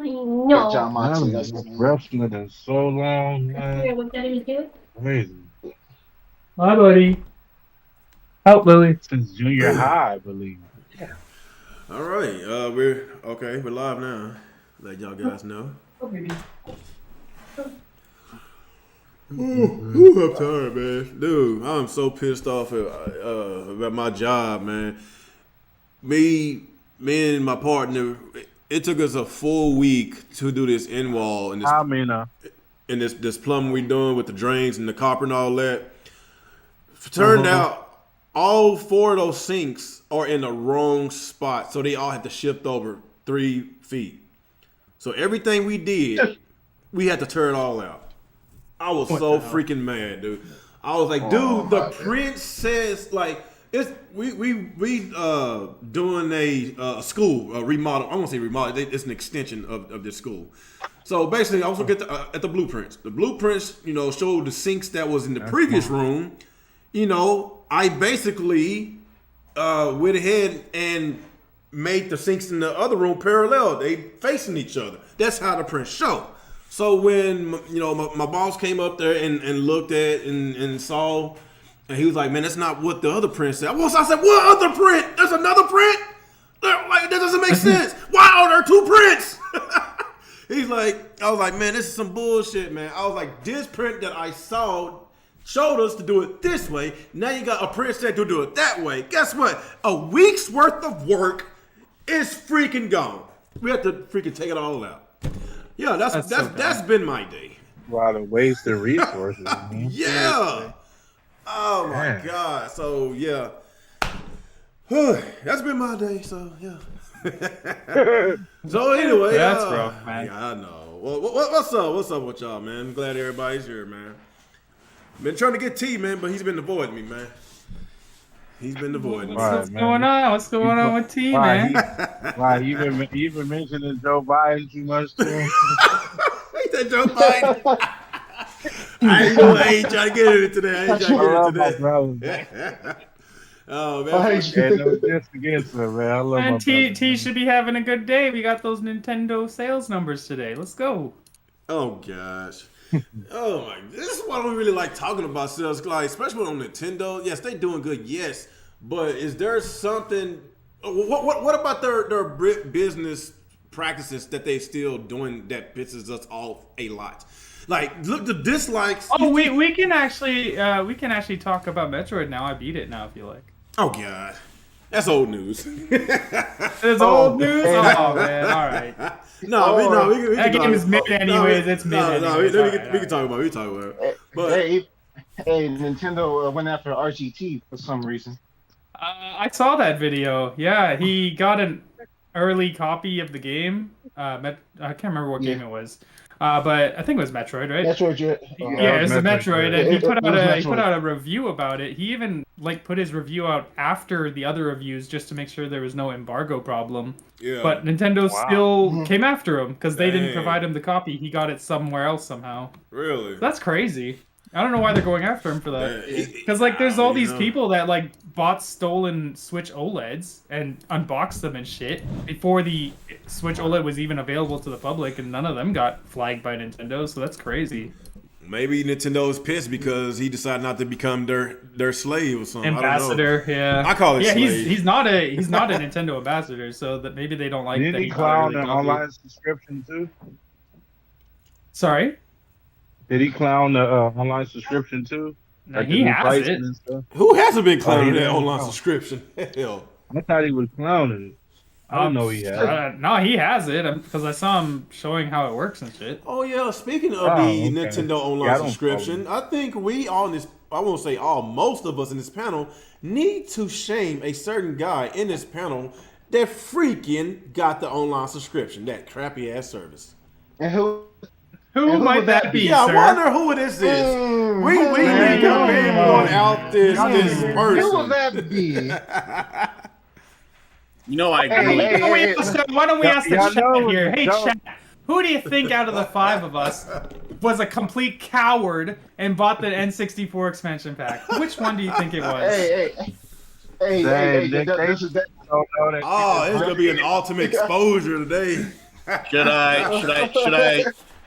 Good No. job, I Monty. haven't That's been wrestling in so long, Here, man. look at him too. Crazy. Hi, buddy. Out, Lily. Since junior high, I believe. Yeah. All right, we're okay. We're live now. Let y'all guys know. Ooh, I'm tired, man. Dude, I'm so pissed off about my job, man. Me and my partner, it took us a full week to do this in wall and I mean, this plumbing we doing with the drains and the copper and all that. Turned uh-huh. out all four of those sinks are in the wrong spot, so they all had to shift over 3 feet. So everything we did, we had to tear it all out. I was so freaking mad, dude. I was like, dude, the print says like it's we doing a school remodel. I won't say remodel. It's an extension of this school. So basically, I was looking at the blueprints. The blueprints, showed the sinks that was in the previous room. I basically went ahead and made the sinks in the other room parallel. They facing each other. That's how the prints show. So when my boss came up there and looked at and saw, and he was like, "Man, that's not what the other print said." I said, "What other print? There's another print? Like that doesn't make sense. Why are there two prints?" He's like, I was like, man, this is some bullshit, man. I was like, this print that I saw showed us to do it this way. Now you got a print set to do it that way. Guess what? A week's worth of work is freaking gone. We have to freaking take it all out. Yeah, that's been my day. A lot of wasted resources. Man. Yeah. Oh my God. So yeah. That's been my day. So yeah. So anyway, that's rough, man. Yeah, I know. Well, what's up? What's up with y'all, man? I'm glad everybody's here, man. Been trying to get T, man, but he's been avoiding me, man. He's been avoiding me. What's going on? What's going on with T, man? Why you been mentioning Joe Biden too much to him? He said Joe Biden. I ain't trying to get into it today. Oh man, no diss against him, man. I love and my T should be having a good day. We got those Nintendo sales numbers today. Let's go. Oh gosh. Oh my! This is why I don't really like talking about sales, like especially on Nintendo. Yes, they doing good. Yes, but is there something? What about their business practices that they still doing that pisses us off a lot? Like, look, the dislikes. Oh, we can actually talk about Metroid now. I beat it now if you like. Oh God, that's old news. It's old news. Oh man, all right. We that game is mid anyways. It's mid. We can talk about it. But hey, Nintendo went after RGT for some reason. I saw that video. Yeah, he got an early copy of the game. I can't remember what game it was. But I think it was Metroid, right? Metroid, yeah, it's a Metroid, and he put out a review about it. He even put his review out after the other reviews just to make sure there was no embargo problem. Yeah. But Nintendo still came after him because they didn't provide him the copy. He got it somewhere else somehow. Really? So that's crazy. I don't know why they're going after him for that. Because there's all these people that bought stolen Switch OLEDs and unboxed them and shit before the Switch OLED was even available to the public, and none of them got flagged by Nintendo. So that's crazy. Maybe Nintendo's pissed because he decided not to become their slave or something. Ambassador, yeah. I call it slave. He's not a Nintendo ambassador, so that maybe they don't like. Didn't he clown the online subscription too? Sorry. Did he clown the online subscription too? No, he has it. Who hasn't been clowning that online subscription? Hell. I thought he was clowning it. I don't know he has. No, he has it because I saw him showing how it works and shit. Oh yeah, speaking of the Nintendo online subscription, I think we on this, I won't say all, most of us in this panel need to shame a certain guy in this panel that freaking got the online subscription, that crappy ass service. And who might that be, yeah, sir? I wonder who this is. We need to pinpoint out this person. Who would that be? You know, I agree. Why don't we ask the chat here? Hey, chat, who do you think out of the five of us was a complete coward and bought the N64 expansion pack? Which one do you think it was? Hey, it's gonna be an ultimate exposure today.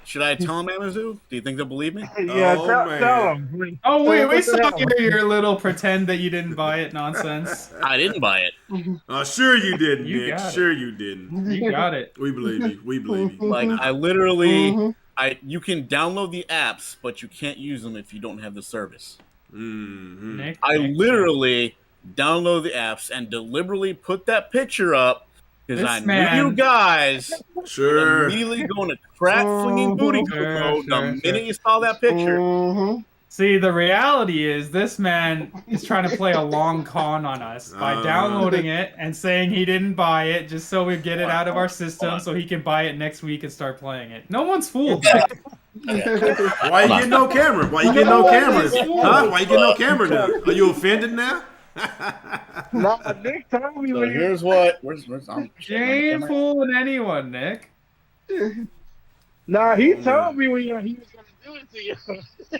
Should I tell him, Amazu? Do you think they'll believe me? Yeah, tell him. Oh, we saw your little pretend that you didn't buy it nonsense. I didn't buy it. Sure you didn't, Nick. Sure you didn't. You got it. We believe you. We believe you. Like, I literally, you can download the apps, but you can't use them if you don't have the service. Mm-hmm. Nick, I literally download the apps and deliberately put that picture up because I knew you guys were immediately going to crap flinging booty mode the minute you saw that picture. See, the reality is this man is trying to play a long con on us by downloading it and saying he didn't buy it just so we get it out of our system so he can buy it next week and start playing it. No one's fooled. Why you getting no camera? Why you getting no cameras? Huh? Why you getting no camera now? Are you offended now? No, Nick told me. So here's what. Where's You ain't fooling anyone, Nick. Nah, he told me when he was gonna do it to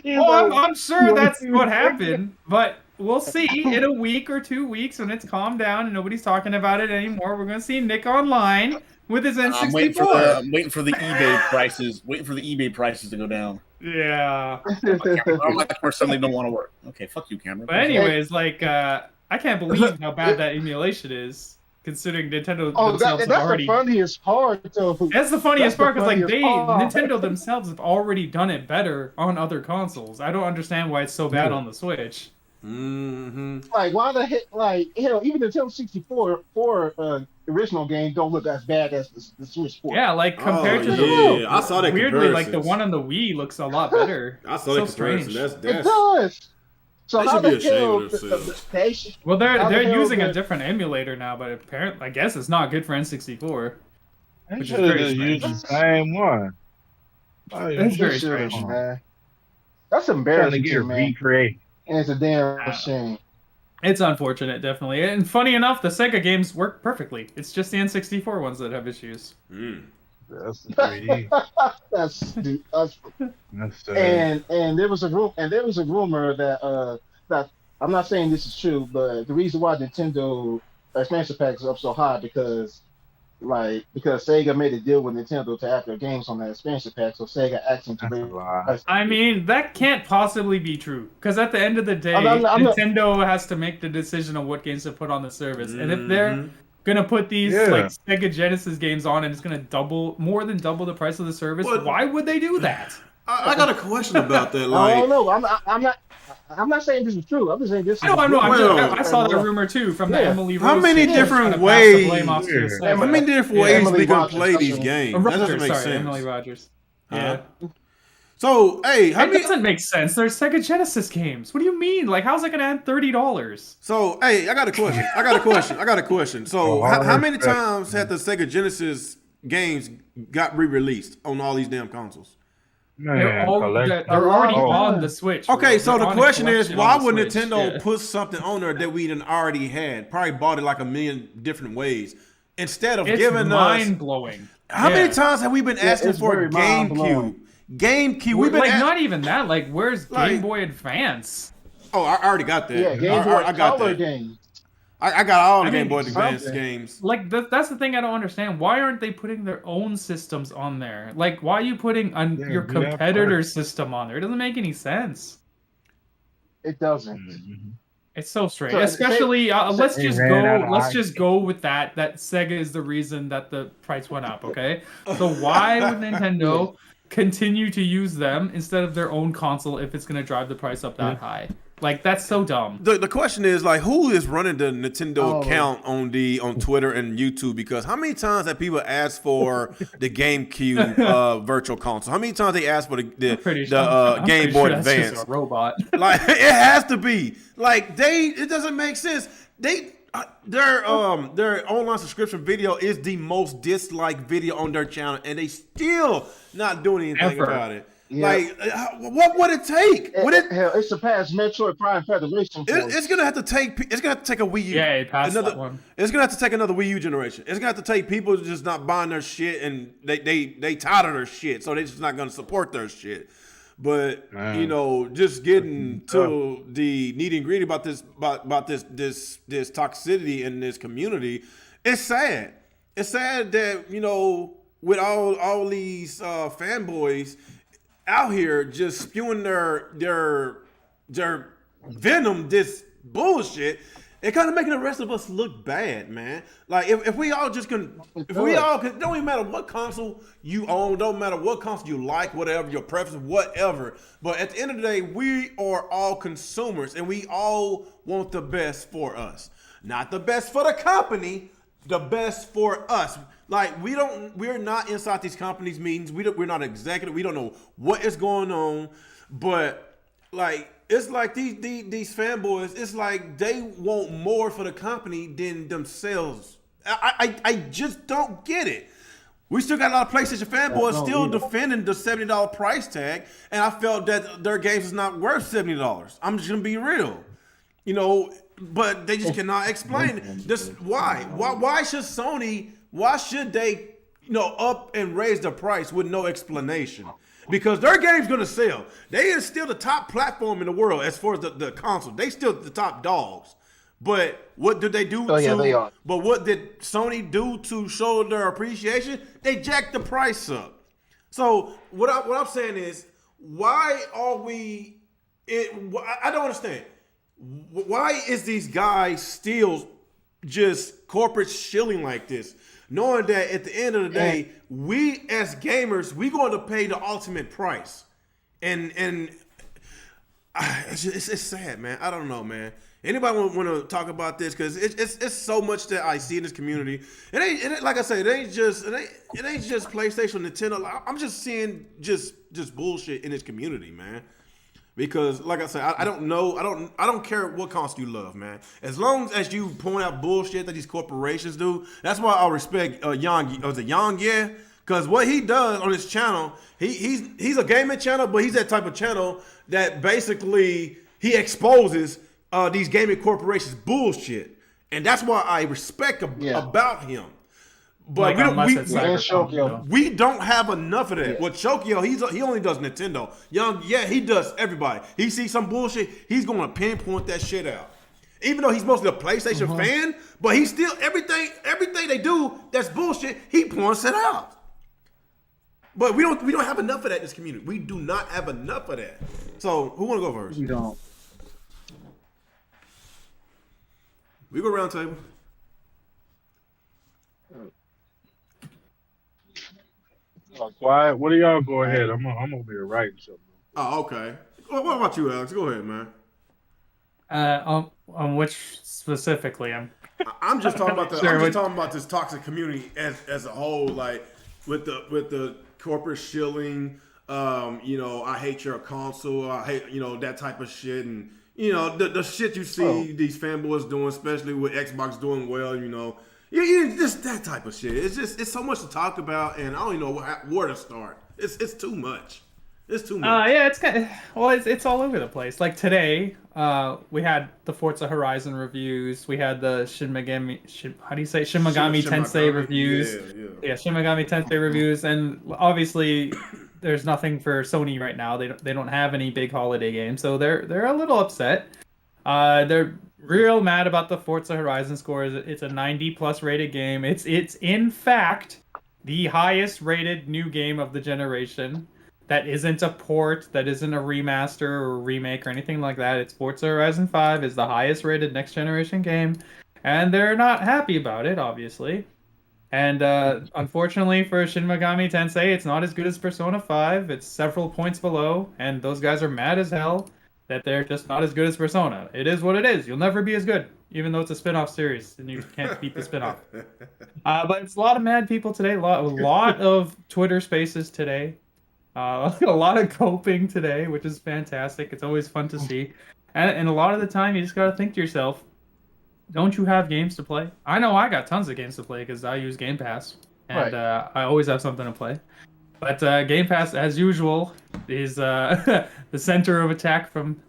you. I'm sure that's what happened, but we'll see in a week or 2 weeks when it's calmed down and nobody's talking about it anymore. We're gonna see Nick online with his N64. I'm waiting for the eBay prices. Waiting for the eBay prices to go down. Yeah. My camera suddenly don't want to work. Okay, fuck you, camera. But anyways, I can't believe how bad that emulation is. considering Nintendo Oh, themselves have that's already. the funniest part, though. That's the funniest part because like part. Nintendo themselves have already done it better on other consoles. I don't understand why it's so bad on the Switch. Mm-hmm. Like, why the heck? Like, hell, even the Nintendo 64 original game don't look as bad as the Switch 4. Yeah, like compared to the I saw that weirdly, like the comparisons. one on the Wii looks a lot better. I saw that strange. comparison. That's It does. So they how should be the ashamed hell? of themselves. Well, how the they're hell using a the- different emulator now, but apparently, I guess it's not good for N64. They Which is should have very just used the strange. same one. Oh, you It's very They should've, strange. man. That's trying to embarrassing, get too, man. recreated. And it's a damn shame. It's unfortunate, definitely. And funny enough, the Sega games work perfectly. It's just the N64 ones that have issues. That's the 3D. That's That's and there was a rumor that that I'm not saying this is true, but the reason why Nintendo expansion packs is up so high because Sega made a deal with Nintendo to add their games on that expansion pack, so Sega asked them to that's a bring. lie. I mean, that can't possibly be true. Because at the end of the day, I'm not- Nintendo has to make the decision on what games to put on the service. And if they're gonna put these like Sega Genesis games on and it's gonna more than double the price of the service, why would they do that? I got a question about that. I Like, don't know. I'm not saying this is true. I'm just saying this. No, I know. Well, I saw the rumor too from the Emily Rose. how many trying different to pass the ways? blame off to Sega. How many different ways Emily we can Rogers, play that's these her- games? That doesn't Rogers, make sorry, sense. Emily Rogers. Huh? Yeah. So, hey, how It many? doesn't make sense. They're Sega Genesis games. What do you mean? Like, how's it gonna add $30? So, hey, I got a question. So, how many times had the Sega Genesis games got re-released on all these damn consoles? They're collect- already Oh. on the Switch. Okay, bro. so They're the on a question is, collection why on the would Switch. Nintendo Yeah. put something on there that we done already had? Probably bought it like a million different ways instead of It's giving mind us. blowing. How many times have we been asking it's for very GameCube? mind-blowing. GameCube. We've been Like, asking. not even that. Like, where's Like- Game Boy Advance? Oh, I already got that. Yeah, Game Boy I got Color that. game. I got all the I Game mean, Boy Advance something. games. Like, that's the thing I don't understand. Why aren't they putting their own systems on there? Like, why are you putting your do that competitor's system on there? It doesn't make any sense. It doesn't. It's so strange. So, Especially, let's they just ran out go. of Let's ideas. just go with that. That Sega is the reason that the price went up. Okay, so why would Nintendo continue to use them instead of their own console if it's going to drive the price up that high? Like, that's so dumb. The question is, like, who is running the Nintendo Oh. account on Twitter and YouTube? Because how many times have people asked for the GameCube virtual console? How many times they asked for I'm the pretty Game Boy sure that's Advance? just a robot. Like, it has to be. Like, it doesn't make sense. Their online subscription video is the most disliked video on their channel, and they still not doing anything Ever. about it. Yeah. Like, what would it take? Hell, it surpassed Metroid Prime Federation. It's gonna have to take. It's gonna have to take a Wii U. Yeah, it passed that one. It's gonna have to take another Wii U generation. It's gonna have to take people just not buying their shit, and they tired of their shit, so they just not gonna support their shit. But Man. just getting to the nitty and gritty about this toxicity in this community, it's sad. It's sad that with all these fanboys out here just spewing their venom, this bullshit, it kind of making the rest of us look bad, man. Like if we all don't even matter what console you own, don't matter what console you like, whatever your preference, whatever. But at the end of the day, we are all consumers, and we all want the best for us, not the best for the company, the best for us. Like we're not inside these companies' meetings. We're not executive. We don't know what is going on. But like it's like these fanboys. It's like they want more for the company than themselves. I just don't get it. We still got a lot of PlayStation fanboys still defending the $70 price tag, and I felt that their games is not worth $70. I'm just gonna be real, But they just cannot explain it. Just why? Why should Sony? Why should they, up and raise the price with no explanation? Because their game's gonna sell. They is still the top platform in the world as far as the console. They still the top dogs. But what did they do? They are. But what did Sony do to show their appreciation? They jacked the price up. So what I'm saying is, why are we? I don't understand. Why is these guys still just corporate shilling like this, knowing that at the end of the day, we as gamers, we going to pay the ultimate price, and it's sad, man. I don't know, man. Anybody want to talk about this? Because it's so much that I see in this community. It ain't like I said. It ain't just PlayStation, Nintendo. I'm just seeing just bullshit in this community, man. Because like I said, I don't know. I don't care what console you love, man. As long as you point out bullshit that these corporations do, that's why I respect Yang. Was it Yang? Yeah. Because what he does on his channel, he's a gaming channel, but he's that type of channel that basically he exposes these gaming corporations bullshit, and that's why I respect about him. But we don't have enough of that. Yeah. With Chokyo, he only does Nintendo. Young, he does everybody. He sees some bullshit, he's gonna pinpoint that shit out. Even though he's mostly a PlayStation fan, but he still everything they do that's bullshit, he points it out. But we don't have enough of that in this community. We do not have enough of that. So who wanna go first? We don't. We go round table. Quiet. What do y'all go ahead? I'm over here writing something. Oh, okay. Well, what about you, Alex? Go ahead, man. On which specifically? I'm just talking about I'm just talking about this toxic community as a whole, like with the corporate shilling. I hate your console. I hate that type of shit, and the shit you see these fanboys doing, especially with Xbox doing well. Just that type of shit. It's so much to talk about, and I don't even know where to start. It's too much. It's too much. It's all over the place. Like today, we had the Forza Horizon reviews. We had the Shin Megami Tensei reviews. Yeah, Shin Megami Tensei reviews, and obviously there's nothing for Sony right now. They don't have any big holiday games, so they're a little upset. They're real mad about the Forza Horizon scores. It's a 90+ rated game. It's in fact the highest rated new game of the generation. That isn't a port, that isn't a remaster or a remake or anything like that. It's Forza Horizon 5 is the highest rated next generation game, and they're not happy about it, obviously. And unfortunately for Shin Megami Tensei, it's not as good as Persona 5. It's several points below, and those guys are mad as hell that they're just not as good as Persona. It is what it is. You'll never be as good, even though it's a spin-off series, and you can't beat the spin-off. But it's a lot of mad people today, a lot of Twitter spaces today. A lot of coping today, which is fantastic. It's always fun to see. And a lot of the time, you just got to think to yourself, don't you have games to play? I know I got tons of games to play because I use Game Pass. And I always have something to play. But Game Pass, as usual, is the center of attack from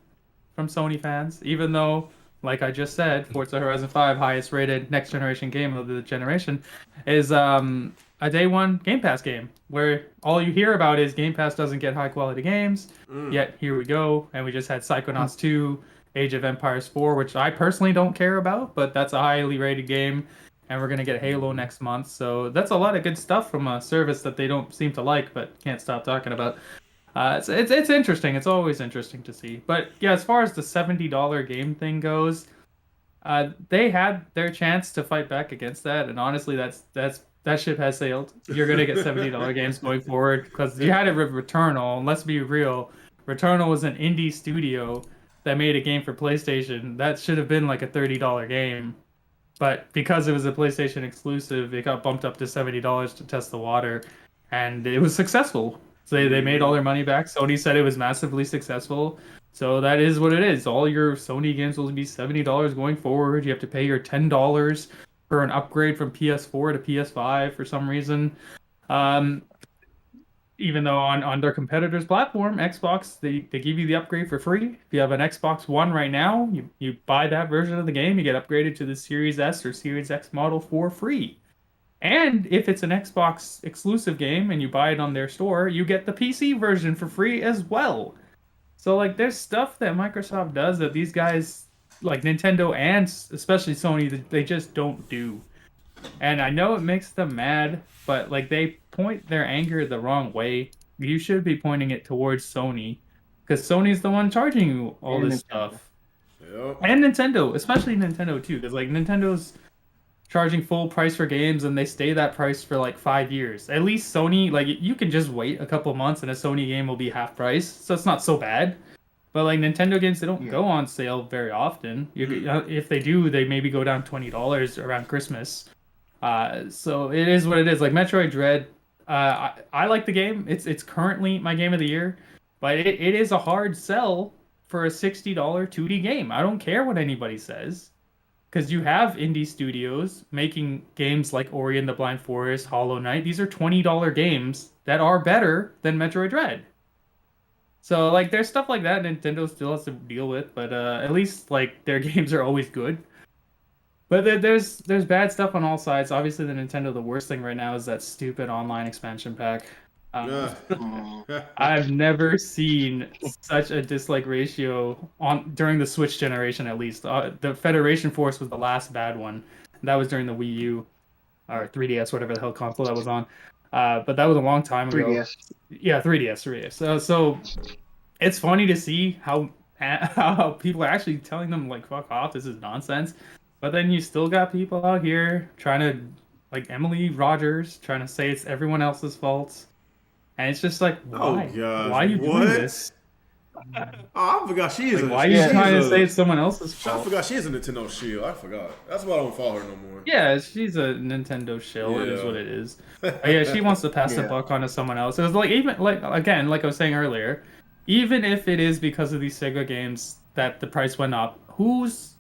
Sony fans. Even though, like I just said, Forza Horizon 5, highest rated next generation game of the generation, is a day one Game Pass game where all you hear about is Game Pass doesn't get high quality games. Yet here we go, and we just had Psychonauts 2, Age of Empires 4, which I personally don't care about, but that's a highly rated game, and we're gonna get Halo next month. So that's a lot of good stuff from a service that they don't seem to like, but can't stop talking about. It's interesting. It's always interesting to see. But yeah, as far as the $70 game thing goes, they had their chance to fight back against that, and honestly, that ship has sailed. You're gonna get $70 games going forward because you had it with Returnal. And let's be real, Returnal was an indie studio that made a game for PlayStation. That should have been like a $30 game, but because it was a PlayStation exclusive, it got bumped up to $70 to test the water, and it was successful. So they made all their money back. Sony said it was massively successful. So that is what it is. All your Sony games will be $70 going forward. You have to pay your $10 for an upgrade from PS4 to PS5 for some reason. Even though on their competitor's platform, Xbox, they give you the upgrade for free. If you have an Xbox One right now, you buy that version of the game, you get upgraded to the Series S or Series X model for free. And if it's an Xbox exclusive game and you buy it on their store, you get the PC version for free as well. So like there's stuff that Microsoft does that these guys, like Nintendo and especially Sony, they just don't do. And I know it makes them mad, but like they point their anger the wrong way. You should be pointing it towards Sony, because Sony's the one charging you all this stuff. Yep. And Nintendo, especially Nintendo too, because like Nintendo's charging full price for games, and they stay that price for like 5 years. At least Sony, like you can just wait a couple months and a Sony game will be half price, so it's not so bad. But like Nintendo games, they don't go on sale very often. If they do, they maybe go down $20 around Christmas. So it is what it is. Like Metroid Dread, I like the game. It's currently my game of the year, but it is a hard sell for a $60 2D game. I don't care what anybody says, because you have indie studios making games like Ori and the Blind Forest, Hollow Knight. These are $20 games that are better than Metroid Dread. So like there's stuff like that Nintendo still has to deal with, but at least like their games are always good. But there's bad stuff on all sides. Obviously, the Nintendo, the worst thing right now is that stupid online expansion pack. I've never seen such a dislike ratio during the Switch generation, at least. The Federation Force was the last bad one. That was during the Wii U or 3DS, whatever the hell console that was on. But that was a long time ago. 3DS. Yeah, 3DS. So it's funny to see how people are actually telling them like, fuck off, this is nonsense. But then you still got people out here trying to, like Emily Rogers, trying to say it's everyone else's fault. And it's just like, why? Oh, gosh. Why are you doing this? Oh, I forgot she is. Why are you trying to say it's someone else's fault? I forgot she is a Nintendo shield. I forgot. That's why I don't follow her no more. Yeah, she's a Nintendo shill. It is what it is. Yeah, she wants to pass the buck on to someone else. It was like, even like again, like I was saying earlier, even if it is because of these Sega games that the price went up, whose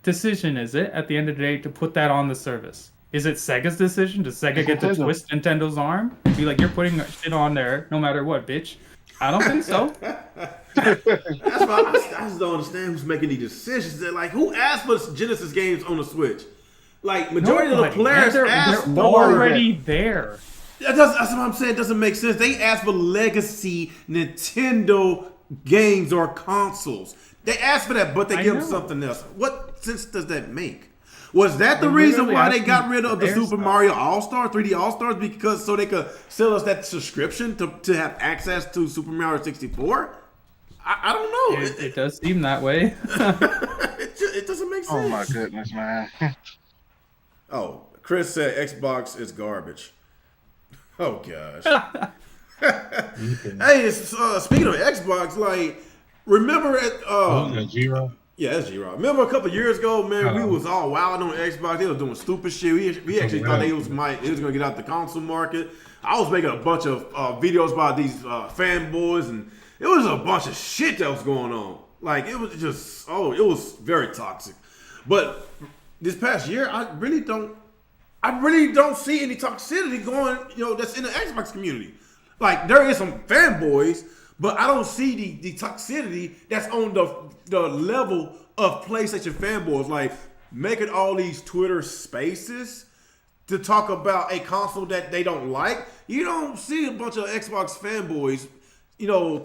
decision is it at the end of the day to put that on the service? Is it Sega's decision? Does Sega get to twist Nintendo's arm and be like, you're putting shit on there no matter what, bitch? I don't think so. That's why I just don't understand who's making these decisions. They're like, who asked for Genesis games on the Switch? Like, majority of the players asked for... They're already there. That's what I'm saying. It doesn't make sense. They asked for legacy Nintendo games or consoles. They asked for that, but they give them something else. What sense does that make? Was that the reason why they got rid of the Super Mario All-Star, 3D All-Stars? Because so they could sell us that subscription to have access to Super Mario 64? I don't know. It does seem that way. it doesn't make sense. Oh my goodness, man. Oh, Chris said Xbox is garbage. Oh gosh. Hey, speaking of Xbox, like, remember at G-Rock? yeah, that's G-Rock. Remember a couple years ago, man, we was all wild on Xbox. They was doing stupid shit. We actually thought they was gonna get out the console market. I was making a bunch of videos about these fanboys, and it was a bunch of shit that was going on. Like, it was just, it was very toxic. But this past year, I really don't see any toxicity going, that's in the Xbox community. Like, there is some fanboys, but I don't see the toxicity that's on the level of PlayStation fanboys. Like, making all these Twitter spaces to talk about a console that they don't like. You don't see a bunch of Xbox fanboys,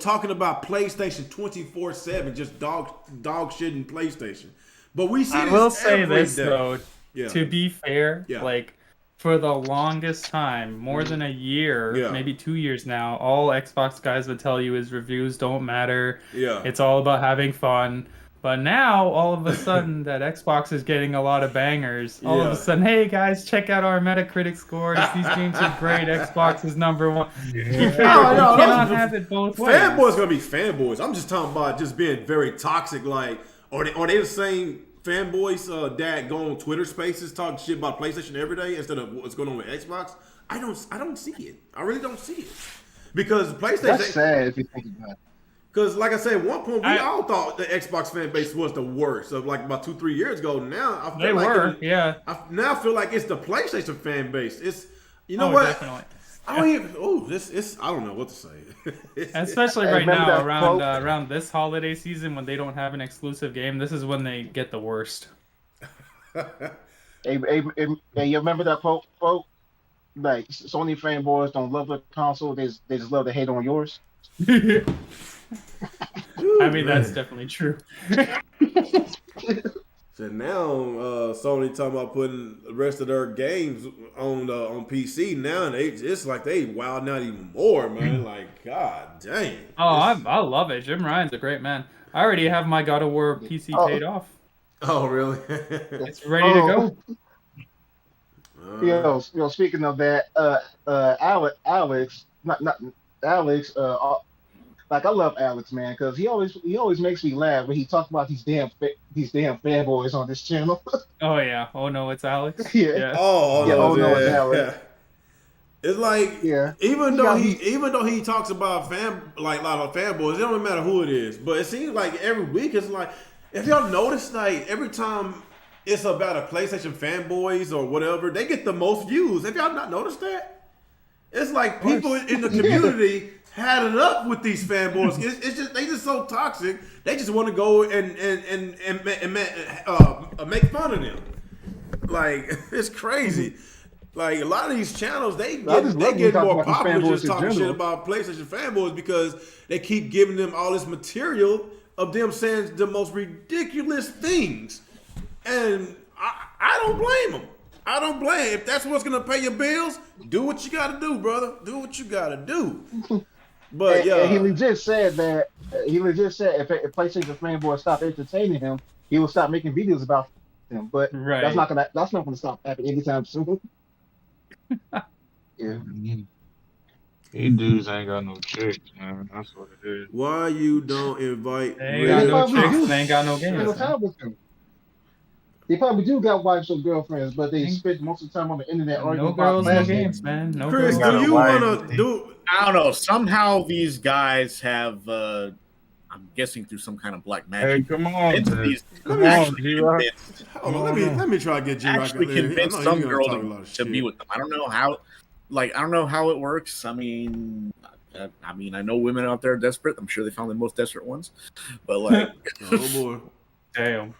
talking about PlayStation 24/7, just dog shitting PlayStation. But we see. I will say this though. Yeah. To be fair, like, for the longest time, more than a year, maybe 2 years now, all Xbox guys would tell you is reviews don't matter. Yeah. It's all about having fun. But now, all of a sudden, that Xbox is getting a lot of bangers. All of a sudden, hey guys, check out our Metacritic scores. These games are great. Xbox is #1. You cannot have it both ways. Fanboys gonna be fanboys. I'm just talking about just being very toxic. Like, are they the same fanboys that go on Twitter Spaces talking shit about PlayStation every day instead of what's going on with Xbox? I don't see it. I really don't see it, because PlayStation. That's sad if you think about it. Because, like I said, at one point we all thought the Xbox fan base was the worst. Of like about 2-3 years ago. Now I feel I feel like it's the PlayStation fan base. It's what? Definitely. I don't even. I don't know what to say. Especially right now, around this holiday season, when they don't have an exclusive game, this is when they get the worst. Hey, you remember that quote? Like, Sony fanboys don't love the console; they just love to hate on yours. I mean, that's definitely true. So now Sony talking about putting the rest of their games on PC now, and it's like they wilding out even more, man. Like, god dang. Oh, I love it. Jim Ryan's a great man. I already have my God of War PC paid off. Oh, really? It's ready to go. Speaking of that, Alex, not Alex. Like I love Alex, man, because he always makes me laugh when he talks about these damn fanboys on this channel. Oh yeah. Oh no, it's Alex. Yeah. Yeah. Oh, Yeah, no, oh no, it's yeah. Alex. It's like Yeah. even He though got he me- even though he talks about a lot of fanboys, it don't matter who it is. But it seems like every week it's like, if y'all notice, like every time it's about a PlayStation fanboys or whatever, they get the most views. Have y'all not noticed that? It's like people in the community had it up with these fanboys. It's just they just so toxic. They just want to go and make fun of them. Like it's crazy. Like a lot of these channels, they get more popular just talking shit about PlayStation fanboys because they keep giving them all this material of them saying the most ridiculous things, and I don't blame them. I don't blame. If that's what's gonna pay your bills, do what you gotta do, brother. Do what you gotta do. But and he legit said that. He legit said if PlayStation fanboys stop entertaining him, he will stop making videos about him. But that's not gonna stop happening anytime soon. Yeah. These dudes ain't got no chicks, man. That's what it is. why you don't invite? They ain't got no Really? chicks. They ain't got no Spend games. time with them. They probably do got wives or girlfriends, but they spend most of the time on the internet arguing No about girls, no plastic. games, man. No Chris, girls. do you wanna do? I don't know. Somehow these guys have, I'm guessing through some kind of black Hey, magic. come on, It's man. these Come on, G-Rock. Hold on, let me try to get G-Rock actually out there. convince I know some he's gonna girl talk a lot of to shit. be with them. I don't know how. Like I don't know how it works. I mean, I know women out there are desperate. I'm sure they found the most desperate ones, but like, Oh boy. Damn.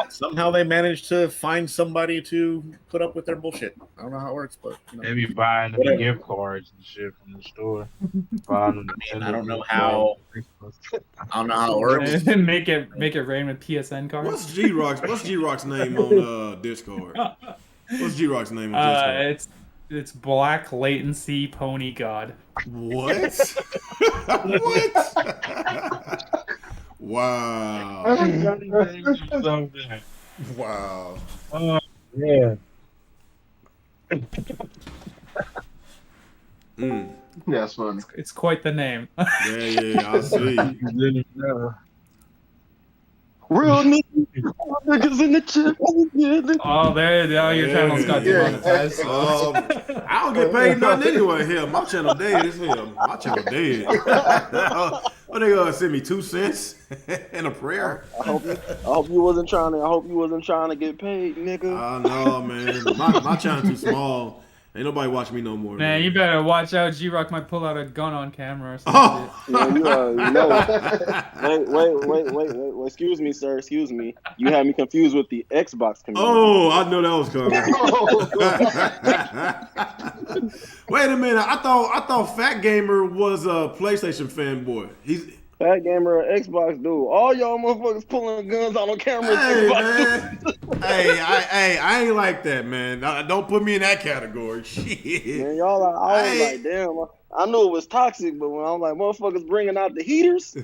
somehow they managed to find somebody to put up with their bullshit. I don't know how it works, but you know. They be buying them gift cards and shit from the store. Buying them I don't know gift how. cards. I don't know how it works. make it rain with PSN cards. What's G-Rock's name on Discord? What's G-Rock's name on Discord? It's Black Latency Pony God. What? What? Wow. Wow. Yeah. Mm. Yeah, that's funny. It's quite the name. Yeah, I see. Real niggas in the chip. Oh, there your channel's got demonetized. So. I don't get paid nothing anyway. Hell, my channel dead as hell. My channel dead. What they gonna send me 2 cents and a prayer? I hope you wasn't trying to get paid, nigga. I know, man. My channel too small. Ain't nobody watching me no more. Man, you better watch out. G-Rock might pull out a gun on camera or something. Yeah, you already know. Wait. Excuse me, sir. Excuse me. You had me confused with the Xbox community. Oh, I know that was coming. Wait a minute. I thought Fat Gamer was a PlayStation fanboy. Fat Gamer, Xbox dude. All y'all motherfuckers pulling guns out on camera. Hey, Xbox man. I ain't like that, man. Don't put me in that category. Shit. Man, y'all, I was like, damn. I knew it was toxic, but when I'm like, motherfuckers bringing out the heaters.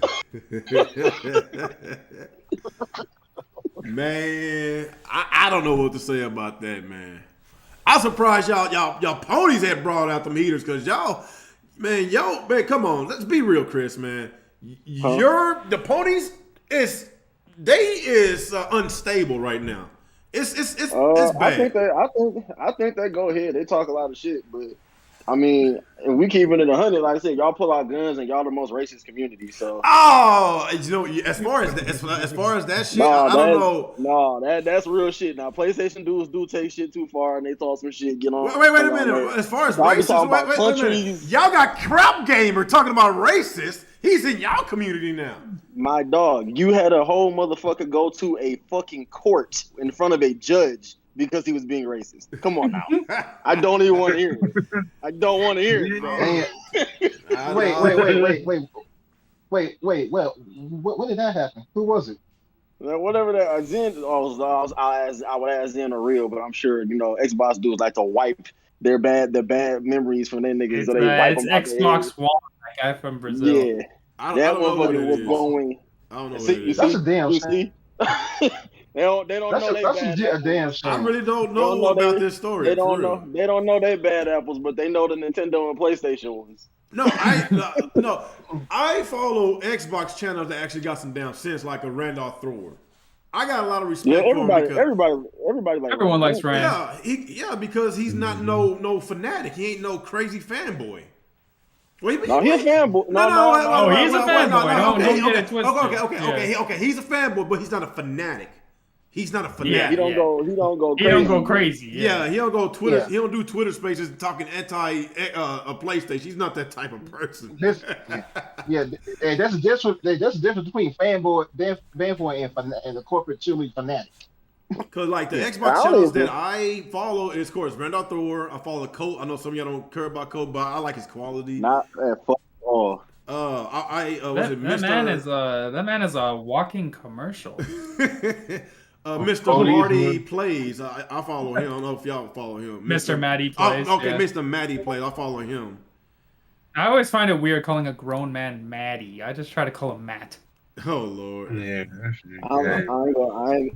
Man, I don't know what to say about that, man. I'm surprised y'all ponies had brought out them heaters because y'all, man, come on, let's be real, Chris, man. The ponies is unstable right now. It's bad. I think they go ahead. They talk a lot of shit, but I mean, if we keeping it 100, like I said, y'all pull out guns and y'all the most racist community. So as far as that shit, I don't know. No, that's real shit. Now PlayStation dudes do take shit too far and they talk some shit. Get on. Wait a minute. As far as racist, wait a minute. Y'all got Crap Gamer talking about racist. He's in y'all community now. My dog, you had a whole motherfucker go to a fucking court in front of a judge because he was being racist. Come on now. I don't even want to hear it. I don't want to hear it, man. Wait. Well, when did that happen? Who was it? Whatever that Zen, I would ask Zen or real, but I'm sure Xbox dudes like to wipe their bad memories from their niggas. So they wipe them Xbox One, that guy from Brazil. Yeah, that motherfucker was going. I don't know. That's a damn shame. They don't know they That's bad a apples. damn I shame. really don't They don't know know about this story. They don't for real. know. They don't know they bad apples, but they know the Nintendo and PlayStation ones. No, I follow Xbox channels that actually got some damn sense, like a Randolph Thrower. I got a lot of Yeah, respect for him because everybody like Everyone likes Rand. Rand. because he's not no fanatic. He ain't no crazy fanboy. Well, No, he's a fanboy. Oh, he's a fanboy. Don't get it twisted. Okay. He's a fanboy, but he's not a fanatic. He's not a fanatic. Yeah, He don't go. He don't go. He Crazy. don't go crazy. Yeah, he don't go Twitter. Yeah. He don't do Twitter Spaces talking anti PlayStation. He's not that type of person. And that's the difference. That's the difference between fanboy and the corporate cheerleader fanatic. Cause like the I Xbox don't channels even- that I follow is, of course, Randolph Thor. I follow Colt. I know some of y'all don't care about Colt, but I like his quality. Not fuck all. Was it That Mr. man is a walking commercial. Mr. Cody Marty Plays. I follow him. I don't know if y'all follow him. Mr. Matty Plays. Oh, okay, yeah. Mr. Matty Plays. I follow him. I always find it weird calling a grown man Matty. I just try to call him Matt. Oh Lord. Yeah, that's I ain't.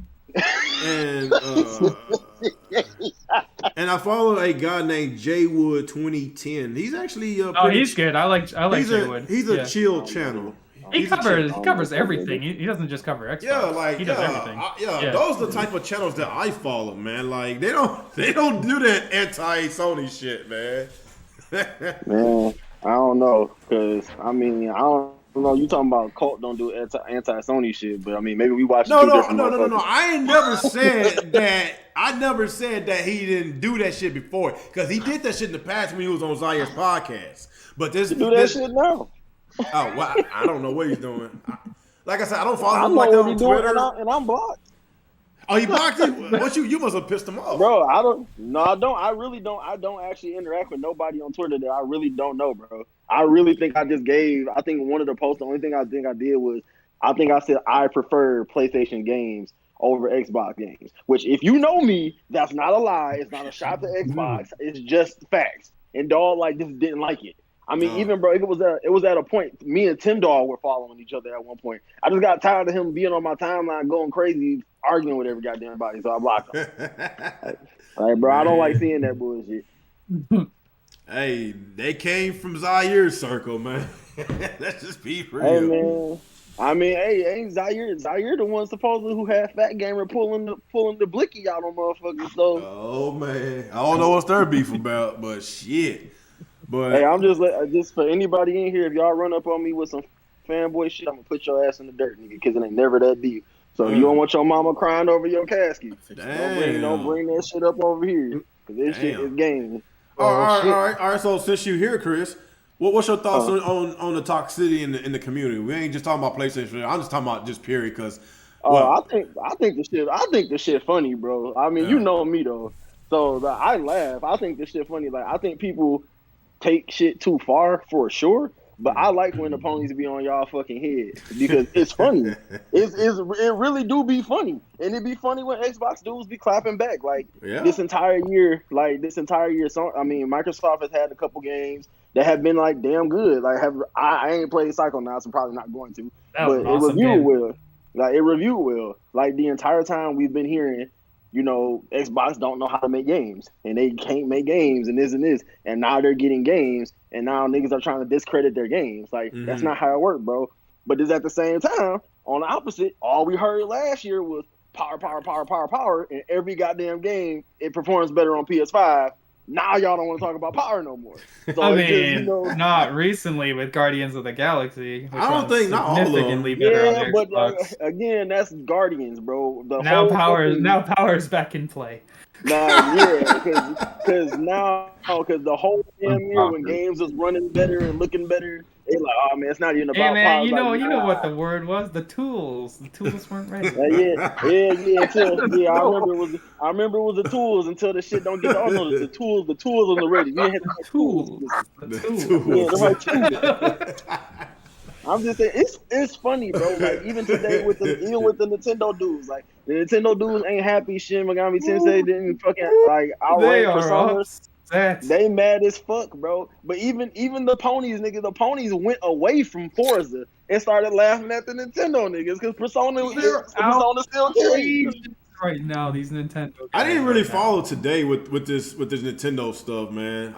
And I follow a guy named Jaywood 2010. He's actually He's good. I like Jaywood. He's a chill channel. He covers everything. He doesn't just cover Xbox. Yeah, he does everything. Those are the type of channels that I follow, man. Like they don't do that anti-Sony shit, man. Man, I don't know, cause I mean I don't know. You talking about Colt don't do anti-Sony shit, but I mean maybe we watch. No. I ain't never said that. I never said that he didn't do that shit before, because he did that shit in the past when he was on Zaire's podcast. But this do that shit now. Oh, well, I don't know what he's doing. Like I said, I don't follow I him know like what that on he's doing, Twitter. and I'm blocked. Oh, he blocked you? What you must have pissed him off. Bro, I don't. No, I don't. I really don't. I don't actually interact with nobody on Twitter that I really don't know, bro. I really think I just gave. I think one of the posts. The only thing I think I did was I think I said I prefer PlayStation games over Xbox games. Which, if you know me, that's not a lie. It's not a shot to Xbox. It's just facts. And dog like just didn't like it. I mean, even bro, it was at a point. Me and Tim Dog were following each other at one point. I just got tired of him being on my timeline, going crazy, arguing with every goddamn body, so I blocked him. Like, bro, I don't like seeing that bullshit. Hey, they came from Zaire's circle, man. Let's just be real. Hey, man. I mean, hey, Zaire the one supposedly who had Fat Gamer pulling the blicky out on motherfuckers. So, Oh man, I don't know what's their beef about, but shit. But hey, I'm just for anybody in here, if y'all run up on me with some fanboy shit, I'm gonna put your ass in the dirt, nigga, because it ain't never that deep. So if you don't want your mama crying over your casket, don't bring that shit up over here, because this shit is game. All right. So since you here, Chris, what's your thoughts on the Toxicity in the community? We ain't just talking about PlayStation. I'm just talking about just period, because. I think the shit funny, bro. I mean, you know me though, so I laugh. I think this shit funny. Like, I think people take shit too far for sure, but I like when the ponies be on y'all fucking head because it's funny. It really do be funny, and it be funny when Xbox dudes be clapping back. Like this entire year. So I mean, Microsoft has had a couple games that have been like damn good. Like I ain't played Psycho now, so I'm probably not going to. But it reviewed well. Like it reviewed well. Like the entire time we've been hearing, you know, Xbox don't know how to make games, and they can't make games, and this, and now they're getting games, and now niggas are trying to discredit their games. Like that's not how it works, bro. But it's at the same time, on the opposite, all we heard last year was power, and every goddamn game it performs better on PS5. Now y'all don't want to talk about power no more. So I mean, not recently with Guardians of the Galaxy. I don't think not all of them. Yeah, but again, that's Guardians, bro. Now power's back in play. Because the whole damn year when games was running better and looking better, they like, oh man, it's not even about power. You know what the word was? The tools. The tools weren't ready. I remember it was the tools until the shit don't get. Oh no, the tools on the ready. We had the tools. The tools. I'm just saying, it's funny, bro. Like even today with the Nintendo dudes, like the Nintendo dudes ain't happy. Shin Megami Tensei didn't fucking like outright They are Persona. upset. They mad as fuck, bro. But even the ponies, nigga, the ponies went away from Forza and started laughing at the Nintendo niggas because Persona still carries. Right now, these Nintendo guys I didn't really right now. follow today with this Nintendo stuff, man.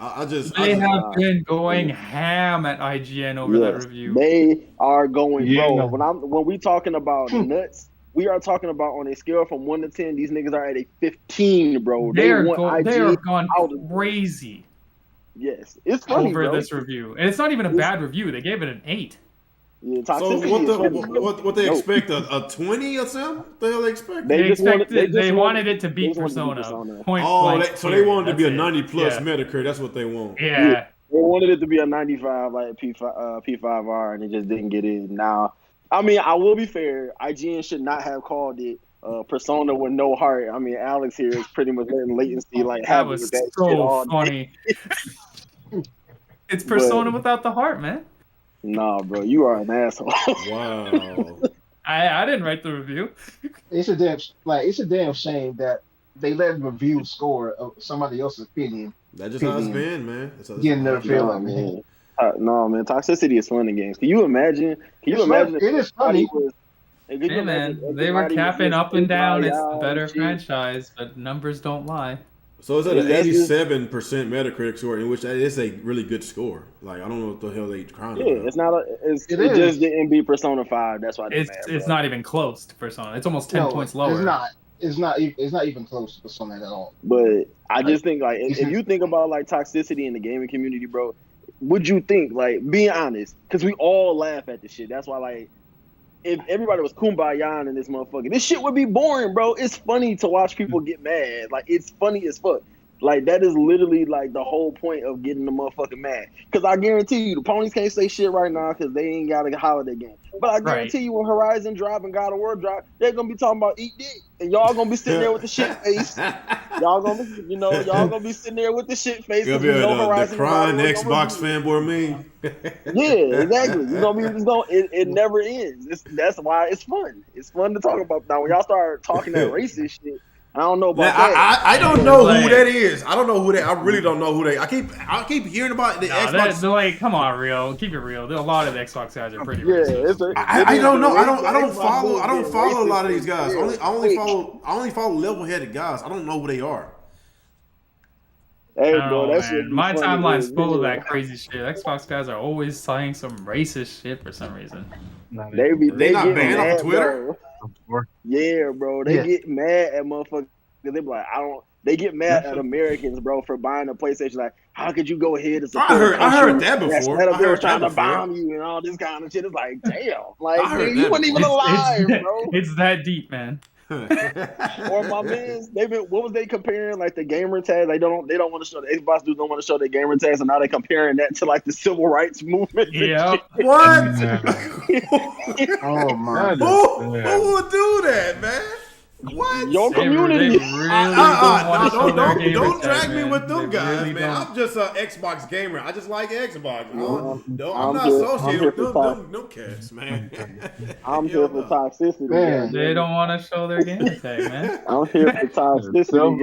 They have been going ham at IGN over that review. They are going, Yeah. bro. When we talking about nuts, we are talking about on a scale from 1 to 10. These niggas are at a 15, bro. They are IGN gone out of crazy Yes, it's funny, over bro. this review, and it's not even a bad review. They gave it an 8. Yeah, So Toxicity is funny, bro. what they expect a 20 or something? What the hell they expect? They wanted it to beat Persona. Point blank, So they wanted to be a that's 90 plus it. Metacritic. That's what they want. Yeah. They wanted it to be a 95 like P5R, and it just didn't get in. Now, I mean, I will be fair. IGN should not have called it Persona with no heart. I mean, Alex here is pretty much letting latency like That happen was with that shit so all funny. It's Persona without the heart, man. Nah, bro, you are an asshole. Wow. I didn't write the review. It's a damn shame that they let the review score of somebody else's opinion. That's just how it's been, man. That's how it's Getting been. their feeling, man. No, man, Toxicity is fun in games. Can you imagine? It is funny. Hey, man, they were capping up and down. It's the better franchise, but numbers don't lie. So it's at an That's just- 87% Metacritic score, in which that is a really good score. Like I don't know what the hell they crying Yeah, about. it's not. It is. just didn't beat Persona 5. That's why It's not even close to Persona. It's almost 10 points lower. It's not even close to Persona at all. But I just think like if you think about like toxicity in the gaming community, bro, would you think like being honest? Because we all laugh at the shit. That's why like if everybody was kumbaya in this motherfucker, this shit would be boring, bro. It's funny to watch people get mad. Like it's funny as fuck. Like that is literally like the whole point of getting the motherfucking mad. Because I guarantee you, the ponies can't say shit right now because they ain't got a holiday game. But I guarantee you, when Horizon drop and God of War drop, they're gonna be talking about eat dick, and y'all gonna be sitting there with the shit face. Y'all gonna be sitting there with the shit face. You'll be the crying Xbox fanboy me. Yeah, exactly. It never ends. That's why it's fun. It's fun to talk about. Now, when y'all start talking that racist shit, I don't know about that. I don't know who that is. I don't know who they. I really don't know who they. I keep hearing about the Xbox. They're like, come on, real. Keep it real. A lot of the Xbox guys are pretty Yeah, racist. I don't know. I don't follow a lot of these guys. I only follow level-headed guys. I don't know who they are. Hey, bro, that shit. My timeline's full of that crazy shit. Xbox guys are always saying some racist shit for some reason. They not get banned mad, off of Twitter? Bro. Yeah, bro. They get mad at motherfuckers. They be like, They get mad at Americans, bro, for buying a PlayStation. Like, how could you go ahead and support I heard that before. I heard trying to bomb you and all this kind of shit. It's like, damn, like man, you weren't even alive, bro. It's that deep, man. Or my man, what was they comparing? Like the gamer tag, they don't want to show the Xbox dudes don't want to show their gamer tags, and now they're comparing that to like the civil rights movement. Yeah. What? Oh my! Who would do that, man? What? Your community. Don't drag me with them guys, man. I'm just an Xbox gamer. I just like Xbox. I'm not associated with them cats, man. I'm here for toxicity. Man. They don't want to show their game tag, man. I'm here for toxicity.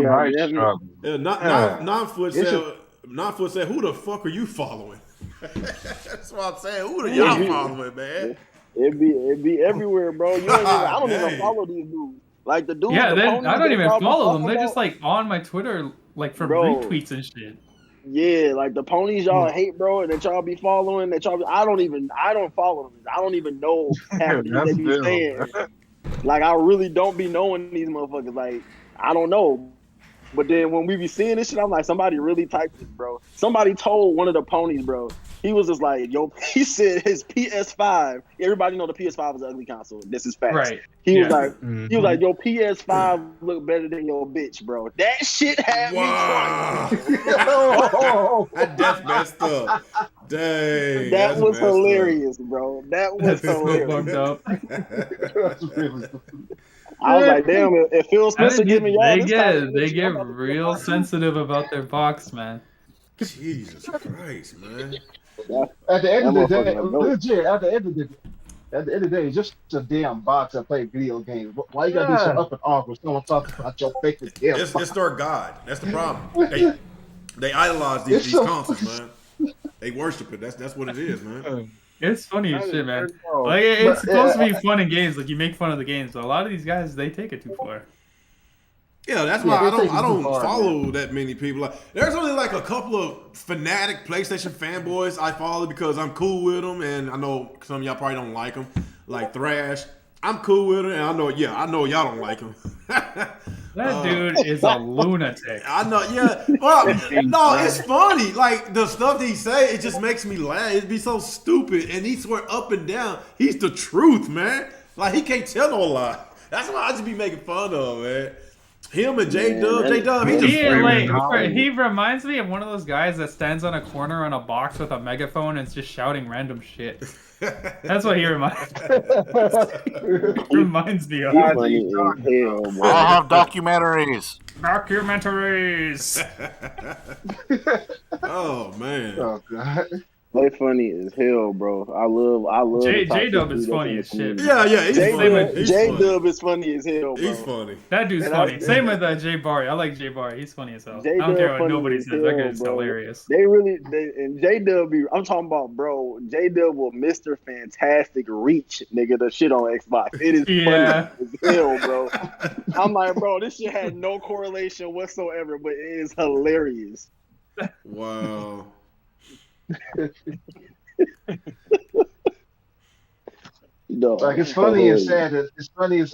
Non-foot said, "Who the fuck are you following?" That's what I'm saying. Who are y'all following, man? It be everywhere, bro. I don't even follow these dudes. Like the dude. Yeah, I don't even follow them. They're just like on my Twitter, like for retweets and shit. Yeah, like the ponies y'all hate, bro, and that y'all be following. I don't follow them. I don't even know half of these they be saying. Like I really don't be knowing these motherfuckers. Like I don't know. But then when we be seeing this shit, I'm like, somebody really typed this, bro. Somebody told one of the ponies, bro. He was just like, yo, he said his PS5. Everybody know the PS5 is an ugly console. This is facts. Right. He was like, your PS5 look better than your bitch, bro. That shit had me crying. That's messed up. Dang. That was hilarious, bro. That was hilarious. Up. I was like, damn, if Phil Spencer giving y'all they get real sensitive about their box, man. Jesus Christ, man. At the end of the day, legit. At the end of the day, it's just a damn box that play video games. Why you gotta be so up in arms when someone talking about your favorite damn box? It's their god. That's the problem. They idolize It's these so consoles, man. They worship it. That's what it is, man. It's funny as That shit, is man. very wrong. Like it's But, supposed to be fun in games. Like you make fun of the games, but a lot of these guys they take it too far. Yeah, that's Yeah, why I they take it don't too far, follow that many people. Like, there's only like a couple of fanatic PlayStation fanboys I follow because I'm cool with them, and I know some of y'all probably don't like them, like Thrash. I'm cool with him, and I know y'all don't like him. That dude is a lunatic. I know, yeah. Well, no, it's funny. Like the stuff that he say, it just makes me laugh. It'd be so stupid, and he swear up and down, he's the truth, man. Like he can't tell no lie. That's why I just be making fun of, man. Him and J Dub, he just He reminds me of one of those guys that stands on a corner on a box with a megaphone and is just shouting random shit. That's what he reminds me of. He's funny as hell, bro. I'll have documentaries. Documentaries. oh man. Oh god. They funny as hell, bro. I love. J Dub is funny as shit. Yeah, he's funny. J Dub is funny as hell, bro. He's funny. That dude's funny. Same with Jay Barry. I like Jay Barry. He's funny as hell. I J-Dub don't care what funny nobody as says. That hell, guy's bro. hilarious. And J Dub be. I'm talking about, bro. J Dub will Mr. Fantastic reach, nigga, the shit on Xbox. It is funny as hell, bro. I'm like, bro, this shit had no correlation whatsoever, but it is hilarious. Wow. No, Like it's funny and sad. It's funny as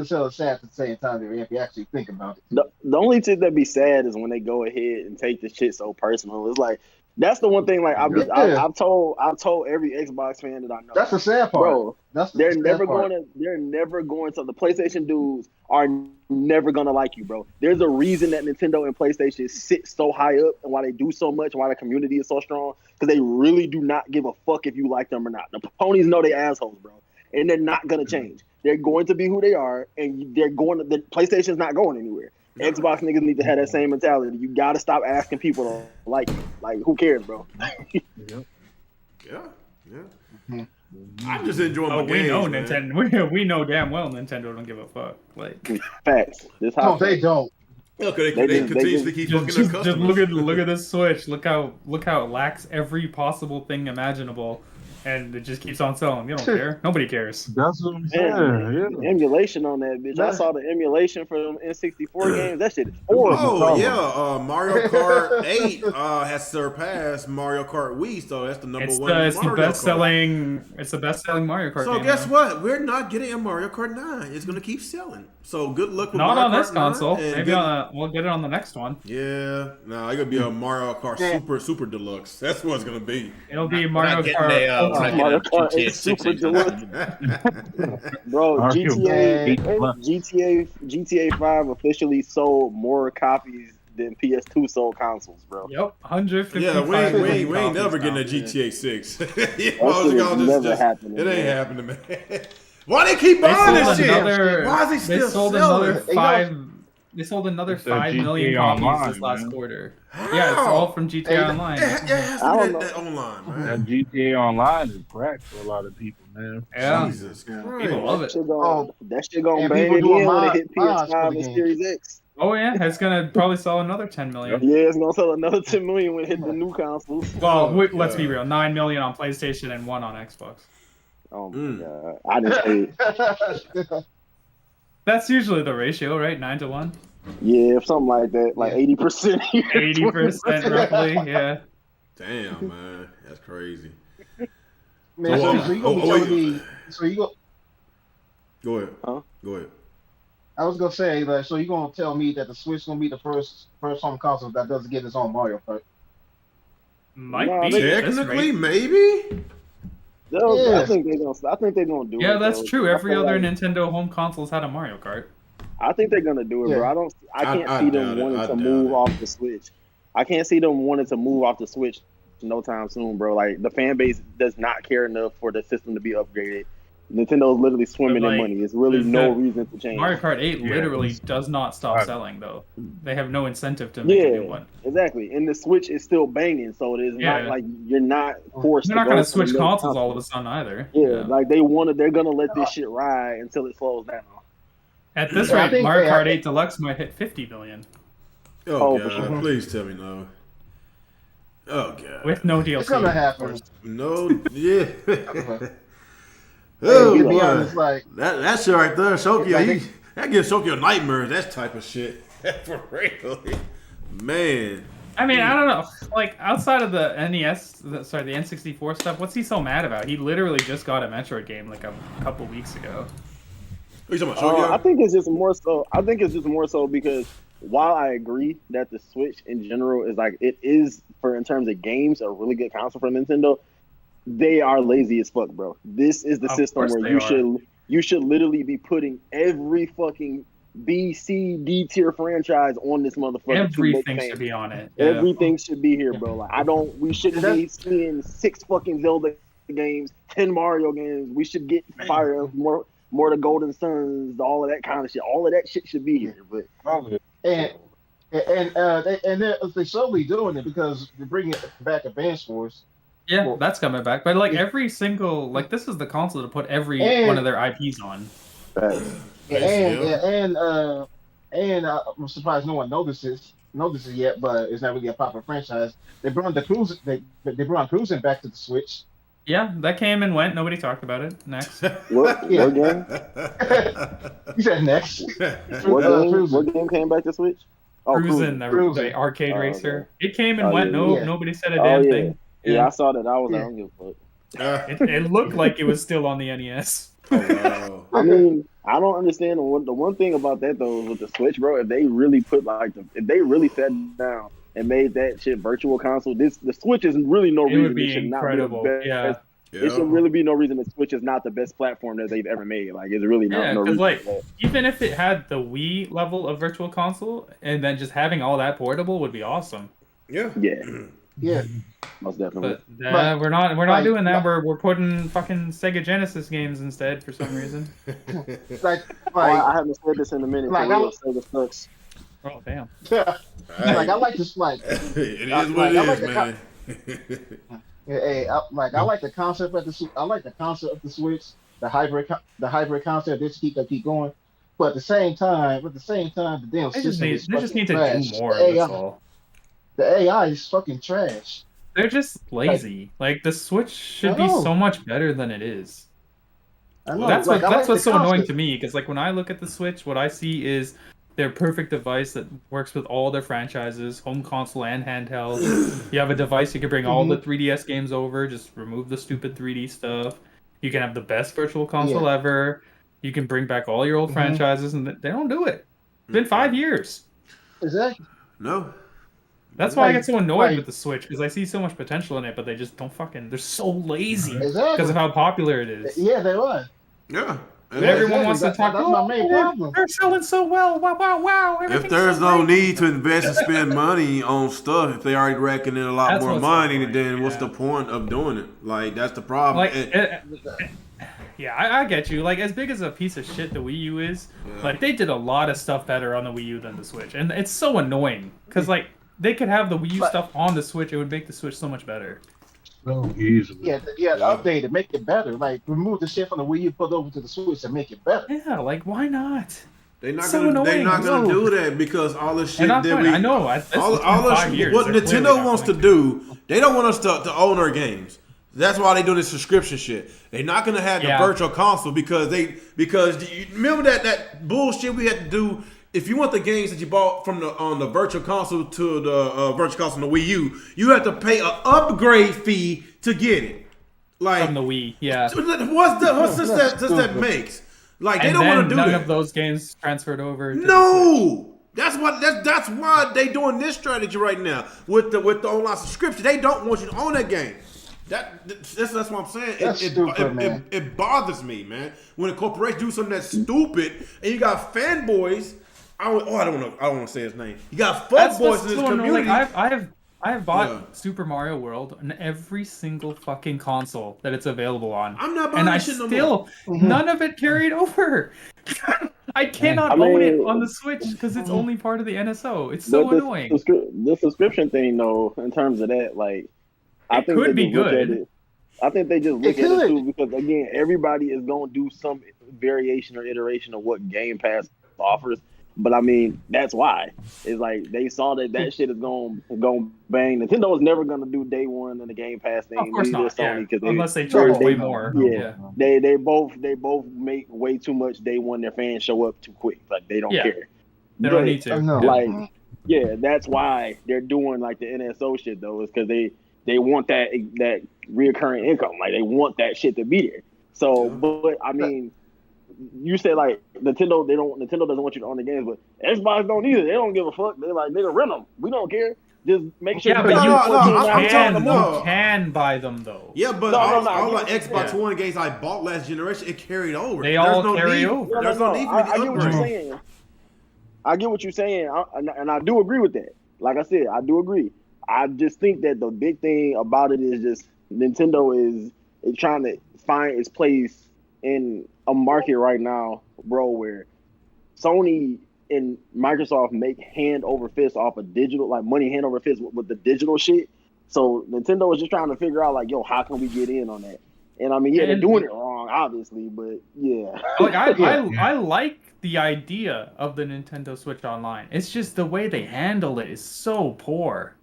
hell and sad at the same time if you actually think about it. The only shit that be sad is when they go ahead and take the shit so personal. It's like that's the one thing. Like I've told every Xbox fan that I know. That's the sad part, bro. They're never part. going to. The PlayStation dudes are never gonna like you, bro. There's a reason that Nintendo and PlayStation sit so high up, and why they do so much, and why the community is so strong. Because they really do not give a fuck if you like them or not. The ponies know they assholes, bro, and they're not gonna change. They're going to be who they are, and they're going to. The PlayStation's not going anywhere. Xbox niggas need to have that same mentality. You gotta stop asking people to like you. Like, who cares, bro? Yeah. I'm just enjoying my we games, know man. Nintendo. We know damn well Nintendo don't give a fuck. Like, Facts. No, they don't. Yeah, they continuously keep fucking their just customers. look at this Switch. Look how it lacks every possible thing imaginable, and it just keeps on selling. You don't care. Nobody cares. That's what I'm saying. Yeah. Emulation on that bitch. I saw the emulation for them N64 games. That shit is horrible. Oh yeah, Mario Kart 8 has surpassed Mario Kart Wii, so that's the number one. It's the best selling. It's the best selling Mario Kart. So game guess now. what? We're not getting a Mario Kart 9. It's gonna keep selling. So good luck with Not Mario on Kart this console. 9, Maybe we'll get it on the next one. Yeah, no, it's gonna be a Mario Kart Super Deluxe. That's what it's gonna be. It'll be Mario Kart. Mario Kart is super deluxe. Bro, GTA 5 officially sold more copies than PS2 sold consoles, bro. Yep, 155. Yeah, we ain't never getting a GTA 6. Never happening. It ain't happening, man. Why they keep buying this shit? Why is he still selling? They sold another It's 5 GTA million copies Online, this last man. quarter. Yeah, it's all from GTA Online. It has to be that online, man. That GTA Online is crack for a lot of people, man. Yeah, Jesus Christ. people love it. That shit gonna And bang people doing again when it mods hit for PS5 the and game. Series X. Oh yeah, it's gonna probably sell another 10 million. Yeah, it's gonna sell another 10 million when it hit the new consoles. Well, let's be real, 9 million on PlayStation and 1 on Xbox. Oh my god, I didn't say. That's usually the ratio, right? 9 to 1. Yeah, something like that, like 80%. 80% roughly, yeah. Damn, man, that's crazy. Man, so you gonna be telling me? So you go? Go ahead. Huh? Go ahead. I was gonna say, like, so you gonna tell me that the Switch gonna be the first home console that doesn't get its own Mario Kart? Might Nah, be. Technically, maybe. I think they're gonna do it. Yeah, that's though. true. I Every feel other like- Nintendo home consoles had a Mario Kart. I think they're gonna do it, Yeah. bro. I can't I see doubt them it. wanting I to doubt move it. off the Switch. I can't see them wanting to move off the Switch no time soon, bro. Like the fan base does not care enough for the system to be upgraded. Nintendo's literally swimming But, in like, money. It's really no the- reason to change. Mario Kart 8 Yeah. literally does not stop Right. selling, though. They have no incentive to make a new one. Exactly. And the Switch is still banging, so it is not Yeah. like you're not forced. They're not going to switch consoles all of a sudden either. Yeah, like they're gonna let this shit ride until it slows down. At this Yeah, I rate, think Mario they- Kart 8 Deluxe might hit 50 million. Oh, Oh, for God, sure. please tell me no. Oh god. with no DLC. It's gonna happen. No, yeah. Hey, Oh to be boy, honest, like that shit right there, Shoki, Like- that gives Shoki nightmares. That type of shit, for real, man. I mean, I don't know. Like outside of the the N64 stuff, what's he so mad about? He literally just got a Metroid game like a couple weeks ago. What you talking about, Shoki? I think it's just more so. I think it's just more so because while I agree that the Switch in general is like it is for in terms of games a really good console for Nintendo, they are lazy as fuck, bro. This is the Of system course where they you should literally be putting every fucking B, C, D tier franchise on this motherfucker. Everything should be on it. Yeah. Everything should be here, bro. Like we shouldn't be seeing 6 fucking Zelda games, 10 Mario games. We should get Fire more the Golden Suns, all of that kind of shit. All of that shit should be here. But they're slowly doing it because they're bringing it back Advance Wars. Yeah, Well, that's coming back. But like yeah. every single this is the console to put every And- one of their IPs on. And I'm surprised no one notices yet, but it's not really a popular franchise. They brought the cruising. They brought cruising back to the Switch. Yeah, that came and went. Nobody talked about it. Next. what game? You said next. What game came back to Switch? Oh, Cruisin', the Cruisin'. arcade Oh, racer. It came and Oh, went. yeah. Nobody said a Oh, damn yeah. thing. Yeah, I saw that. I was Yeah. like, I don't give a fuck. It looked like it was still on the NES. Oh, wow. I mean, I don't understand the one thing about that though with the Switch, bro. If they really if they really sat down and made that shit virtual console, the Switch is really no It reason would be it should incredible. not be the best. Yeah. It should really be no reason the Switch is not the best platform that they've ever made. Like, it's really Yeah, no because reason. like for that. even if it had the Wii level of virtual console and then just having all that portable would be awesome. Yeah. Yeah, Yeah, most definitely. But we're not like, doing that. We're putting fucking Sega Genesis games instead for some reason. like I haven't said this in a minute. like, Like, Sega sucks. Oh damn. like I like this like. It is Like, what I it like is, the man. Hey, I like the concept of the Switch, the hybrid concept. They just keep going, but at the same time, the damn They just system need is they just fucking need to trash. do more. The That's AI, all. the AI is fucking trash. They're just lazy. Like the Switch should I be know. so much better than it is. I know. That's like, I like what's the so annoying concept. to me because like when I look at the Switch, what I see is their perfect device that works with all their franchises, home console and handheld. You have a device you can bring all the 3DS games over, just remove the stupid 3D stuff. You can have the best virtual console ever. You can bring back all your old franchises, and they don't do it. It's been 5 years. Exactly. No. That's why I Like- get so annoyed like- with the Switch because I see so much potential in it, but they just don't fucking. They're so lazy Exactly. because of how popular it is. Yeah, they are. Yeah. And everyone wants to That- talk. that's my main problem. They're selling so well. Wow, wow, wow. If everything's there's so no great. need to invest and spend money on stuff, if they already racking in a lot That's more what's money, annoying, then what's yeah. the point of doing it? Like, that's the problem. Like, And- yeah, I get you. Like, as big as a piece of shit the Wii U is, like, they did a lot of stuff better on the Wii U than the Switch. And it's so annoying. Because, like, they could have the Wii U stuff on the Switch. It would make the Switch so much better. So easily. Yeah, update it, make it better. Like remove the shit from the Wii U, put it over to the Switch, and make it better. Yeah, like, why not? They're not So gonna. They're annoying. not gonna No. do that because all the shit And that we. I know. This all has been the 5 years. what They're clearly Nintendo not wants to going do, they don't want us to own our games. That's why they do this subscription shit. They're not gonna have the Yeah. virtual console because you remember that bullshit we had to do. If you want the games that you bought from on the virtual console to the virtual console on the Wii U, you have to pay an upgrade fee to get it. Like From the Wii, yeah. what's that makes? Like they And don't want then to do none that. of those games transferred over. To the Switch. No, that's why they doing this strategy right now with the online subscription. They don't want you to own that game. That's what I'm saying. That's stupid, man. It bothers me, man. When a corporation do something that's stupid and you got fanboys. I don't want to say his name. You got That's fuckboys what's in this so annoying. community. Like, I have bought Yeah. Super Mario World on every single fucking console that it's available on. I'm not buying and I that shit no still more. none of it carried over. I cannot I mean- own it on the Switch because it's only part of the NSO. It's so But annoying. The subscription thing, though, in terms of that, like, I It think could they be just look at good. it. I think they just look It at it could. too because again, everybody is gonna do some variation or iteration of what Game Pass offers. But I mean, that's why. It's like they saw that shit is going bang. Nintendo is never gonna do day one in the Game Pass thing. Of course Neither not. is Sony, Yeah. because Unless they charge way more. Yeah, they both make way too much day one. Their fans show up too quick. Like they don't care. They don't need to. No. Like, yeah, that's why they're doing like the NSO shit though, is because they want that reoccurring income. Like they want that shit to be there. So, but I mean, you say like Nintendo doesn't want you to own the games, but Xbox don't either. They don't give a fuck. They like, nigga, rent them. We don't care. Just make sure. Yeah, but you can buy them though. Yeah, but all the Xbox One games I bought last generation, it carried over. They all carry over. There's no need for me to I get what you're saying. I get what you're saying, and I do agree with that. Like I said, I do agree. I just think that the big thing about it is just Nintendo is trying to find its place in a market right now, bro, where Sony and Microsoft make hand over fist off of digital, like money hand over fist with the digital shit. So Nintendo is just trying to figure out, like, yo, how can we get in on that? And I mean, yeah, they're doing it wrong, obviously, but yeah. Like I like the idea of the Nintendo Switch Online. It's just the way they handle it is so poor.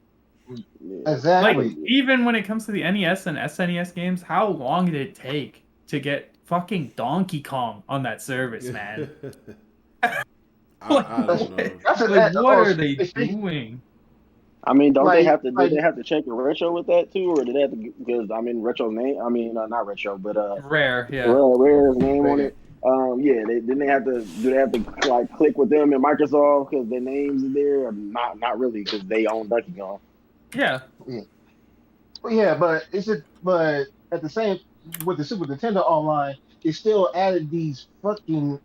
Exactly. Like, even when it comes to the NES and SNES games, how long did it take to get fucking Donkey Kong on that service, man? I don't know. Like, what are they doing? I mean, don't they have to? Like, do they have to check the retro with that too, or did they have to? Because I mean, retro's name. I mean, not retro, but Rare, yeah. Rare's name on it. Yeah, didn't they have to? Do they have to like click with them in Microsoft because their names are there? Or not really, because they own Donkey Kong. Yeah. Yeah, but at the same with the Super Nintendo Online, it still added these damn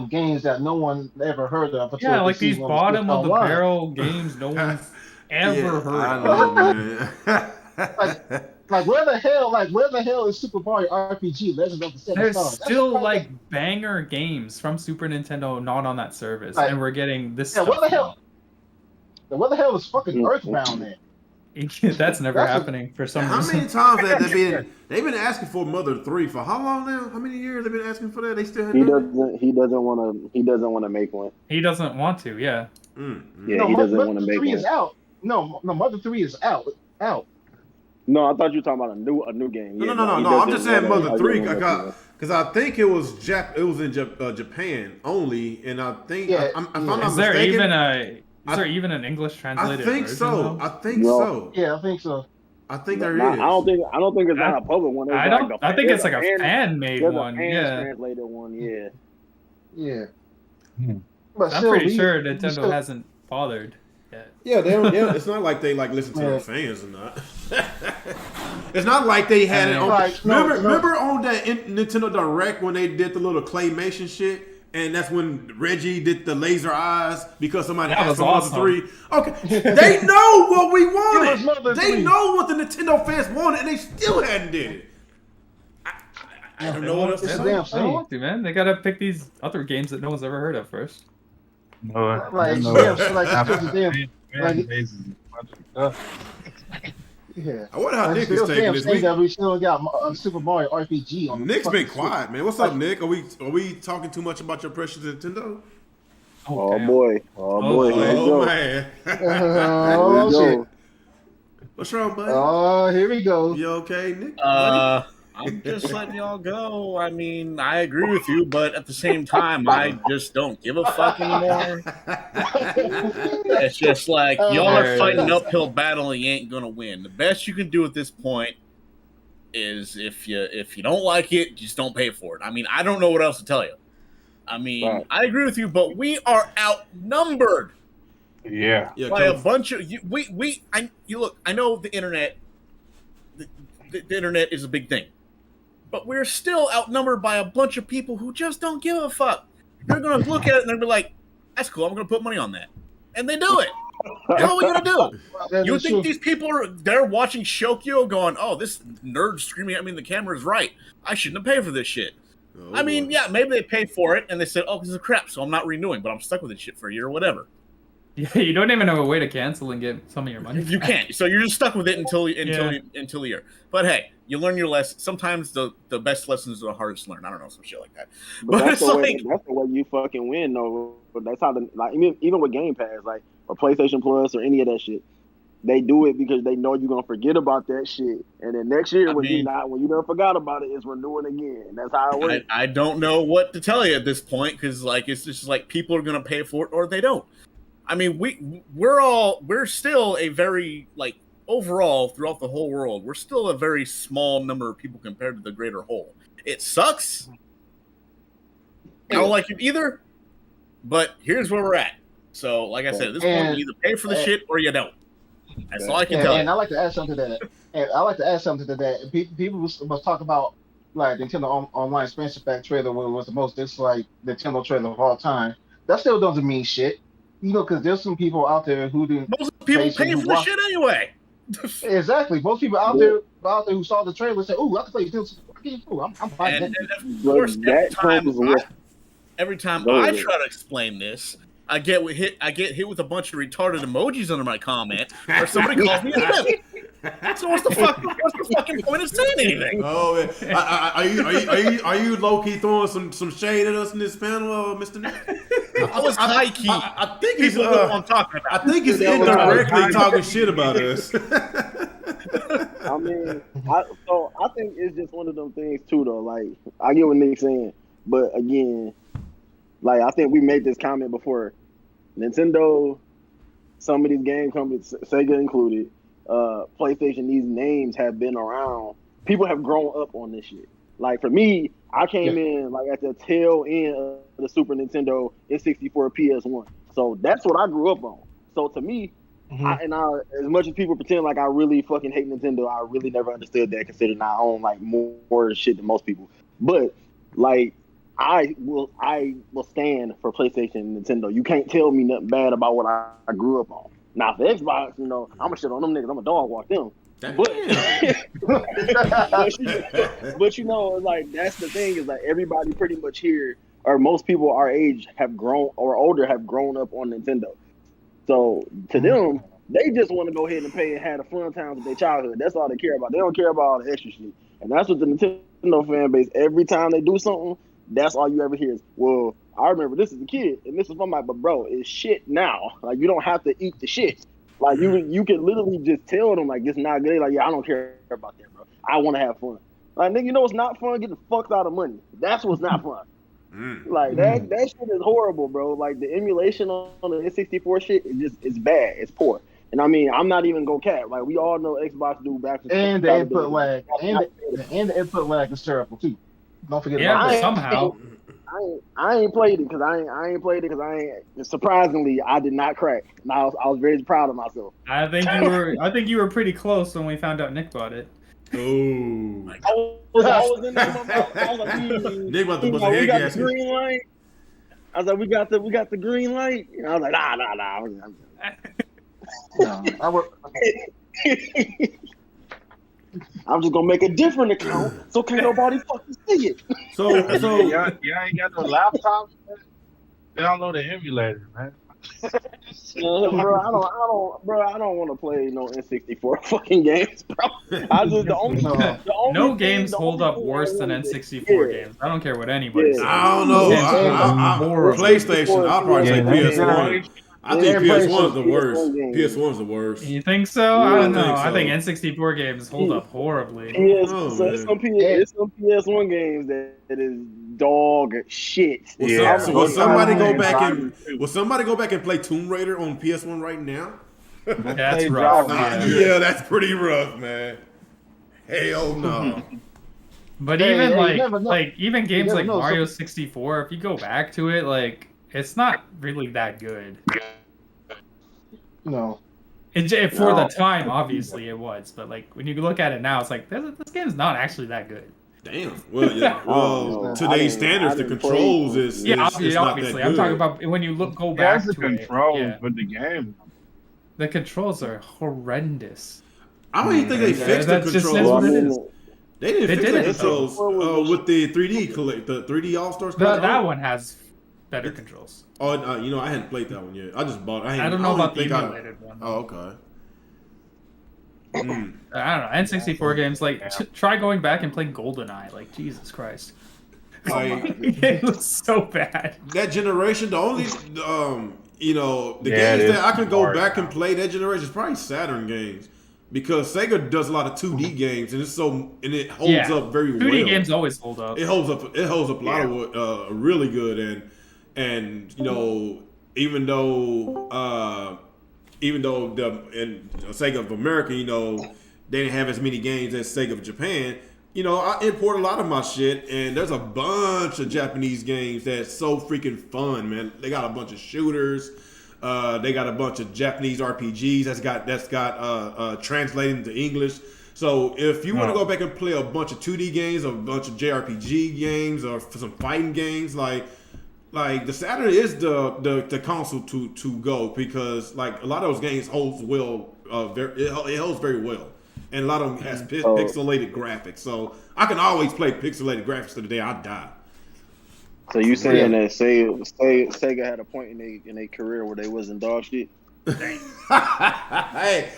games that no one ever heard of. Yeah, like these bottom of the barrel games no one's ever heard of. Like where the hell is Super Mario RPG Legend of the Seven There's Stars? still like banger games from Super Nintendo not on that service, like, and we're getting this. Yeah, stuff where the hell is fucking Earthbound at? That's never happening for some reason. How many times have they've been asking for Mother 3 for how long now? How many years they've been asking for that? They still haven't. He doesn't want to make one. He doesn't want to. Yeah. Yeah, no, he doesn't want to Mother make 3 one. is out. No, Mother 3 is out. No, I thought you were talking about a new game. No. Yeah, I'm just saying Mother 3 because I think it was in Japan only, and I think if I'm not mistaken. Is there even an English translated version? I think so. Yeah, I think so. I think there is. I don't think it's not a public one. I think it's like a fan-made one. Translated one. Yeah. Yeah. But I'm pretty sure Nintendo hasn't bothered yet. Yeah, they don't. Yeah, it's not like they like listen to their fans or not. It's not like they had it on. Remember on that Nintendo Direct when they did the little claymation shit? And that's when Reggie did the laser eyes because somebody asked for Mother 3. Okay, they know what we wanted. They know what the Nintendo fans wanted, and they still hadn't did it. I don't know what else to say. They don't want to, man. They gotta pick these other games that no one's ever heard of first. Yeah. I wonder how Nick is taking this week. We still got Super Mario RPG on. Nick's been quiet, man. What's up, Nick? Are we talking too much about your precious Nintendo? Oh boy. Oh man. Oh shit. What's wrong, buddy? Oh, here we go. You okay, Nick? I'm just letting y'all go. I mean, I agree with you, but at the same time, I just don't give a fuck anymore. It's just like y'all are fighting an uphill battle and you ain't gonna win. The best you can do at this point is if you don't like it, just don't pay for it. I mean, I don't know what else to tell you. I mean, I agree with you, but we are outnumbered. Yeah. By a bunch of look. I know the internet. The internet is a big thing. But we're still outnumbered by a bunch of people who just don't give a fuck. They're going to look at it and they're going to be like, that's cool, I'm going to put money on that. And they do it. What are we going to do? You think these people they're watching Shokyo going, oh, this nerd screaming at me in the camera is right. I shouldn't have paid for this shit. I mean, yeah, maybe they paid for it and they said, oh, this is crap, so I'm not renewing, but I'm stuck with this shit for a year or whatever. Yeah, you don't even have a way to cancel and get some of your money. You can't. So you're just stuck with it until the year. But hey, you learn your lesson. Sometimes the best lessons are the hardest to learn. I don't know, some shit like that. But that's it's the way. like That's the way you fucking win, though. But that's how even with Game Pass, like or PlayStation Plus or any of that shit, they do it because they know you're gonna forget about that shit, and then next year when you never forgot about it, it's renewing again. That's how it works. I don't know what to tell you at this point because like it's just like people are gonna pay for it or they don't. I mean, we're still a very like overall throughout the whole world, we're still a very small number of people compared to the greater whole. It sucks. I don't like it either, but here's where we're at. So, like I said, at this point, you either pay for the shit or you don't. That's all I can tell you. And I like to add something to that. People must talk about like Nintendo Online expansion pack trailer was the most disliked Nintendo trailer of all time. That still doesn't mean shit. You know, because there's some people out there who didn't. Most people pay for the shit anyway. Exactly. Most people out there who saw the trailer said, "Ooh, I can play this. I'm buying and of course, every time I try to explain this, I get hit with a bunch of retarded emojis under my comment, or somebody calls me a bitch. So what's the fucking point of saying anything? Oh man, are you low key throwing some shade at us in this panel, Mr. Nick? I was high key. I think he's what I'm talking about. I think he's indirectly talking shit about us. I mean, I think it's just one of them things too, though. Like, I get what Nick's saying, but again, like I think we made this comment before. Nintendo, some of these game companies, Sega included, PlayStation, these names have been around. People have grown up on this shit. Like for me, I came in like at the tail end of the Super Nintendo N64 PS1. So that's what I grew up on. So to me, as much as people pretend like I really fucking hate Nintendo, I really never understood that, considering I own like more shit than most people. But like I will stand for PlayStation and Nintendo. You can't tell me nothing bad about what I grew up on. Now for Xbox, you know, I'm gonna shit on them niggas. I'm a dog walk them. But you know, like that's the thing is like everybody pretty much here, or most people our age have grown or older have grown up on Nintendo. So to them, they just want to go ahead and pay and have the fun times of their childhood. That's all they care about. They don't care about all the extra shit. And that's what the Nintendo fan base, every time they do something, that's all you ever hear is, well, I remember this as a kid, and this is from my, but bro, it's shit now. Like, you don't have to eat the shit. Like, you can literally just tell them, like, it's not good. Like, yeah, I don't care about that, bro. I want to have fun. Like, nigga, you know what's not fun? Getting fucked out of money. That's what's not fun. Like, that shit is horrible, bro. Like, the emulation on the N64 shit, it's bad. It's poor. And I mean, I'm not even gonna cap. Like, we all know Xbox do back and the input lag. And the input lag is terrible, too. Don't forget about that. Somehow. I ain't played it because surprisingly I did not crack. And I was very proud of myself. I think you were pretty close when we found out Nick bought it. Oh. I was in there. I was like, Nick about to bust a head gas. Green light. I was like, we got the green light. And I was like, nah. I'm just gonna make a different account so can't nobody fucking see it. So y'all ain't got no laptops, man? Download the emulator, man. Bro, I don't want to play no N64 fucking games, bro. No games hold up worse than N64 games. I don't care what anybody says. I don't know. PlayStation. I'll probably say PS1. I think PS1 is the worst. PS1 is the worst. You think so? I don't know. I think N64 games hold up horribly. It's some PS1 games that is dog shit. Will somebody go back and play Tomb Raider on PS1 right now? That's rough. Yeah, that's pretty rough, man. Hell no. But even games like Mario 64, if you go back to it, like it's not really that good. No. For the time, obviously it was, but like when you look at it now, it's like this game's not actually that good. Damn. Well, yeah. Well, today's standards, the controls is obviously. Not that good. I'm talking about when you go back to the controls, but the game. The controls are horrendous. I don't even think they fixed the controls. They didn't fix the controls with the 3D the 3D All-Star. That one has better controls. Oh, I hadn't played that one yet. I just bought. I don't know about the emulated one. Oh, okay. I don't know. N64 games, like, try going back and playing GoldenEye. Like, Jesus Christ. Like, It looks so bad. that generation, the only, the Yeah, games it that I is can go hard back now. and play that generation is probably Saturn games. Because Sega does a lot of 2D games, and it holds up very well. 2D games always hold up. It holds up a lot of really good, and even though in Sega of America, they didn't have as many games as Sega of Japan. I import a lot of my shit, and there's a bunch of Japanese games that's so freaking fun, man. They got a bunch of shooters. They got a bunch of Japanese RPGs that's got translated into English. So if you want to go back and play a bunch of 2D games, or a bunch of JRPG games, or some fighting games, like the Saturn is the console to go, because like a lot of those games holds well. It holds very well, and a lot of them has pixelated graphics. So I can always play pixelated graphics to the day I die. So you saying that Sega had a point in their career where they wasn't dog shit? Hey, man.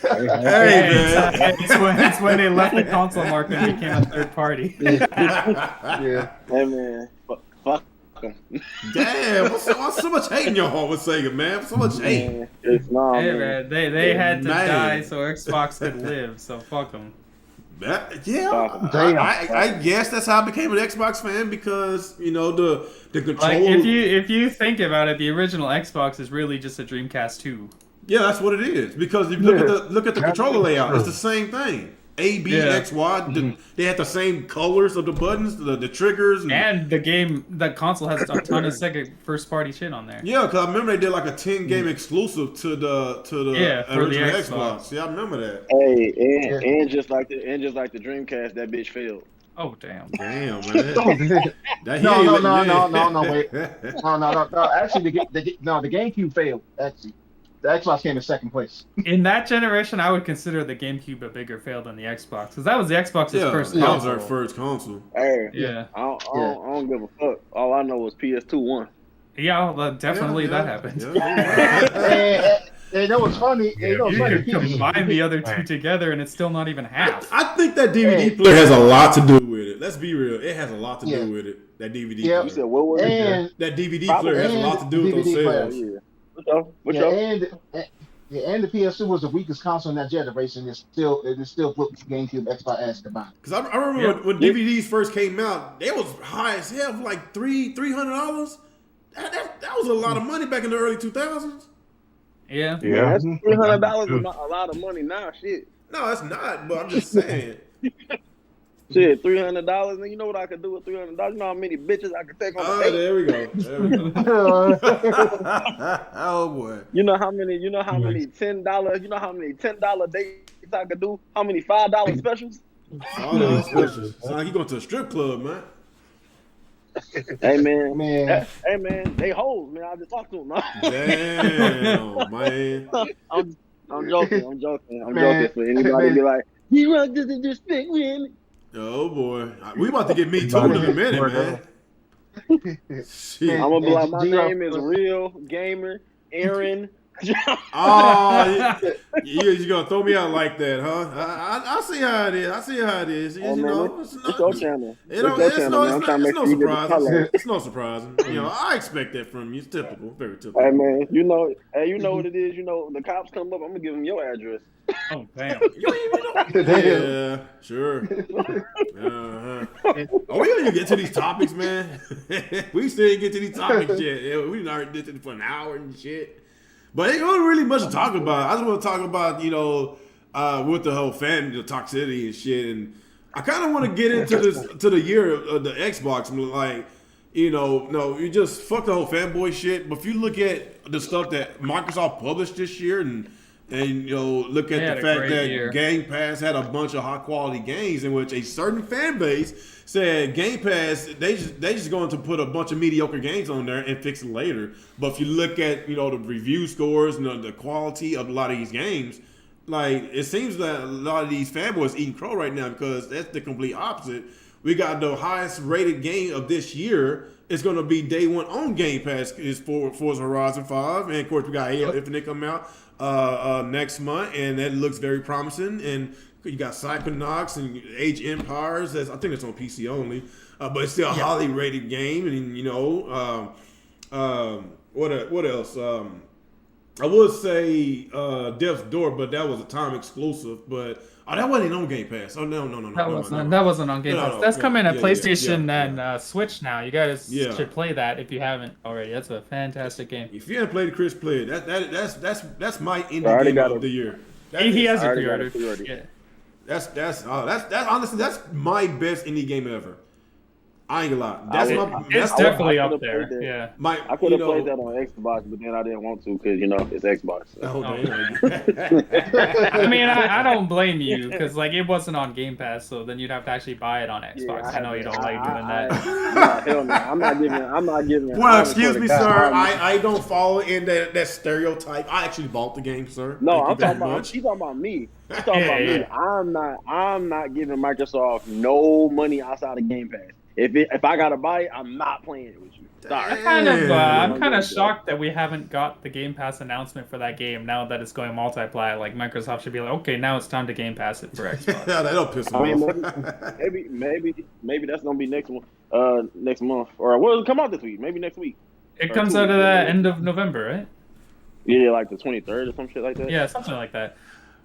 It's when they left the console market and became a third party. Yeah. Hey man, fuck them. Damn, what's so much hate in your heart with Sega, man? So much hate. Hey man, they had to die so Xbox could live. So fuck them. I guess that's how I became an Xbox fan, because the control. Like if you think about it, the original Xbox is really just a Dreamcast 2. Yeah, that's what it is. Because if you look at the controller layout, it's the same thing. A, B, X, Y. They had the same colors of the buttons, the triggers, and the console has a ton of Sega first party shit on there. Yeah, because I remember they did like a 10-game exclusive to the original Xbox. Yeah, I remember that. Hey, and just like the Dreamcast, that bitch failed. Oh damn! Damn, man. No, wait. No. Actually, the GameCube failed. Actually, the Xbox came in second place. In that generation, I would consider the GameCube a bigger fail than the Xbox, because that was the Xbox's first console. That was our first console. Hey, yeah. I don't give a fuck. All I know was PS2 won. Yeah, well, definitely that happened. Hey, that was funny. You could combine the other two together, and it's still not even half. I think that DVD player has a lot to do with it. Let's be real. It has a lot to do with it. That DVD player. You said what was it? That DVD player has a lot to do with those sales. And the PS2 was the weakest console in that generation. It still put GameCube, Xbox as combined. Because I remember when DVDs first came out, they was high as hell, like $300. That was a lot of money back in the early 2000s. Yeah. That's $300 is not a lot of money now. Shit. No, it's not. But I'm just saying. Shit, $300. And you know what I could do with $300? You know how many bitches I could take on the date? There we go. Oh boy. You know how many $10? You know how many $10 dates I could do? How many $5 specials? All those specials. It's like you going to a strip club, man. Hey man, they hoes, man. I just talked to them. Damn, man. I'm joking. I'm joking for anybody to be like, you want to disrespect me? Oh boy, we about to get me too in a minute, man. Shit. I'm gonna be like, my name is Real Gamer Aaron. Oh, you're gonna throw me out like that, huh? I see how it is. Oh, you know, it's your channel. It's no surprising. I expect that from you. It's typical, very typical. Hey man, you know what it is. The cops come up, I'm gonna give them your address. Oh damn! Yeah, sure. We gonna get to these topics, man. We still didn't get to these topics yet. We already did it for an hour and shit. But ain't really much to talk about. I just want to talk about, with the whole the toxicity and shit. And I kind of want to get into the year of the Xbox. Like, no, you just fuck the whole fanboy shit. But if you look at the stuff that Microsoft published this year and look at the fact that Game Pass had a bunch of high quality games in which a certain fan base said Game Pass, they just going to put a bunch of mediocre games on there and fix it later. But if you look at the review scores and the quality of a lot of these games, like it seems that a lot of these fanboys eating crow right now, because that's the complete opposite. We got the highest rated game of this year. It's going to be day one on Game Pass is for Forza Horizon 5. And, of course, we got Halo Infinite come out next month, and that looks very promising. And you got Psychonauts and Age Empires. I think it's on PC only. But it's still a highly rated game. And, you know, what else? I would say Death's Door, but that was a time exclusive. But that wasn't on Game Pass. Oh no. That wasn't on Game Pass. That's coming at PlayStation yeah. and Switch now. You guys should play that if you haven't already. That's a fantastic game. If you haven't played it, Chris, play it. That's my indie game of the year. He has a pre-order. Yeah. That's honestly that's my best indie game ever. I ain't gonna lie. It's definitely up there. Yeah. I could have played that on Xbox, but then I didn't want to because it's Xbox. Oh, I mean, I don't blame you because like it wasn't on Game Pass, so then you'd have to actually buy it on Xbox. I know you don't like doing that. Hell no, I'm not giving. Well, excuse me, sir. I don't follow in that stereotype. I actually bought the game, sir. No, she's talking about me. She's talking about me. I'm not giving Microsoft no money outside of Game Pass. If I gotta buy it, I'm not playing it with you. Sorry. I'm kind of shocked that we haven't got the Game Pass announcement for that game now that it's going multiplayer. Like Microsoft should be like, okay, now it's time to Game Pass it for Xbox. Yeah, that'll piss me off. Maybe that's gonna be next month, or will it come out this week? Maybe next week. It comes out of the end of November, right? Yeah, like the 23rd or some shit like that. Yeah, something like that.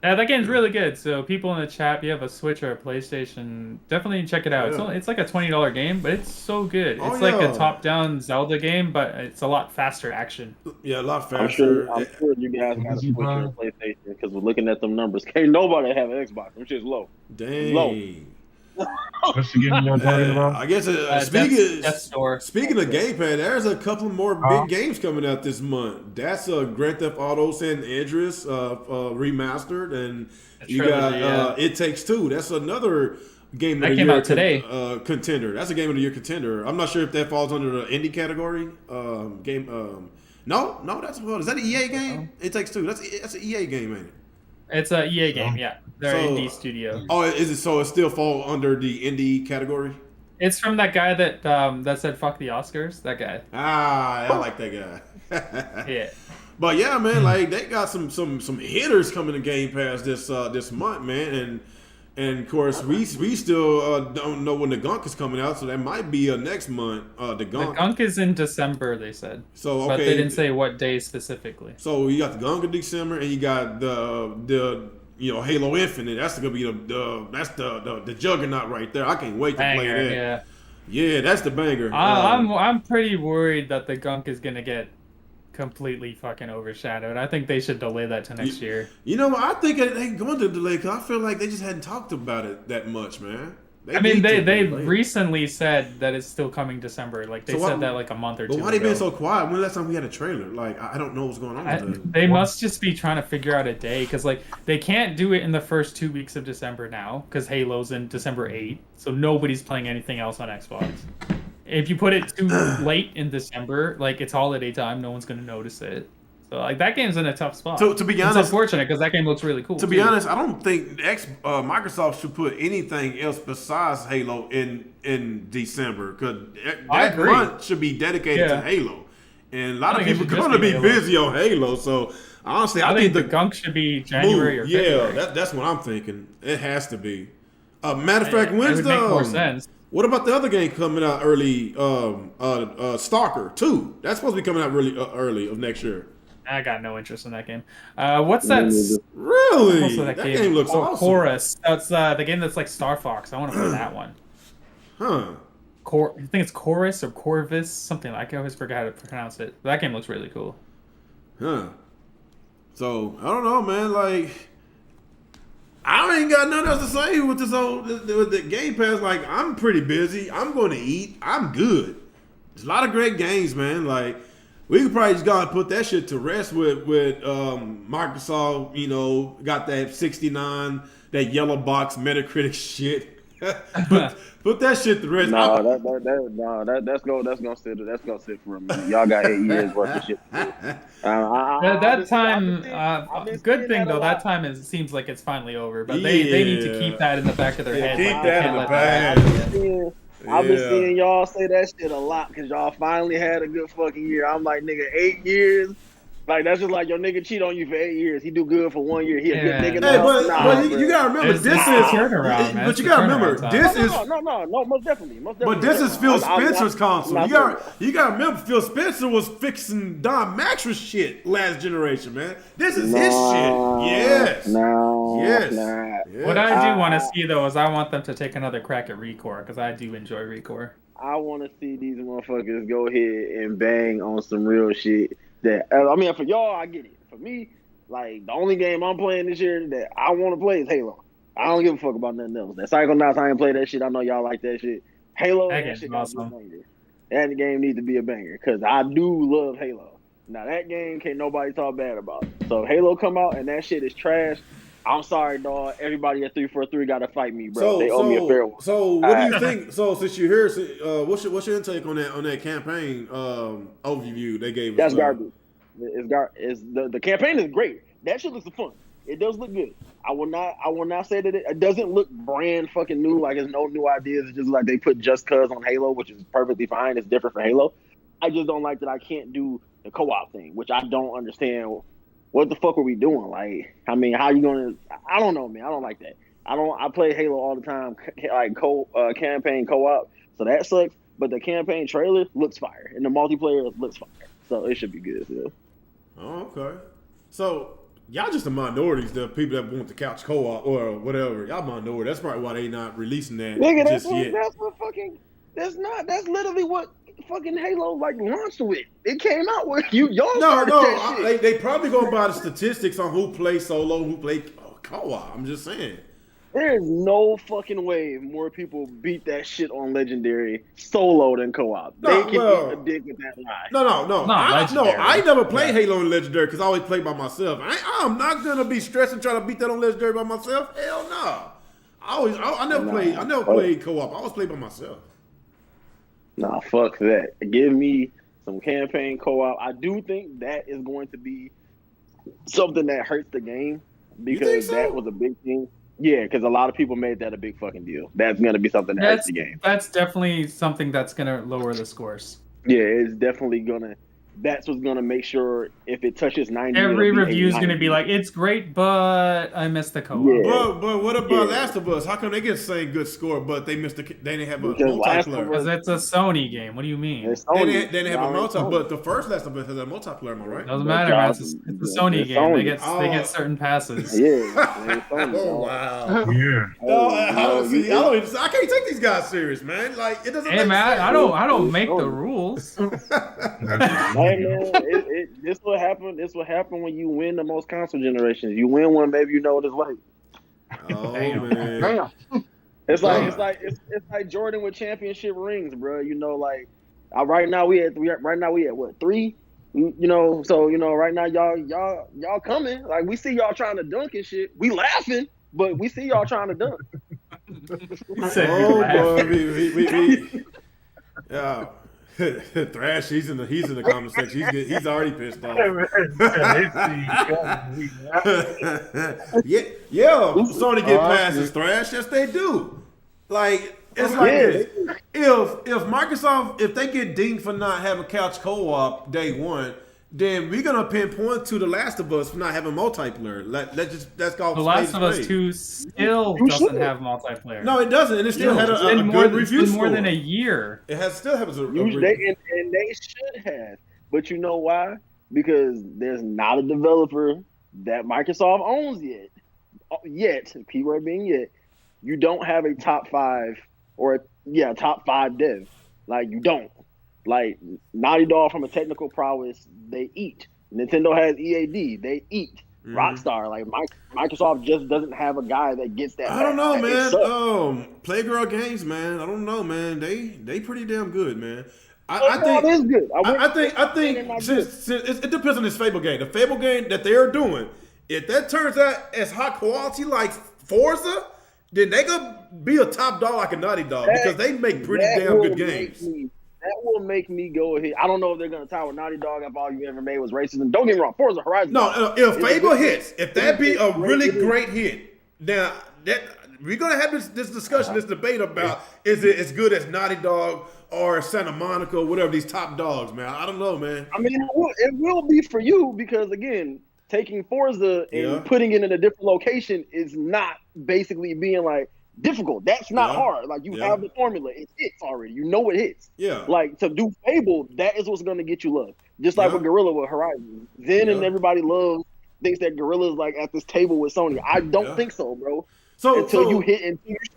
That game's really good. So people in the chat, if you have a Switch or a PlayStation, definitely check it out. Yeah. It's like a $20 game, but it's so good. It's like a top-down Zelda game, but it's a lot faster action. Yeah, a lot faster. I'm sure you guys got a Switch or a PlayStation because we're looking at them numbers. Can't nobody have an Xbox. Them shit's low. Dang. It's low. What's the game you're talking about? I guess speaking of Game Pass, there's a couple more big games coming out this month. That's Grand Theft Auto San Andreas remastered, and you got It Takes Two. That's another game of the year today. Contender. That's a game of the year contender. I'm not sure if that falls under the indie category. No, that's is that an EA game? It Takes Two. That's an EA game, ain't it? It's a EA game, yeah. They're indie studio. Oh, is it? So it still fall under the indie category? It's from that guy that said "fuck the Oscars." That guy. I like that guy. Yeah. But yeah, man, like they got some hitters coming to Game Pass this month, man, and of course we still don't know when the Gunk is coming out, so that might be next month. The Gunk is in December, they said. So okay, but they didn't say what day specifically. So you got the Gunk in December, and you got the Halo Infinite. That's gonna be the juggernaut right there. I can't wait to play that. Yeah, that's the banger. I'm pretty worried that the Gunk is gonna get completely fucking overshadowed. I think they should delay that to next year. You know, I think they're going to delay because I feel like they just hadn't talked about it that much, man. They recently said that it's still coming December. Like they said that like a month or two ago. But why they been so quiet? When the last time we had a trailer? Like I don't know what's going on with them. They must just be trying to figure out a day because like they can't do it in the first 2 weeks of December now because Halo's in December 8th, so nobody's playing anything else on Xbox. If you put it too late in December, like it's holiday time, no one's gonna notice it. So like that game's in a tough spot. To be honest, it's unfortunate because that game looks really cool. To be honest, I don't think Microsoft should put anything else besides Halo in December because that month should be dedicated to Halo, and a lot of people are going to be busy on Halo. So honestly, I think the Gunk should be January or February. Yeah, that's what I'm thinking. It has to be. Matter of fact, when's it would make more sense. What about the other game coming out early? Stalker 2. That's supposed to be coming out really early of next year. I got no interest in that game. What's that? Really? That game looks awesome. Chorus. That's the game that's like Star Fox. I want to play that one. Huh. I think it's Chorus or Corvus, something like. I always forget how to pronounce it. But that game looks really cool. Huh. So I don't know, man. Like, I ain't got nothing else to say with with the Game Pass. Like, I'm pretty busy. I'm going to eat. I'm good. There's a lot of great games, man. Like, we could probably just go and put that shit to rest with Microsoft. Got that 69, that yellow box Metacritic shit. Put that shit to rest. No, that's gonna sit for a minute. Y'all got 8 years worth of shit to do. That time, good thing though. That time seems like it's finally over. But they need to keep that in the back of their head. Keep that in the back. I've been seeing y'all say that shit a lot because y'all finally had a good fucking year. I'm like, nigga, 8 years. Like, that's just like your nigga cheat on you for 8 years. He do good for 1 year. He a good nigga. Hey, now. but you gotta remember, this is turnaround, man. But you gotta remember, this is no, most definitely. But this is Phil Spencer's console. You gotta remember, Phil Spencer was fixing Don Maxwell's shit last generation, man. This is his shit. Yes. What I do want to see though is I want them to take another crack at Recore because I do enjoy Recore. I want to see these motherfuckers go ahead and bang on some real shit. That I mean, for y'all, I get it. For me, like the only game I'm playing this year that I want to play is Halo. I don't give a fuck about nothing else. That Psychonauts, I ain't play that shit. I know y'all like that shit. Halo, that shit gotta be a banger. That game needs to be a banger because I do love Halo. Now that game can't nobody talk bad about. So if Halo come out and that shit is trash, I'm sorry, dog. Everybody at 343 got to fight me, bro. They owe me a fair one. So what do you think? So since you're here, what's your intake on that campaign overview they gave us? That's garbage. The campaign is great. That shit looks fun. It does look good. I will not say that it doesn't look brand fucking new. Like it's no new ideas. It's just like they put Just Cause on Halo, which is perfectly fine. It's different for Halo. I just don't like that I can't do the co-op thing, which I don't understand. What the fuck are we doing? Like, I mean, how you gonna? I don't know, man. I don't like that. I play Halo all the time, like campaign co-op. So that sucks. But the campaign trailer looks fire, and the multiplayer looks fire. So it should be good. So. Oh, okay. So y'all just the minorities, the people that want the couch co-op or whatever. Y'all minority. That's probably why they not releasing that Nigga, yet. That's literally what fucking Halo like launched with. It came out with y'all. They probably gonna buy the statistics on who plays solo, who play co-op. I'm just saying. There's no fucking way more people beat that shit on Legendary solo than co-op. They can eat a dick with that lie. No. I never played Halo on Legendary because I always play by myself. I'm not gonna be stressing trying to beat that on Legendary by myself. Hell no. I never played co-op. I always played by myself. Nah, fuck that. Give me some campaign co-op. I do think that is going to be something that hurts the game because that was a big thing. Yeah, because a lot of people made that a big fucking deal. That's going to be something that hurts the game. That's definitely something that's going to lower the scores. Yeah, it's definitely going to. That's what's going to make sure if it touches 90. Every review is going to be like, it's great, but I missed the co-op. Yeah. But what about Last of Us? How come they get the same good score, but they didn't have a multiplayer? Because it's a Sony game. What do you mean? They didn't have a multiplayer, but the first Last of Us has a multiplayer, am I right? Doesn't matter, man. It's a Sony game. They get certain passes. Yeah. Oh, wow. Yeah. I can't take these guys serious, man. Like it doesn't. Hey, man, I don't make the rules. Hey, man, this what happen. This what happen when you win the most console generations. You win one, maybe you know what it's like. Oh man, Damn. It's like Jordan with championship rings, bro. You know, like right now we at what 3? You know, so you know right now y'all coming. Like we see y'all trying to dunk and shit. We laughing, but we see y'all trying to dunk. Yeah. Thrash, he's in the comment section. He's already pissed off. yeah. Sony get passes, Thrash. Yes, they do. Like it's like this. If Microsoft, if they get dinged for not having couch co-op day one, then we're gonna pinpoint to The Last of Us for not having multiplayer. That's called The Last of Us 2 still doesn't have multiplayer. No, it doesn't, and it still had a good review score. More than a year. It still has a review. And they should have, but you know why? Because there's not a developer that Microsoft owns yet. Keyword being yet. You don't have a top 5 top 5 dev. Like you don't. Like Naughty Dog from a technical prowess, they eat. Nintendo has EAD, they eat. Rockstar, like Microsoft just doesn't have a guy that gets that. I don't know, man. Playgirl Games, man. I don't know, man. They pretty damn good, man. I think it is good. I think since it depends on this Fable game. The Fable game that they are doing, if that turns out as high quality like Forza, then they gonna be a top dog like a Naughty Dog because they make pretty damn good games. That will make me go ahead. I don't know if they're gonna tie with Naughty Dog if all you ever made was racism. Don't get me wrong, Forza Horizon. No, if Fable hits, if that be a really great hit, now that we're gonna have this discussion, this debate about is it as good as Naughty Dog or Santa Monica or whatever these top dogs, man. I don't know, man. I mean, it will be for you because again, taking Forza and putting it in a different location is not basically being like difficult. That's not hard. Like you have the formula. It hits already. You know it hits. Yeah. Like to do Fable, that is what's gonna get you love. Just like with Gorilla with Horizon. Zen and everybody thinks that Gorilla is like at this table with Sony. I don't think so, bro. Until you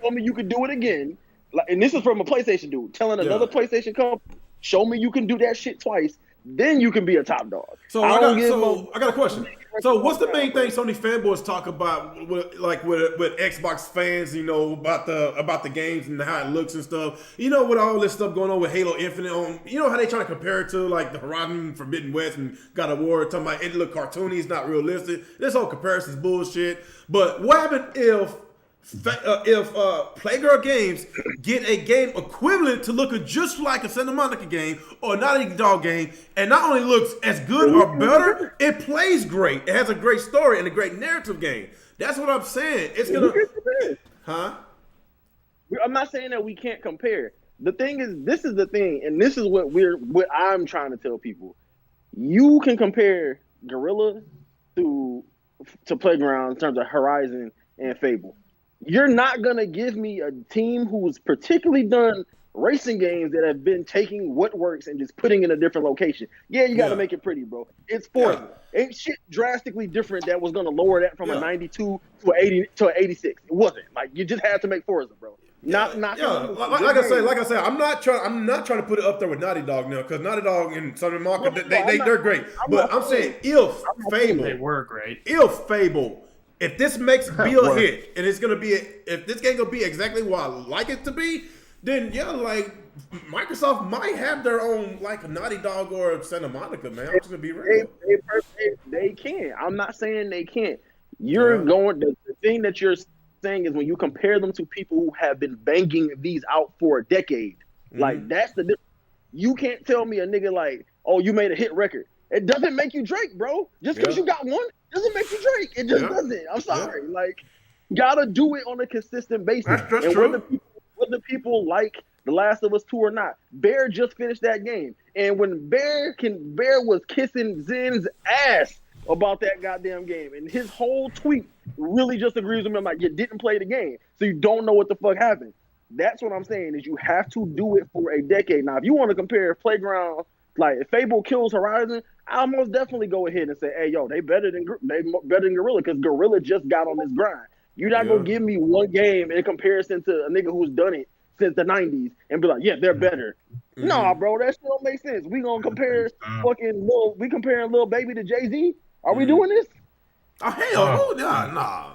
show me you can do it again. Like, and this is from a PlayStation dude telling another PlayStation company, show me you can do that shit twice. Then you can be a top dog. So I got a question. So what's the main thing Sony fanboys talk about with Xbox fans, you know, about the games and how it looks and stuff? You know, with all this stuff going on with Halo Infinite, you know how they try to compare it to like the Horizon Forbidden West and God of War, talking about it look cartoony, it's not realistic. This whole comparison's bullshit. But what happened if Playground Games get a game equivalent to looking just like a Santa Monica game or a Naughty Dog game, and not only looks as good or better, it plays great. It has a great story and a great narrative game. That's what I'm saying. It's gonna, huh? I'm not saying that we can't compare. The thing is, this is the thing, and this is what I'm trying to tell people. You can compare Guerrilla to Playground in terms of Horizon and Fable. You're not going to give me a team who's particularly done racing games that have been taking what works and just putting in a different location. Yeah, you got to make it pretty, bro. It's Forza. Ain't shit drastically different that was going to lower that from a 92 to an 80 to an 86. It wasn't. Like, you just had to make Forza, bro. Like I said, I'm not trying to put it up there with Naughty Dog now because Naughty Dog and Santa Monica, they're great. But I'm saying if Fable, they were great. If Fable. If this makes be a hit, and it's gonna be, if this game gonna be exactly what I like it to be, then like Microsoft might have their own like a Naughty Dog or Santa Monica, man. I'm just gonna be real. They can. I'm not saying they can't. You're going. The thing that you're saying is when you compare them to people who have been banging these out for a decade, like that's the difference. You can't tell me a nigga like, oh, you made a hit record. It doesn't make you Drake, bro. Just because you got one doesn't make you Drake. It just doesn't. I'm sorry. Like, gotta do it on a consistent basis. That's true. Whether people like The Last of Us 2 or not, Bear just finished that game. And when Bear was kissing Zen's ass about that goddamn game, and his whole tweet really just agrees with me. I'm like, you didn't play the game, so you don't know what the fuck happened. That's what I'm saying, is you have to do it for a decade. Now, if you want to compare Playground, like if Fable kills Horizon, I'll most definitely go ahead and say, hey, yo, they better than Gorilla, because Gorilla just got on this grind. You're not going to give me one game in comparison to a nigga who's done it since the 90s and be like, yeah, they're better. Nah, bro, that shit don't make sense. We going to compare comparing Lil Baby to Jay-Z? Are we doing this? Oh, hell, nah.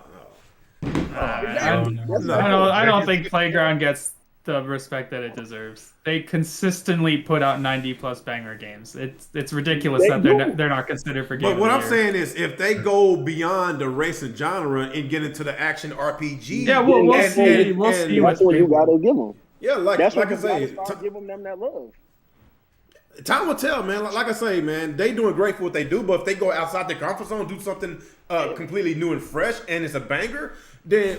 I don't think Playground gets the respect that it deserves. They consistently put out 90+ banger games. It's ridiculous that they're not considered for game. But what I'm saying is, if they go beyond the racing genre and get into the action RPG, we'll see. That's what you gotta give them. Yeah, like I say, give them that love. Time will tell, man. Like I say, man, they doing great for what they do. But if they go outside their comfort zone, do something completely new and fresh, and it's a banger, then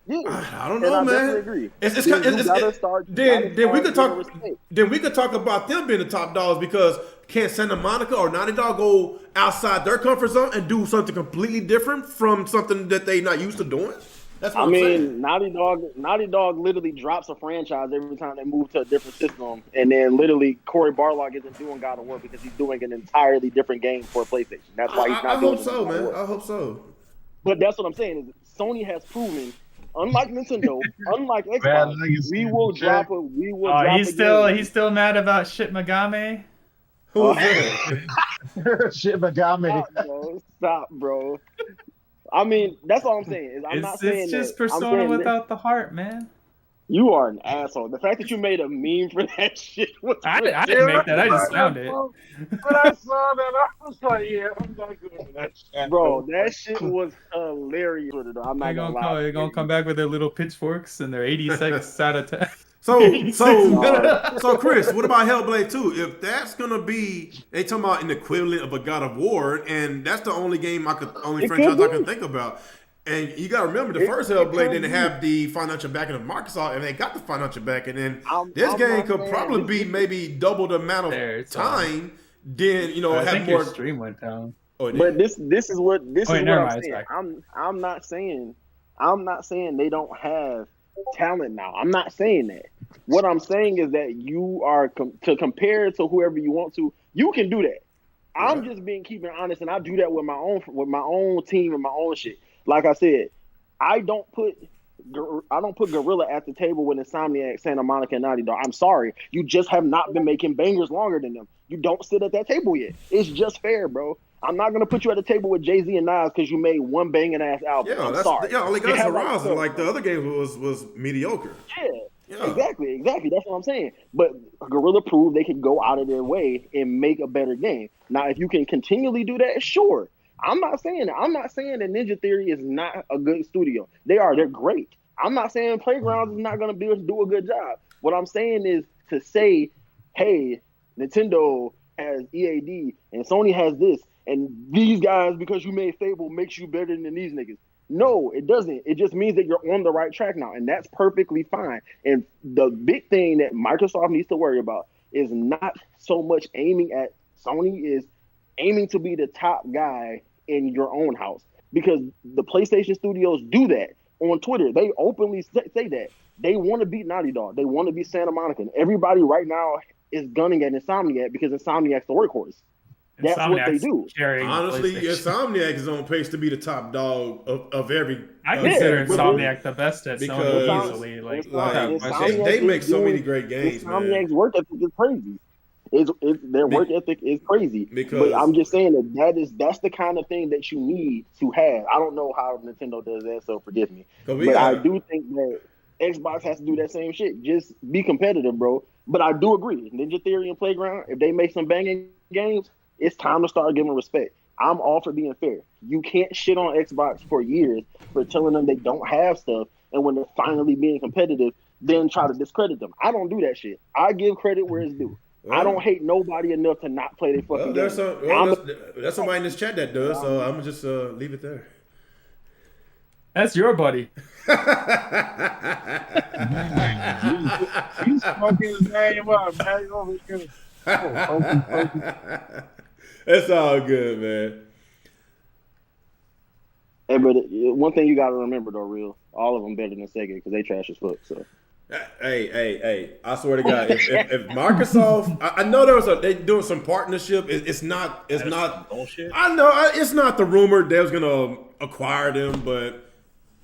I don't know, man. Agree. Then we could talk about them being the top dogs, because can Santa Monica or Naughty Dog go outside their comfort zone and do something completely different from something that they're not used to doing? That's what I'm saying. Naughty Dog literally drops a franchise every time they move to a different system, and then literally Corey Barlog isn't doing God of War because he's doing an entirely different game for PlayStation. That's why he's not doing it. I hope so. But that's what I'm saying, is Sony has proven, unlike Nintendo, unlike Xbox, we will drop a game. He's still mad about Shit Megami. Who's that? Shit Megami. Stop, bro. I mean, that's all I'm saying. Is I'm not saying it's just Persona without the heart, man. You are an asshole. The fact that you made a meme for that shit was I didn't make that. I just found it. When I saw that, I was like, yeah, I'm not good for that shit. Bro, that shit was hilarious. I'm not gonna lie. They're gonna come back with their little pitchforks and their 86 out of 10. So No. Chris, what about Hellblade 2? If that's gonna be, they talking about an equivalent of a God of War, and that's the only franchise I can think about. And you gotta remember, the first Hellblade didn't have the financial backing of Microsoft, and they got the financial backing. And this game could probably be maybe double the amount of time. Then I have think more. your stream went down. Oh, But this is what I'm saying. Mind, I'm not saying they don't have talent now. I'm not saying that. What I'm saying is that you are to compare to whoever you want to. You can do that. I'm just keeping honest, and I do that with my own team and my own shit. Like I said, I don't put Gorilla at the table with Insomniac, Santa Monica, and Naughty Dog. I'm sorry, you just have not been making bangers longer than them. You don't sit at that table yet. It's just fair, bro. I'm not gonna put you at the table with Jay-Z and Nas because you made one banging ass album. I'm sorry. All they got is Horizon. Like the other game was mediocre. Yeah, exactly. That's what I'm saying. But Gorilla proved they could go out of their way and make a better game. Now, if you can continually do that, sure. I'm not saying that. I'm not saying that Ninja Theory is not a good studio. They're great. I'm not saying Playgrounds is not going to do a good job. What I'm saying is to say, hey, Nintendo has EAD and Sony has this, and these guys, because you made Fable, makes you better than these niggas. No, it doesn't. It just means that you're on the right track now, and that's perfectly fine. And the big thing that Microsoft needs to worry about is not so much aiming at Sony, is aiming to be the top guy in your own house, because the PlayStation studios do that on Twitter. They openly say that they want to beat Naughty Dog, they want to beat Santa Monica, and everybody right now is gunning at Insomniac because Insomniac's the workhorse. That's what they do. Honestly, Insomniac is on pace to be the top dog of every. I consider Insomniac the best at Sony easily. They make so many great games. Insomniac's work ethic is crazy. Their work ethic is crazy. But I'm just saying that's the kind of thing that you need to have. I don't know how Nintendo does that, so forgive me. But I do think that Xbox has to do that same shit. Just be competitive, bro. But I do agree. Ninja Theory and Playground, if they make some banging games, it's time to start giving respect. I'm all for being fair. You can't shit on Xbox for years for telling them they don't have stuff, and when they're finally being competitive, then try to discredit them. I don't do that shit. I give credit where it's due. Well, I don't hate nobody enough to not play their fucking game. There's somebody in this chat that does, so I'm going to just leave it there. That's your buddy. He's smoking his name up, man. Over here. It's all good, man. Hey, but one thing you got to remember, though, real, all of them better than Sega because they trash as fuck. So. Hey! I swear to God, if Microsoft, I know they doing some partnership. It's not bullshit. I know it's not the rumor they was gonna acquire them, but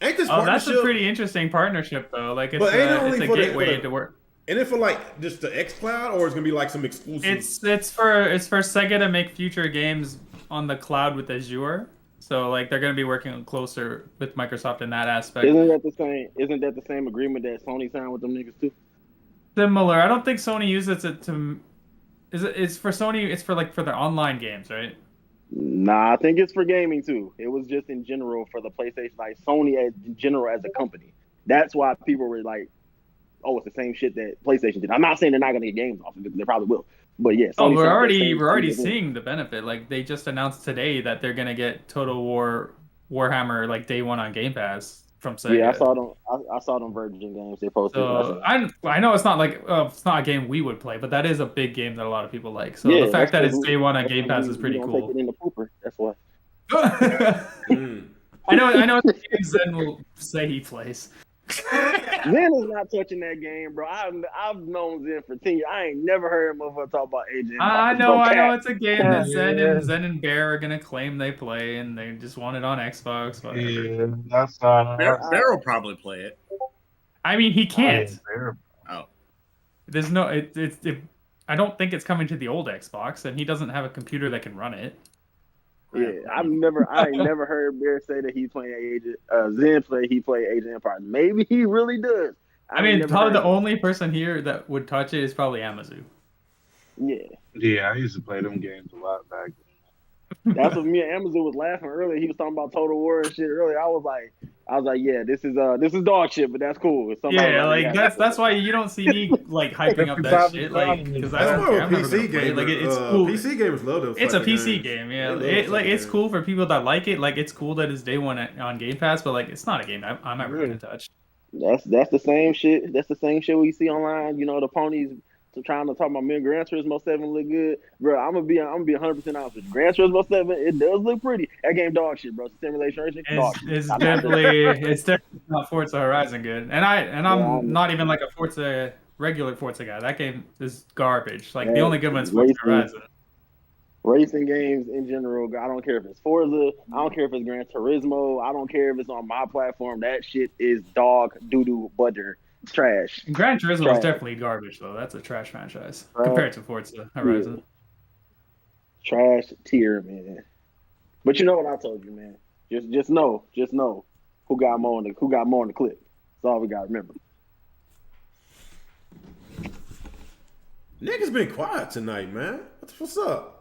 ain't this partnership? That's a pretty interesting partnership though. Like it's a gateway to work. And it for like just the xCloud, or it's gonna be like some exclusive. It's for Sega to make future games on the cloud with Azure. So like they're gonna be working closer with Microsoft in that aspect. Isn't that the same agreement that Sony signed with them niggas too? Similar. I don't think Sony uses it to. It's for Sony. It's for their online games, right? Nah, I think it's for gaming too. It was just in general for the PlayStation, like Sony in general as a company. That's why people were like, "Oh, it's the same shit that PlayStation did." I'm not saying they're not gonna get games off of it. They probably will. But yeah, Sony we're already seeing the benefit. Like they just announced today that they're gonna get Total War Warhammer like day one on Game Pass from Sega. Yeah, I saw them Virgin games they posted. So I know it's not it's not a game we would play, but that is a big game that a lot of people like. So the fact that it's day one on Game Pass is pretty cool. Take it in the pooper. That's why. I know it's the game Zen will say he plays. Zen is not touching that game, bro. I've known Zen for 10 years. I ain't never heard him talk about Age of I know it's a game that Zen and Bear are gonna claim they play, and they just want it on Xbox. Whatever. Yeah, that's Bear will probably play it. I mean, he can't. Oh, there's no. I don't think it's coming to the old Xbox, and he doesn't have a computer that can run it. Yeah, I ain't never heard Bear say that he's playing Zen play. He played Age of Empires. Maybe he really does. I mean, never probably heard the of only person here that would touch it is probably Amazu. it. Yeah, I used to play them games a lot back That's what me and Amazon was laughing earlier. He was talking about Total War and shit earlier. I was like, yeah, this is dog shit, but that's cool. If somebody Yeah, already like has that's why you don't see me like hyping up that shit, like because I That's don't more care. of I'm a never gonna PC play it. game. Like it's cool. PC gamers love those. It's a type of PC games. game, yeah. They love those type of It's games. cool for people that like it. Like it's cool that it's day one on Game Pass, but like it's not a game I'm ever gonna touch. That's the same shit. That's the same shit we see online. You know, the ponies trying to talk about me and Gran Turismo 7 look good, bro. I'm gonna be 100% honest with you. Gran Turismo 7, it does look pretty. That game dog shit, bro. Simulation racing, dog shit. It's definitely not Forza Horizon good, and I'm not even like a regular Forza guy. That game is garbage. Like the only good one's Forza Horizon. Racing games in general, I don't care if it's Forza, I don't care if it's Gran Turismo, I don't care if it's on my platform. That shit is dog doo-doo butter. It's trash. And Gran Turismo Trash. is definitely garbage though. That's a trash franchise compared to Forza Horizon. Trash tier, man. But you know what I told you, man. Just know who got more on the clip. That's all we gotta remember. Nick has been quiet tonight, man. What's up?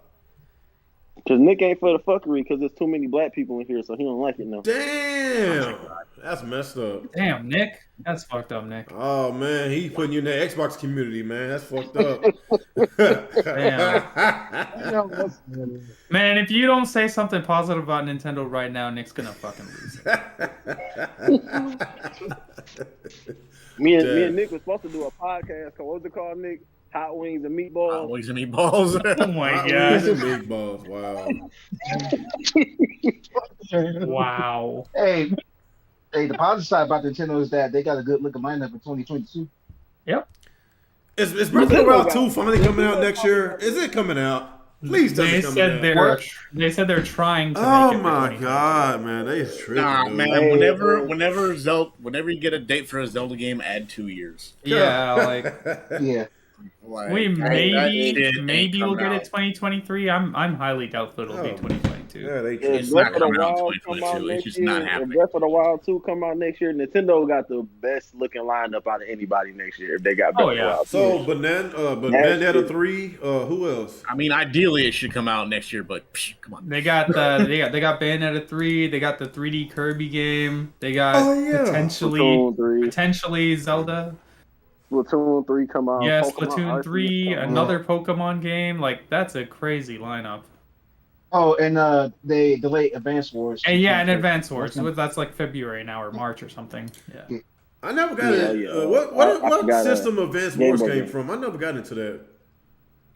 Because Nick ain't for the fuckery because there's too many black people in here, so he don't like it now. Damn, that's messed up. Damn, Nick, that's fucked up, Nick. Oh man, he putting you in the Xbox community, man. That's fucked up. Damn. Man, if you don't say something positive about Nintendo right now, Nick's gonna fucking lose. Me and Nick was supposed to do a podcast called, what was it called, Nick? Hot Wings and Meatballs. Hot wings and meatballs. Oh my Hot god. wings and meatballs. Wow. Wow. Hey, the positive side about Nintendo is that they got a good looking lineup in 2022. Yep. Is Breath of the Wild 2 finally coming out next year? Is it coming out? Please tell me it's coming out. They said they're trying to Oh make it. my god, man, they is tripping. Nah, dude. man. Whenever you get a date for a Zelda game, add 2 years. Yeah, like Yeah. Like, we that shit maybe ain't we'll get coming it 2023. I'm highly doubtful it'll be 2022. Yeah, they If It's Breath not of the coming out Wild in come 2022. out It's next just year, not if happening. Breath of the Wild 2 come out next year, Nintendo got the best looking lineup out of anybody next year if they got Breath of the Wild 2. So Bayonetta 3, who else? I mean, ideally it should come out next year, but come on. They got Bayonetta 3. They got the 3D Kirby game. They got potentially Zelda. Splatoon 3 come out. Yes, Pokemon Splatoon Arceus 3, come out. another Pokemon game. Like that's a crazy lineup. Oh, and they delayed Advance Wars. And yeah, and Advance Wars. That's like February now or March or something. Yeah. I never got it. Yeah. What system Advance Wars Game came Boy. from? I never got into that.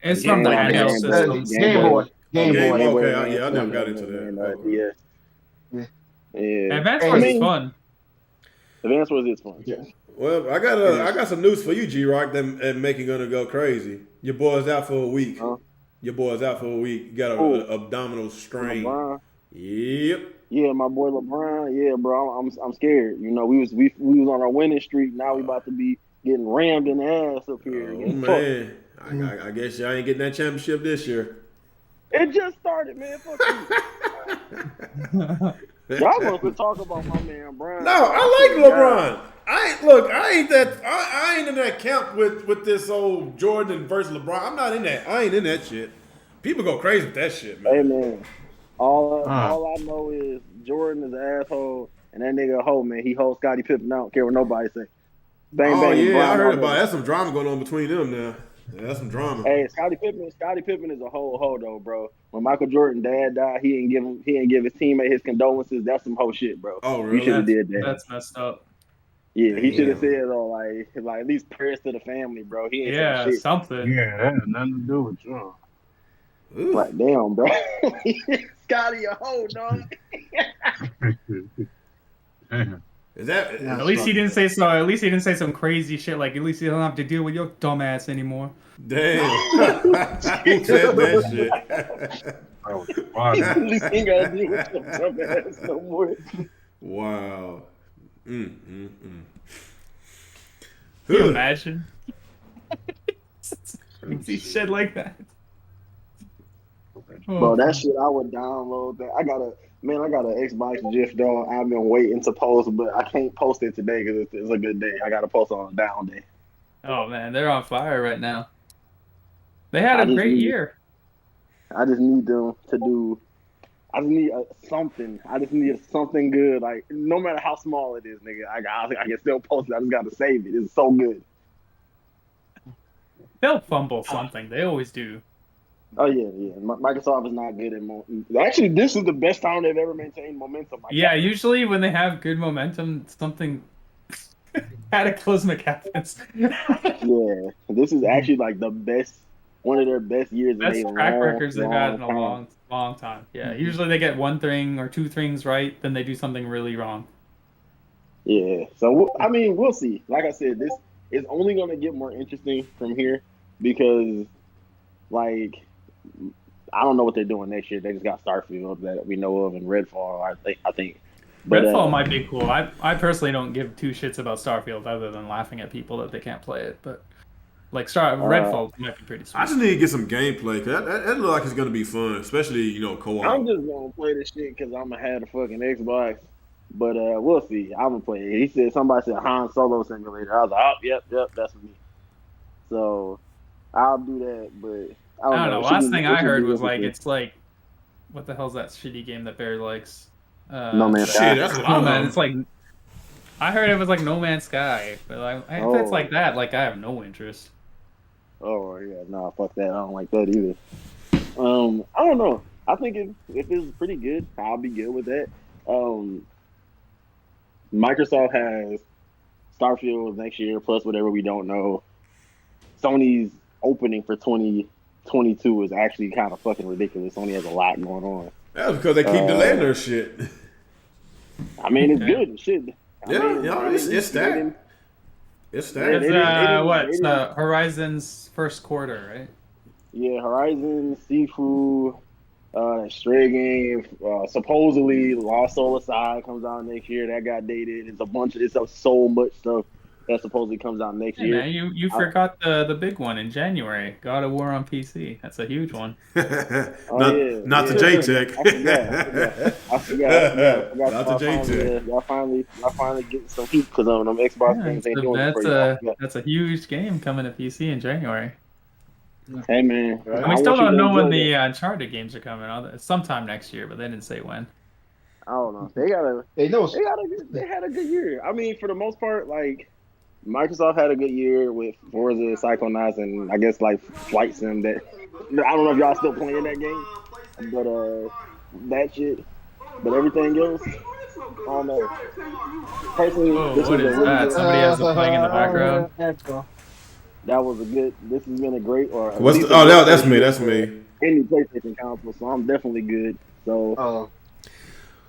It's from the Boy. handheld Game system. Game Boy. Game Game Boy. Boy. Okay, I never got into that. Okay. Yeah. Advance Wars is fun. Advance Wars is fun. Yeah. Well, I got some news for you, G-Rock, that making gonna go crazy. Your boy's out for a week. Huh? Your boy's out for a week. You got an abdominal strain. LeBron. Yep. Yeah, my boy LeBron. Yeah, bro, I'm scared. You know, we was on our winning streak. Now we about to be getting rammed in the ass up here. Oh man, I guess y'all ain't getting that championship this year. It just started, man. Fuck you. Y'all want to talk about my man Brian? No, I like LeBron. I ain't in that camp with this old Jordan versus LeBron. I'm not in that. I ain't in that shit. People go crazy with that shit, man. Hey man, all I know is Jordan is an asshole, and that nigga a hoe, man. He holds Scottie Pippen. I don't care what nobody say. Bang bang. Yeah, Brian I heard all about it. over. That's some drama going on between them now. Yeah, that's some drama. Hey, Scottie Pippen is a hoe though, bro. When Michael Jordan dad died, he didn't give his teammate his condolences. That's some hoe shit, bro. Oh, really? He should have did that. That's messed up. Yeah, he should have said like at least prayers to the family, bro. He ain't saying shit. Something. Yeah, that had nothing to do with you. Like damn, bro. Scottie a hoe, dog. Damn. Is that? At least he didn't say so. At least he didn't say some crazy shit. Like at least he don't have to deal with your dumb ass anymore. Damn. Who said that shit? At least he ain't gotta deal with some dumb ass no more. Wow. Can you imagine? Crazy shit like that. Bro, that shit I would download. That I gotta Man, I got an Xbox GIF, dog. I've been waiting to post, but I can't post it today because it's a good day. I got to post on a down day. Oh man, they're on fire right now. They had I a just great need, year. I just need them to do. I just need something. I just need something good. Like no matter how small it is, nigga, I can still post it. I just got to save it. It's so good. They'll fumble something. They always do. Oh yeah. Microsoft is not good at Actually, this is the best time they've ever maintained momentum. Yeah, usually when they have good momentum, something cataclysmic happens. Yeah, this is actually like the best, one of their best years. Best in a track long, records they've had in a time. long time. Yeah, usually they get one thing or two things right, then they do something really wrong. Yeah, so I mean, we'll see. Like I said, this is only going to get more interesting from here because, like, I don't know what they're doing next year. They just got Starfield that we know of and Redfall. I think. But, Redfall might be cool. I personally don't give two shits about Starfield other than laughing at people that they can't play it. But like Redfall might be pretty sweet. I just need to get some gameplay because that looks like it's gonna be fun, especially co-op. I'm just gonna play this shit because I'm gonna have the fucking Xbox. But we'll see. I'm gonna play it. He said somebody said Han Solo Simulator. I was like, oh, yep, that's me. So I'll do that. But I don't know. Last thing I heard was like it's like, what the hell's that shitty game that Barry likes? No Man's Sky. That's No Man. It's like I heard it was like No Man's Sky, but like if it's like that, like I have no interest. Oh yeah, no, fuck that. I don't like that either. I don't know. I think if it's pretty good, I'll be good with that. Microsoft has Starfield next year, plus whatever we don't know. Sony's opening for 2022 is actually kind of fucking ridiculous. Sony has a lot going on. That's because they keep delaying their shit. I mean, it's good and shit. It's stacked. It's stacked. It's Horizon's first quarter, right? Yeah, Horizon, Sifu, Stray game. Supposedly, Lost Soul Aside comes out next year. That got dated. It's so much stuff that supposedly comes out next year. Man, you forgot the big one in January. God of War on PC. That's a huge one. Not the JTech. I forgot. Not the JTech. Y'all finally get some heat because on them Xbox games ain't doing it for you. That's a huge game coming to PC in January. Hey man, and we still don't know when the Uncharted games are coming. Sometime next year, but they didn't say when. I don't know. They had a good year. I mean, for the most part, like Microsoft had a good year with Forza, Psychonauts, and I guess like Flight Sim. That I don't know if y'all still playing that game, but that shit. But everything else, I don't know. Personally, what is that? Somebody has it playing in the background. That was a good. This has been a great. That's me. That's me. Any PlayStation console, so I'm definitely good. So,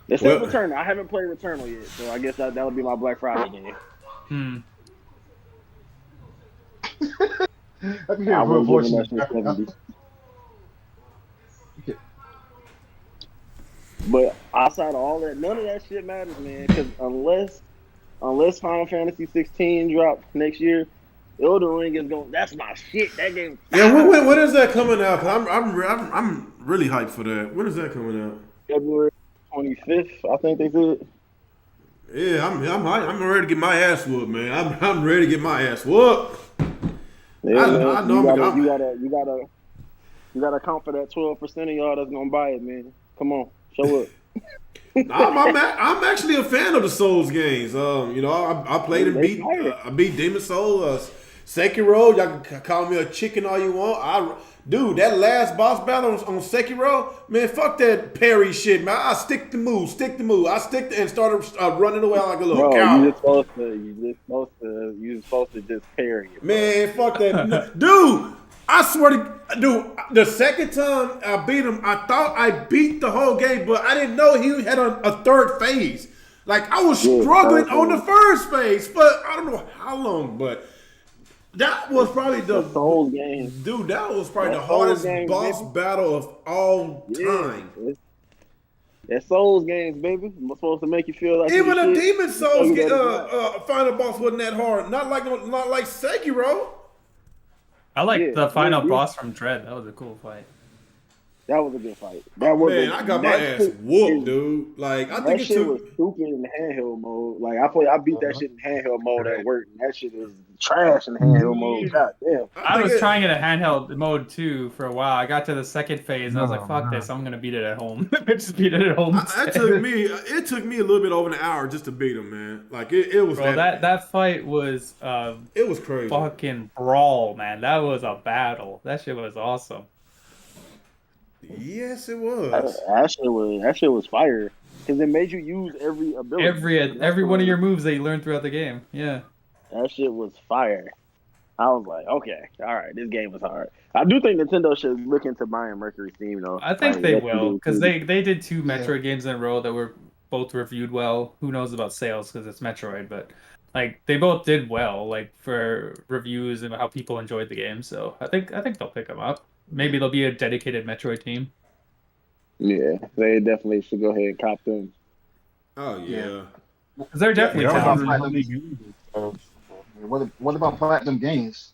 except Returnal. I haven't played Returnal yet, so I guess that would be my Black Friday game. I can hear a real voice. But outside of all that, none of that shit matters, man. Because unless Final Fantasy 16 drop next year, Elden Ring is going. That's my shit. That game. Yeah, when is that coming out? Cause I'm really hyped for that. When is that coming out? February 25th, I think they said. Yeah, I'm hyped. I'm ready to get my ass whooped, man. I'm ready to get my ass whooped. Yeah, you gotta account for that 12% of y'all that's gonna buy it, man. Come on, show up. I'm actually a fan of the Souls games. I played and beat. I beat Demon Souls, Sekiro. Y'all can call me a chicken all you want. Dude, that last boss battle on Sekiro, man, fuck that parry shit, man. I stick the move. I and started running away like a little cow. You just supposed to just parry it. Man, fuck that, dude. I swear to the second time I beat him, I thought I beat the whole game, but I didn't know he had a third phase. Like, I was struggling on the first phase, but I don't know how long, but that was probably the Souls game. Dude, that was probably the hardest boss battle of all time. That Souls games, baby. I'm supposed to make you feel like even a Demon Souls final boss wasn't that hard. Not like Sekiro. I like the final boss from Dread. That was a cool fight. That was a good fight. That was Man, I got my ass whooped, dude. Like I think that it shit was took. stupid in handheld mode. Like I beat that shit in handheld mode at work, and that shit is trash in handheld mode. God damn. I was trying it at handheld mode too for a while. I got to the second phase and I was like, "Fuck this! I'm gonna beat it at home." Just beat it at home. It took me a little bit over an hour just to beat him, man. Like it was. Bro, that fight was it was crazy. Fucking brawl, man. That was a battle. That shit was awesome. Yes, it was. That shit was fire because it made you use every ability. Every one of your moves that you learned throughout the game. Yeah. That shit was fire. I was like, okay, all right, this game was hard. I do think Nintendo should look into buying Mercury Steam though. I think they will because they did 2 Metroid games in a row that were both reviewed well. Who knows about sales because it's Metroid, but like they both did well, like for reviews and how people enjoyed the game. So I think they'll pick them up. Maybe there'll be a dedicated Metroid team. Yeah, they definitely should go ahead and cop them. Oh yeah, because they're definitely talented. What about Platinum Games?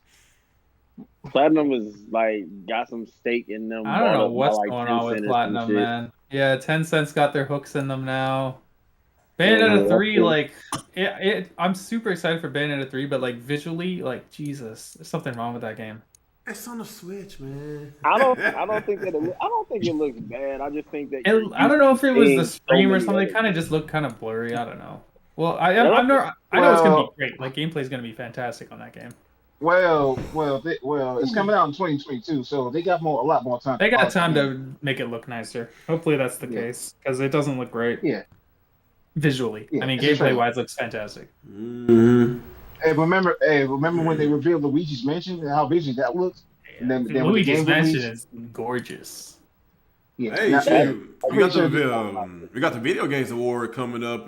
Platinum was like got some stake in them. I don't know what's going on with Platinum, man. Yeah, Tencent's got their hooks in them now. Bayonetta 3, like, I'm super excited for Bayonetta 3, but like visually, like Jesus, there's something wrong with that game. It's on the Switch, man. I don't think it looks bad. I just think that I don't know if it was the stream or something. It kind of just looked kind of blurry. I don't know. Well, I know it's gonna be great. Like gameplay is gonna be fantastic on that game. Well, it's coming out in 2022, so they got a lot more time. They got time to make it look nicer. Hopefully that's the case because it doesn't look great. Yeah. Visually, I mean, gameplay wise, looks fantastic. Mm-hmm. Hey, remember when they revealed Luigi's Mansion and how visually that looks? And then Luigi's Mansion is gorgeous. Yeah. Hey, Now, we got the Video Games Award coming up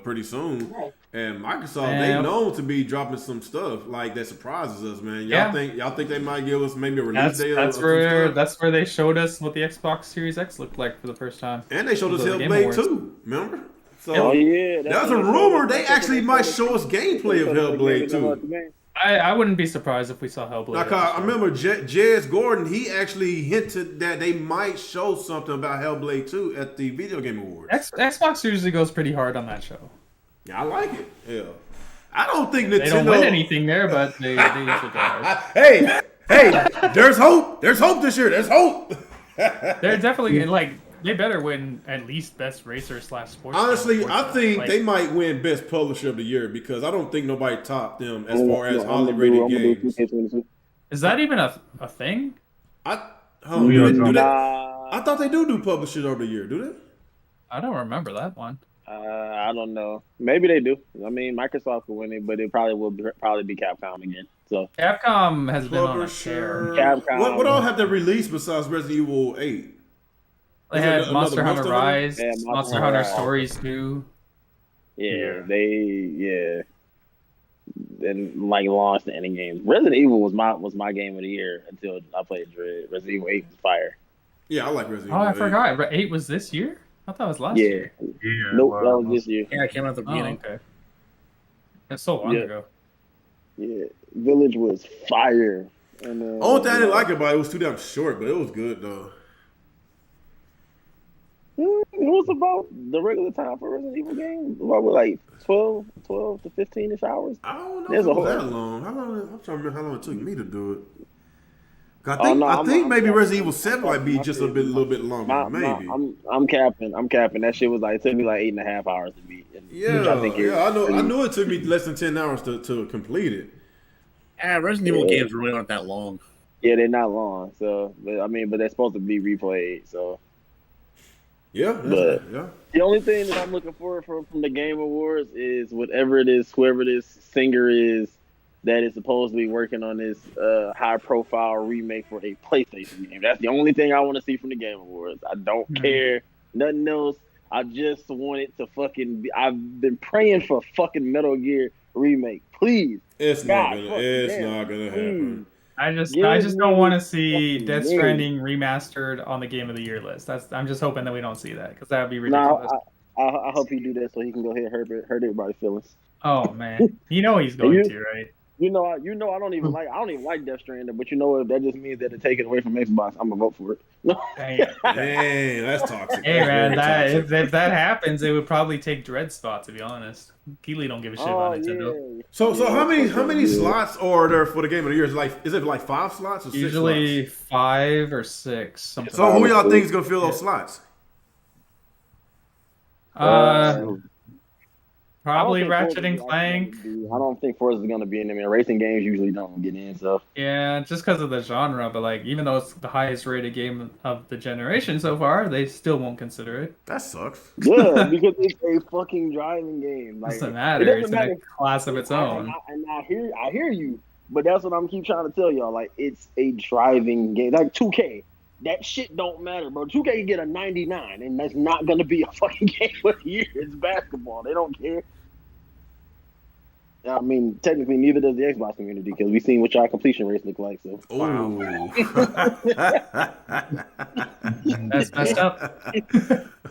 pretty soon, and Microsoft they known to be dropping some stuff like that surprises us, man. Y'all think they might give us maybe a release day? That's where they showed us what the Xbox Series X looked like for the first time, and they showed us Hellblade 2. Remember? So yeah, that's a rumor. They actually might show us gameplay of Hellblade 2. I wouldn't be surprised if we saw Hellblade. Like, I remember Jez Gordon, he actually hinted that they might show something about Hellblade 2 at the Video Game Awards. Xbox usually goes pretty hard on that show. Yeah, I like it. Yeah. I don't think Nintendo... They don't win anything there, but they usually go hard. Hey, there's hope. There's hope this year. There's hope. They're definitely, like... They better win at least Best Racer / Sports. Honestly, I think they might win Best Publisher of the Year because I don't think nobody topped them as far as highly rated games. Is that even a thing? I thought they do Publisher of the Year. Do they? I don't remember that one. I don't know. Maybe they do. I mean, Microsoft will win it, but it probably will be Capcom again. So Capcom has been on a tear. Capcom. What all have they released besides Resident Evil 8? They had Monster Hunter Rise, Monster Hunter Stories 2. Yeah, and like launched the ending games. Resident Evil was my game of the year until I played Dread. Resident Evil 8 was fire. Yeah, I like Resident Evil. Oh, I forgot. 8 was this year? I thought it was last year. Yeah. Nope, that was this year. Yeah, it came out at the beginning. Okay. That's so long ago. Yeah, Village was fire. And only thing I didn't like about it was too damn short, but it was good though. It was about the regular time for Resident Evil game. About like 12 to 15-ish hours. I don't know if it was that long. I'm trying to remember how long it took me to do it. I think maybe Resident Evil 7 might be just a little bit longer. Maybe. I'm capping. That shit was like, it took me like 8.5 hours to beat. I knew it took me less than 10 hours to complete it. Resident Evil games really aren't that long. Yeah, they're not long. So, but they're supposed to be replayed. So. Yeah. The only thing that I'm looking for from the Game Awards is whoever this singer is that is supposedly working on this high-profile remake for a PlayStation game. That's the only thing I want to see from the Game Awards. I don't care nothing else. I just want it to fucking be. I've been praying for fucking Metal Gear remake. Please. It's not gonna happen. I just don't want to see Death Stranding remastered on the Game of the Year list. I'm just hoping that we don't see that because that would be ridiculous. I hope he do that so he can go ahead and hurt everybody's feelings. Oh man, you know he's going to, right? I don't even like Death Stranding, but you know what? That just means that to take it away from Xbox, I'm gonna vote for it. Dang. Dang, that's toxic. Hey That's man, very toxic. if that happens, it would probably take Dread's spot. To be honest, Keely don't give a shit about Nintendo. So how many slots are there for the game of the year? Is it like 5 slots or 6 Usually slots? 5 or 6. Something So who y'all think is gonna fill those slots? Probably I don't think Ratchet Forza and is Clank. actually gonna be- I don't think Forza is gonna be in there. I mean, racing games usually don't get in, so Yeah, just because of the genre, but like even though it's the highest rated game of the generation so far, they still won't consider it. That sucks. yeah, because it's a fucking driving game. Like Doesn't it matter. doesn't It's in matter. a class of its own. I hear you, but that's what I'm keep trying to tell y'all. Like it's a driving game, like 2K. That shit don't matter, bro. 2K can get a 99, and that's not gonna be a fucking game of the year. It's basketball. They don't care. I mean, technically, neither does the Xbox community because we've seen what y'all completion rates look like. So, Ooh. That's messed up.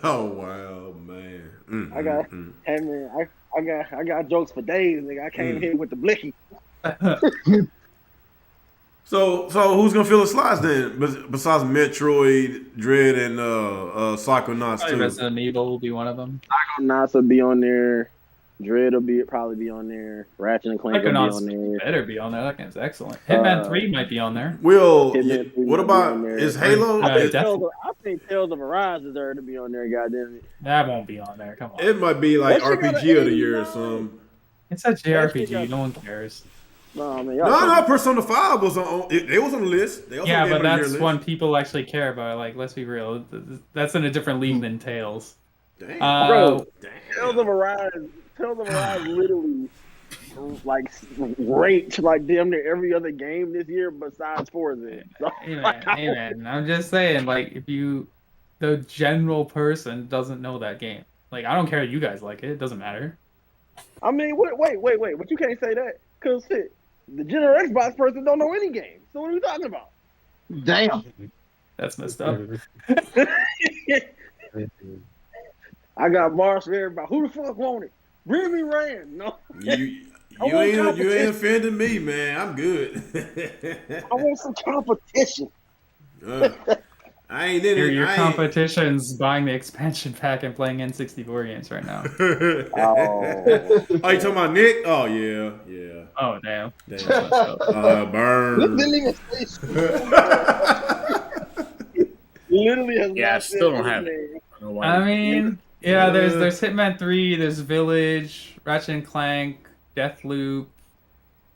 Oh wow, man. I got, hey man, I got jokes for days, nigga. I came here with the blicky. So who's gonna fill the slots then? Besides Metroid, Dread, and Psychonauts Probably too. Resident Evil will be one of them. Psychonauts will be on there. Dread will probably be on there. Ratchet and Clank will be on there. Better be on there. That game's excellent. Hitman 3 might be on there. Hitman 3 What might be about on there. is Halo? I think Tales of Arise deserve to be on there. Goddamn it! That won't be on there. Come on. It might be like That shit got RPG an of the year or 89. something. It's a JRPG. No one cares. No, man, No, Persona 5 was on. It was on the list. They also Yeah, gave but it a year that's list. one people actually care about. Like, let's be real. That's in a different league than Tales. Damn. Bro, Damn. Tales of Arise literally like ranked like damn near every other game this year besides Forza. So, Hey man, I'm just saying, like, if the general person doesn't know that game. Like, I don't care if you guys like it. It doesn't matter. I mean, wait, but you can't say that because shit, the general Xbox person don't know any game. So what are we talking about? Damn. That's messed up. I got bars for everybody. Who the fuck want it? Bring me Rand. No, You I want ain't competition. offending me, man. I'm good. I want some competition. I ain't in it. Your I ain't- competition's buying the expansion pack and playing N64 games right now. Oh, Oh, you talking about Nick? Oh yeah. Oh damn. Damn. That's messed up. Burn. Literally has Yeah, I not still said don't have his it. name. I don't know why. I mean, yeah, there's Hitman 3, there's Village, Ratchet and Clank, Deathloop.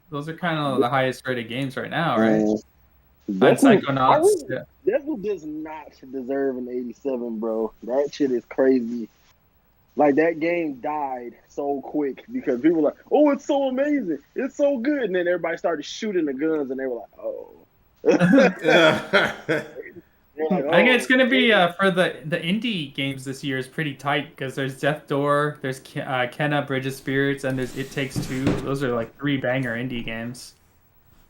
Those are kind of the highest rated games right now, right? And Psychonauts. Yeah. Deathloop does not deserve an 87, bro. That shit is crazy. Like, that game died so quick because people were like, oh, it's so amazing. It's so good. And then everybody started shooting the guns and they were like, oh. They're like, I think oh. it's gonna be for the indie games this year is pretty tight because there's Death Door, there's Kenna Bridge of Spirits, and there's It Takes Two. Those are like 3 banger indie games.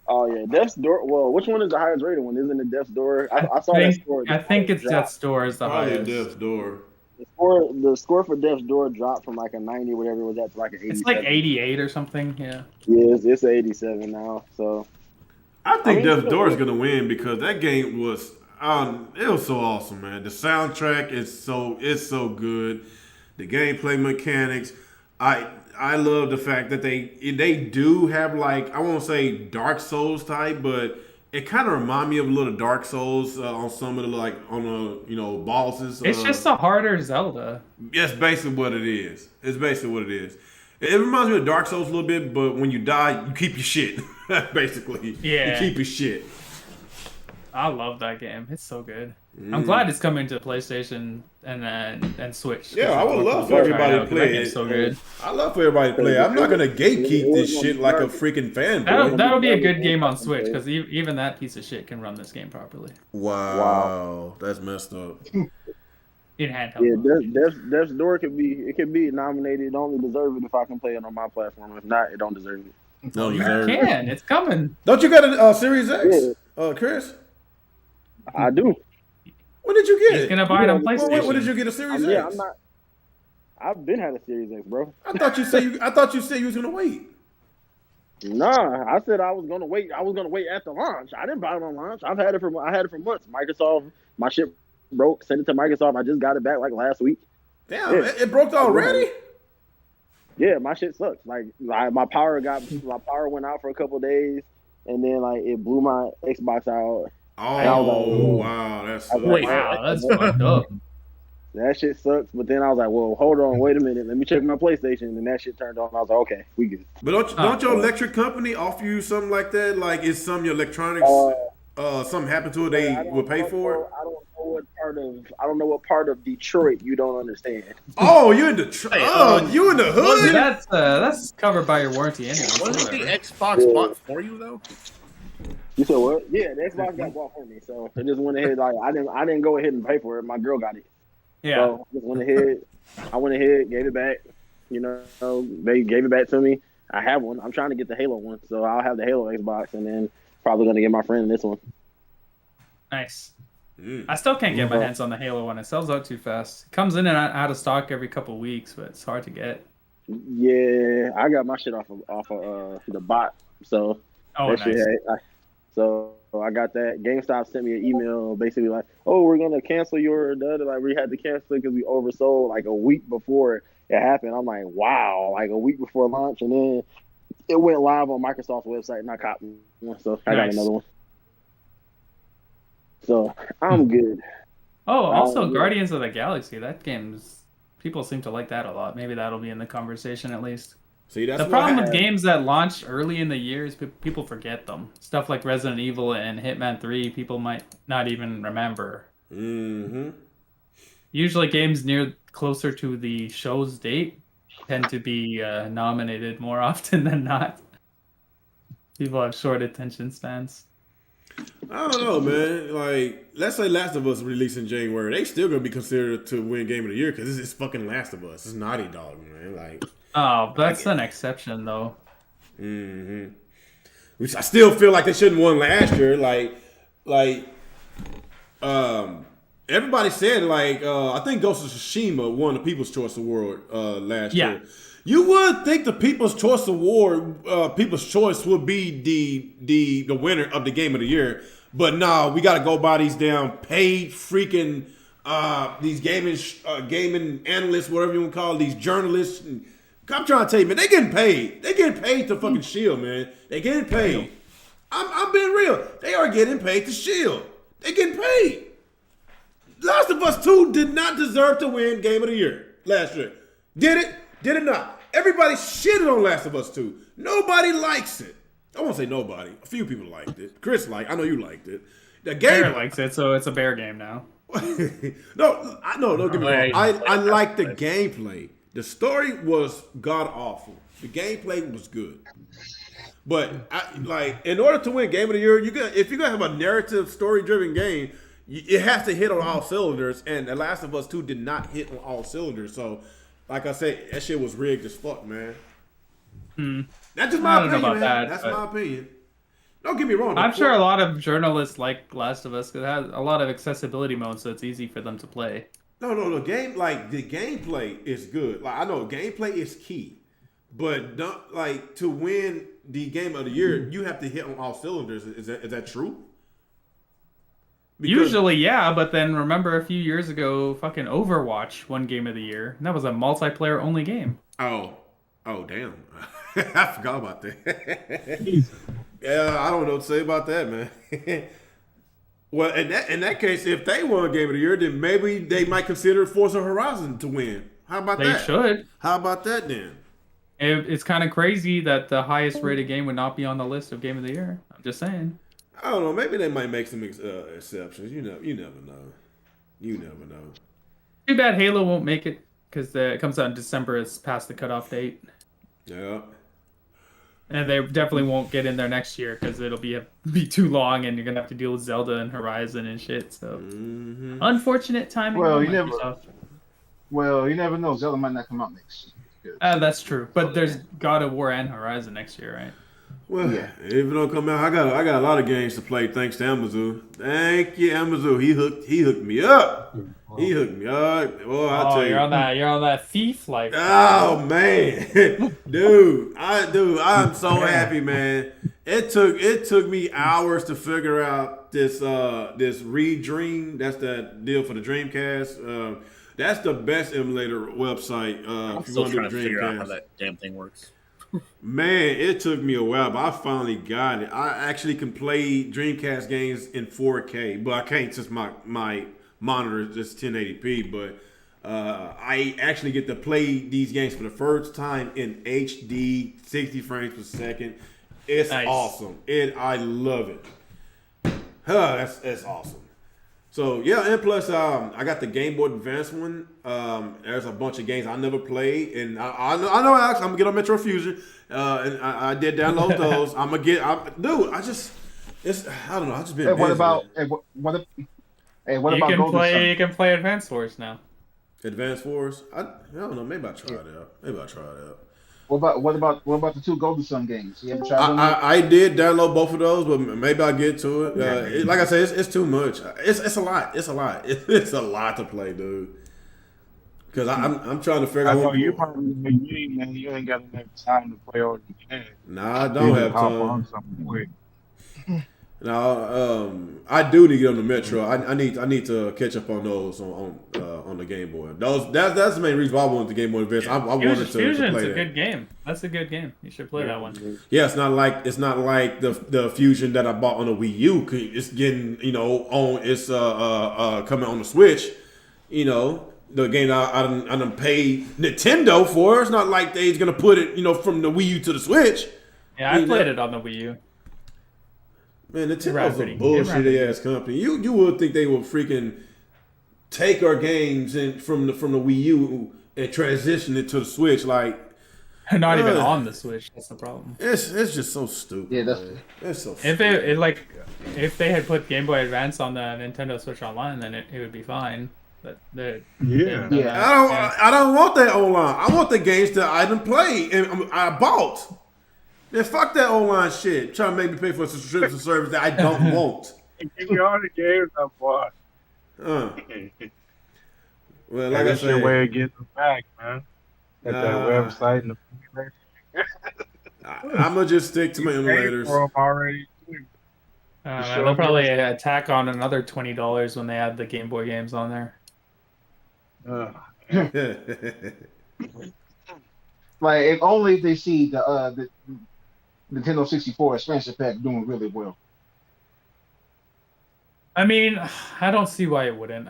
Oh, yeah. Death's Door. Well, which one is the highest rated one? Isn't it Death's Door? I saw that score. I think it's dropped. Death's Door is the Probably highest. Death's Door. The score for Death's Door dropped from like a 90, whatever it was, at to like an 87. It's like 88 or something. Yeah. Yeah, it's 87 now. So I think I mean, Death's Door is gonna win because that game was it was so awesome, man. The soundtrack is so good. The gameplay mechanics, I love the fact that they do have like I won't say Dark Souls type, but it kind of remind me of a little Dark Souls on some of the like on the bosses. It's just a harder Zelda. That's basically what it is. It's basically what it is. It reminds me of Dark Souls a little bit, but when you die, you keep your shit. Basically, Yeah. you keep your shit. I love that game. It's so good. I'm glad it's coming to PlayStation and Switch. Yeah, I would love for everybody to play That it. game's so good. I love for everybody to play it. I'm not gonna gatekeep this shit like a freaking fanboy. That'll be a good game on Switch because even that piece of shit can run this game properly Wow, that's messed up. in handheld. yeah, Death's Door could be nominated. It only deserve it if I can play it on my platform. If not, it don't deserve it. No, You can. It's coming. Don't you got a Series X, Chris? I do. When did you get He's it? gonna buy it on When PlayStation. did you get a Series Yeah, X? I'm not. I've been had a Series X, bro. I thought you said you was gonna wait. Nah, I said I was gonna wait. I was gonna wait at the launch. I didn't buy it on launch. I had it for months. Microsoft, my shit broke. Sent it to Microsoft. I just got it back like last week. Damn, Yeah. it broke already? Yeah, my shit sucks. Like my power went out for a couple of days, and then like it blew my Xbox out. Oh, wow, that's Wait, Wow, that's fucked up. That shit sucks. But then I was like, well, hold on, wait a minute. Let me check my PlayStation. And that shit turned on. I was like, okay, we good. But don't your electric company offer you something like that? Like, is some of your electronics, something happened to it, they will pay for it? I don't know what part of Detroit you don't understand. Oh, you in Detroit? You in the hood? That's covered by your warranty anyway. Wasn't the Xbox bought for you though? You said what? Yeah, the Xbox got bought for me, so I just went ahead. Like I didn't go ahead and pay for it. My girl got it. Yeah. So I just went ahead. I went ahead, gave it back. You know, they gave it back to me. I have one. I'm trying to get the Halo one, so I'll have the Halo Xbox, and then probably gonna get my friend this one. Nice. I still can't get my hands on the Halo one. It sells out too fast. It comes in and out of stock every couple of weeks, but it's hard to get. Yeah, I got my shit off of the bot, so Nice. So I got that. GameStop sent me an email basically like, oh, we're going to cancel your order. Like, we had to cancel it because we oversold like a week before it happened. I'm like, wow, like a week before launch. And then it went live on Microsoft's website and I copped one. So I got another one. So I'm good. Oh, also Guardians of the Galaxy. That game's... People seem to like that a lot. Maybe that'll be in the conversation at least. See, that's the problem with games that launch early in the year is people forget them. Stuff like Resident Evil and Hitman 3, people might not even remember. Mm-hmm. Usually games closer to the show's date tend to be nominated more often than not. People have short attention spans. I don't know, man. Like, let's say Last of Us released in January. They still going to be considered to win Game of the Year because it's fucking Last of Us. It's Naughty Dog, man. Like... Oh, that's an exception, though. Mm-hmm. Which I still feel like they shouldn't won last year. Everybody said I think Ghost of Tsushima won the People's Choice Award last year. You would think the People's Choice Award, People's Choice would be the winner of the Game of the Year, but no, we got to go by these damn paid freaking these gaming analysts, whatever you want to call it, these journalists. I'm trying to tell you, man, they getting paid. They getting paid to fucking shield, man. They getting paid. I'm being real. They are getting paid to shield. They getting paid. Last of Us 2 did not deserve to win Game of the Year last year. Did it? Did it not? Everybody shitted on Last of Us 2. Nobody likes it. I won't say nobody. A few people liked it. Chris liked. I know you liked it. The game Bear likes it, so it's a Bear game now. No, don't get me wrong. I like the gameplay. The story was god awful. The gameplay was good. But in order to win Game of the Year, if you're gonna have a narrative, story-driven game, it has to hit on all cylinders. And The Last of Us 2 did not hit on all cylinders. So, like I said, that shit was rigged as fuck, man. That's just my opinion, man. That's my opinion. Don't get me wrong. I'm sure a lot of journalists like Last of Us because it has a lot of accessibility modes, so it's easy for them to play. No. The gameplay is good. Like I know gameplay is key, but to win the Game of the Year, you have to hit on all cylinders. Is that true? Usually, yeah, but then remember a few years ago, fucking Overwatch won Game of the Year. And that was a multiplayer only game. Oh, damn! I forgot about that. Yeah, I don't know what to say about that, man. Well, in that case, if they won Game of the Year, then maybe they might consider Forza Horizon to win. How about that? They should. How about that then? It's kind of crazy that the highest rated game would not be on the list of Game of the Year. I'm just saying. I don't know. Maybe they might make some exceptions. You never know. You never know. Too bad Halo won't make it because it comes out in December. It's past the cutoff date. Yeah. And they definitely won't get in there next year because it'll be too long, and you're gonna have to deal with Zelda and Horizon and shit. So, unfortunate timing. Well, you never know. Zelda might not come out next year. That's true, but there's God of War and Horizon next year, right? Well, Yeah. if it don't come out, I got a lot of games to play thanks to Amazon. Thank you, Amazon. He hooked me up. He hooked me up. Oh, I'll tell you. You're on that thief life. Oh man, I'm so happy, man. It took me hours to figure out this Redream. That's that deal for the Dreamcast. That's the best emulator website. I'm If you still want to trying do to the figure out how Dreamcast. that damn thing works. Man, it took me a while, but I finally got it. I actually can play Dreamcast games in 4K, but I can't since my monitor is just 1080p. But I actually get to play these games for the first time in HD, 60 frames per second. It's Nice. awesome. I love it. That's awesome. So yeah, and plus I got the Game Boy Advance one. There's a bunch of games I never played, and I know Alex, I'm gonna get on Metro Fusion, and I did download those. I don't know. I just been. Hey, what busy about with what about Golden Sun? You can play Advance Wars now. Advance Wars? I don't know. Maybe I'll try it out. What about the two Golden Sun games? You ever tried them? I did download both of those, but maybe I'll get to it. Like I said, it's too much. It's a lot. It's a lot to play, dude. Because I'm trying to figure I out know what you ain't got enough time to play all the games. Nah, I don't have Hop time. on something quick. No, I do need to get on the Metro. I need to catch up on those on the Game Boy. That's the main reason why I wanted the Game Boy Advance. I wanted to Fusion's play a that. good game. That's a good game. You should play that one. Yeah, it's not like the Fusion that I bought on the Wii U. It's getting coming on the Switch. The game I done paid Nintendo for. It's not like they's gonna put it from the Wii U to the Switch. Yeah, I played it on the Wii U. Man, Nintendo's a Rapiding. bullshit ass company. You would think they would freaking take our games from the Wii U and transition it to the Switch. Like, Not even on the Switch. That's the problem. it's just so stupid. Yeah, it's so stupid. If they had put Game Boy Advance on the Nintendo Switch Online, then it would be fine. But Yeah. I don't want that online. I want the games that I didn't play and I bought. Man, fuck that online shit. Trying to make me pay for a subscription service that I don't want. Give me all the games I bought. Well, like I That's your said, way of getting them back, man. Got that website and the I'm gonna just stick to my emulators. for 'em already. they'll probably tack on another $20 when they add the Game Boy games on there. like if only they see the Nintendo 64 expansion pack doing really well. I mean, I don't see why it wouldn't.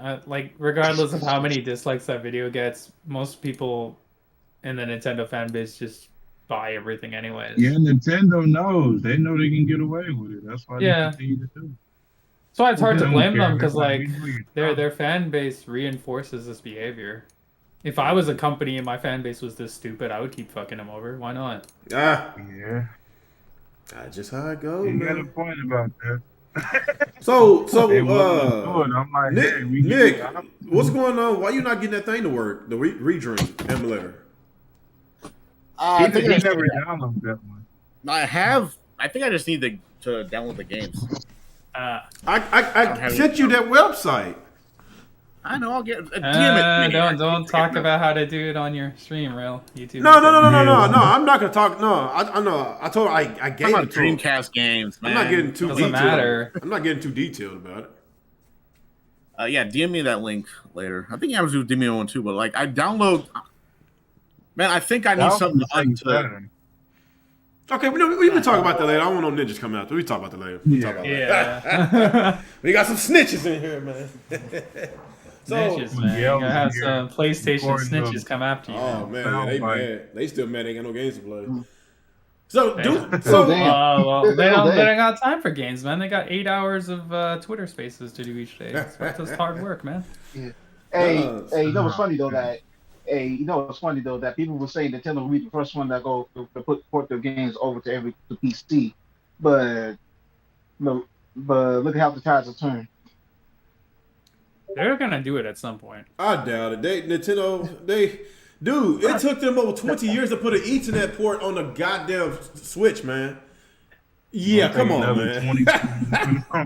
Regardless of how many dislikes that video gets, most people in the Nintendo fan base just buy everything anyways. Yeah, Nintendo knows. They know they can get away with it. That's why they Yeah. continue to do it. So it's hard They to don't blame care. them because They're like, their fan base reinforces this behavior. If I was a company and my fan base was this stupid, I would keep fucking them over. Why not? Yeah, that's just how it goes, you got a man. point about that. So They wouldn't do it. I'm like, hey, Nick, what's going on? Why you not getting that thing to work? The Redream emulator. I think I I just never downloaded that one. I have. I think I just need to download the games. I sent you that website. I know. I'll get. Damn it! Don't talk about how to do it on your stream, real YouTube. No. I'm not gonna talk. No, I know. I told her I I'm gave about it to her. Dreamcast games, man. I'm not getting too Doesn't detailed. matter. I'm not getting too detailed about it. Yeah, DM me that link later. I think Amazon did me one too, but I download. Man, I think I need something to. Okay, we can talk about that later. I don't want no ninjas coming out. We talk about that later. Yeah. We got some snitches in here, man. Snitches, man. You gotta have some PlayStation snitches come after you. Oh man, they mad. They still mad. They ain't got no games to play. They don't got time for games, man. They got 8 hours of Twitter Spaces to do each day. That's just hard work, man. Yeah. Hey, you know what's funny though that people were saying Nintendo will be the first one that go to port their games over to the PC, but look at how the tides have turned. They're gonna do it at some point. I doubt it. Dude, it took them over 20 years to put an Ethernet port on the goddamn Switch, man. Yeah, It'll come take on, another man. 20.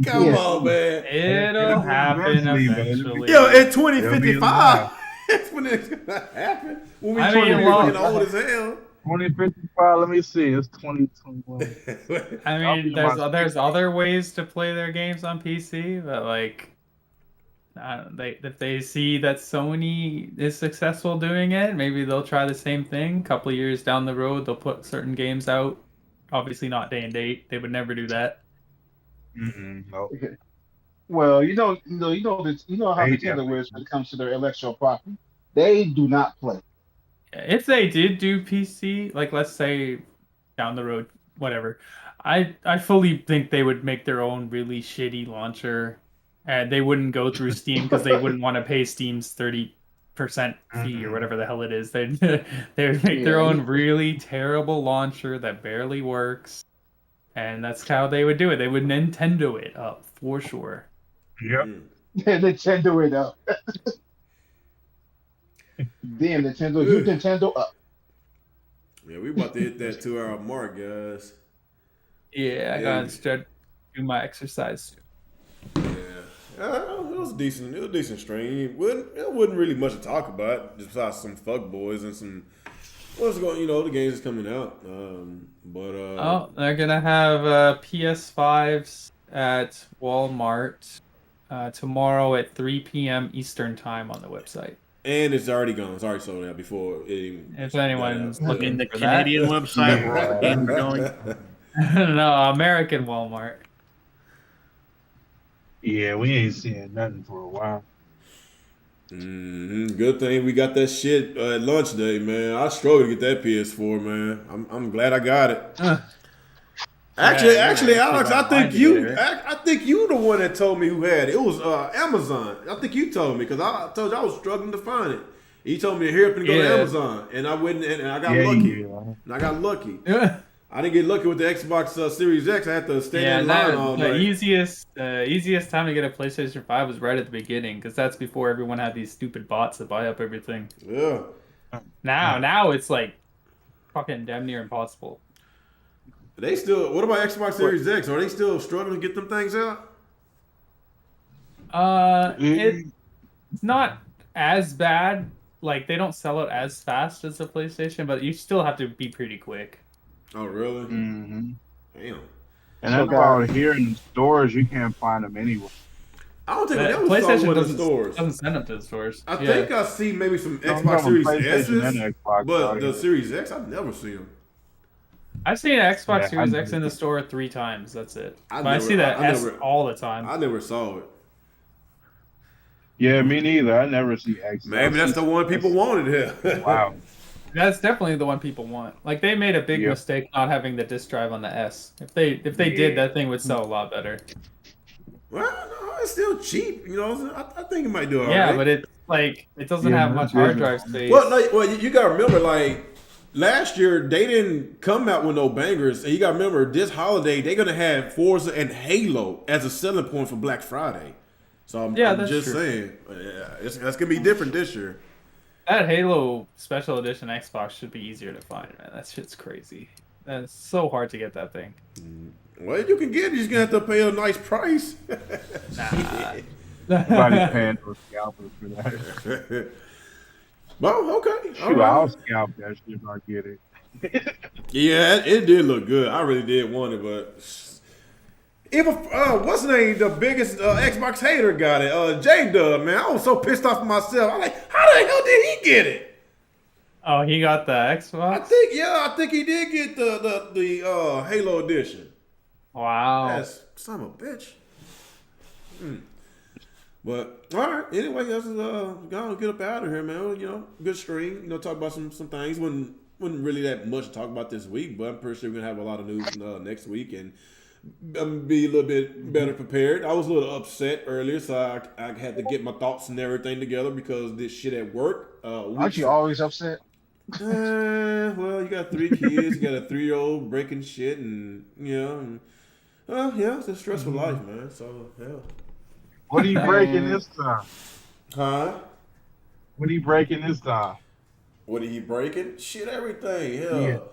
Come Yeah. on, man. It'll happen eventually. Yo, in It'll be 2055, that's when it's gonna happen. When we I trying to mean, be well, fucking old as hell. 2055. Let me see. It's 2021. I I'll be mean, in my there's other ways to play their games on PC, but like, if they see that Sony is successful doing it, maybe they'll try the same thing. A couple of years down the road, they'll put certain games out. Obviously, not day and date. They would never do that. No. Okay. Well, you know how They Nintendo is when it comes to their intellectual property. They do not play. If they did do PC, like let's say down the road, whatever, I fully think they would make their own really shitty launcher, and they wouldn't go through Steam because they wouldn't want to pay Steam's 30% fee or whatever the hell it is. They they would make their Yeah, own really terrible launcher that barely works, and that's how they would do it. They would Nintendo it up for sure. Yep. Nintendo it up. Damn Nintendo, you Nintendo up. Yeah, we about to hit that 2-hour mark, guys. Yeah, I gotta start do my exercise. Yeah, it was decent. It was a decent stream. It wasn't really much to talk about, just besides some fuck boys and some what's going. You know, the games is coming out. Oh, they're gonna have PS5s at Walmart tomorrow at 3 p.m. Eastern time on the website. and it's already gone. It's already sold out before it even. If anyone's got out. In looking the for that. Canadian website where all the games are going. No, American Walmart. Yeah, we ain't seeing nothing for a while. Good thing we got that shit at lunch day, man. I struggled to get that PS4, man. I'm glad I got it. Actually, Alex, I think you the one that told me who had it. It was Amazon. I think you told me because I told you I was struggling to find it. You told me to hurry up and go to Amazon, and I went and I got lucky. And I got lucky. I didn't get lucky with the Xbox Series X. I had to stand in line all the night. easiest time to get a PlayStation 5 was right at the beginning because that's before everyone had these stupid bots that buy up everything. Yeah. Now it's like fucking damn near impossible. They still. What about Xbox Series X? Are they still struggling to get them things out? It's not as bad. Like they don't sell it as fast as the PlayStation, but you still have to be pretty quick. Oh, really? Mm-hmm. Damn. And that's why here in the stores you can't find them anywhere. I don't think But we ever saw PlayStation one in doesn't stores. send them to the stores. I think I see maybe some I'm Xbox talking Series PlayStation and S's, Xbox but out the here. Series X, I've never seen them. I've seen an Xbox Yeah, Series I X in the store 3 times. That's it. I But I never- see that I S never- all the time. I never saw it. Yeah, me neither. I never see X. Maybe that's the one people wanted here. Wow. That's definitely the one people want. Like they made a big Yep. mistake not having the disk drive on the S. If they did, that thing would sell a lot better. Well, no, it's still cheap. You know, I think it might do all Yeah, right. but it doesn't Yeah, have much hard business. drive space. Well, you gotta remember, like last year they didn't come out with no bangers, and you gotta remember this holiday they're gonna have Forza and Halo as a selling point for Black Friday. So I'm that's just true. saying, that's gonna be different this year. That Halo Special Edition Xbox should be easier to find, man. That shit's crazy. And it's so hard to get that thing. Well, you can get it. You're just gonna have to pay a nice price. Nah. Nobody's paying for scalpers for that. Well, okay. Shoot, I'll scalp that shit if I get it. Yeah, it did look good. I really did want it, but if what's the name? The biggest Xbox hater got it. J Dub, man. I was so pissed off at myself. I'm like, how the hell did he get it? Oh, he got the Xbox? I think he did get the Halo edition. Wow. That's son of a bitch. But all right. Anyway, let's go get up out of here, man. You know, good stream. You know, talk about some things. Wasn't really that much to talk about this week, but I'm pretty sure we're gonna have a lot of news next week and be a little bit better prepared. I was a little upset earlier, so I had to get my thoughts and everything together because this shit at work. Aren't you always upset? Well, you got 3 kids, you got a 3-year-old breaking shit, and you know, yeah, it's a stressful life, man. So hell. What are you breaking this time? Huh? What are you breaking this time? What are you breaking? Shit, everything. Hell.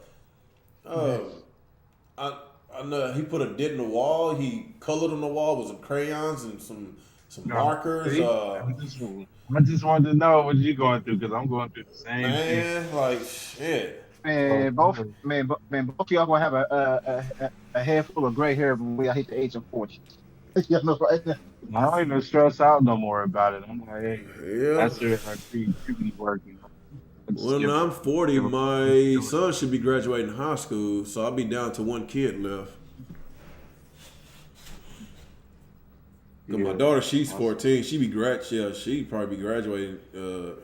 Yeah. I know he put a dent in the wall. He colored on the wall with some crayons and some markers. See? I just wanted to know what you going through because I'm going through the same thing. Man, like shit. Man, both of y'all gonna have a head full of gray hair when I hit the age of 40. You know, right? I don't even stress out no more about it. I'm like, hey, Yeah. that's it. I see me working. When I'm 40, my son should be graduating high school, so I'll be down to one kid left. My daughter, she's 14. She'd probably be graduating.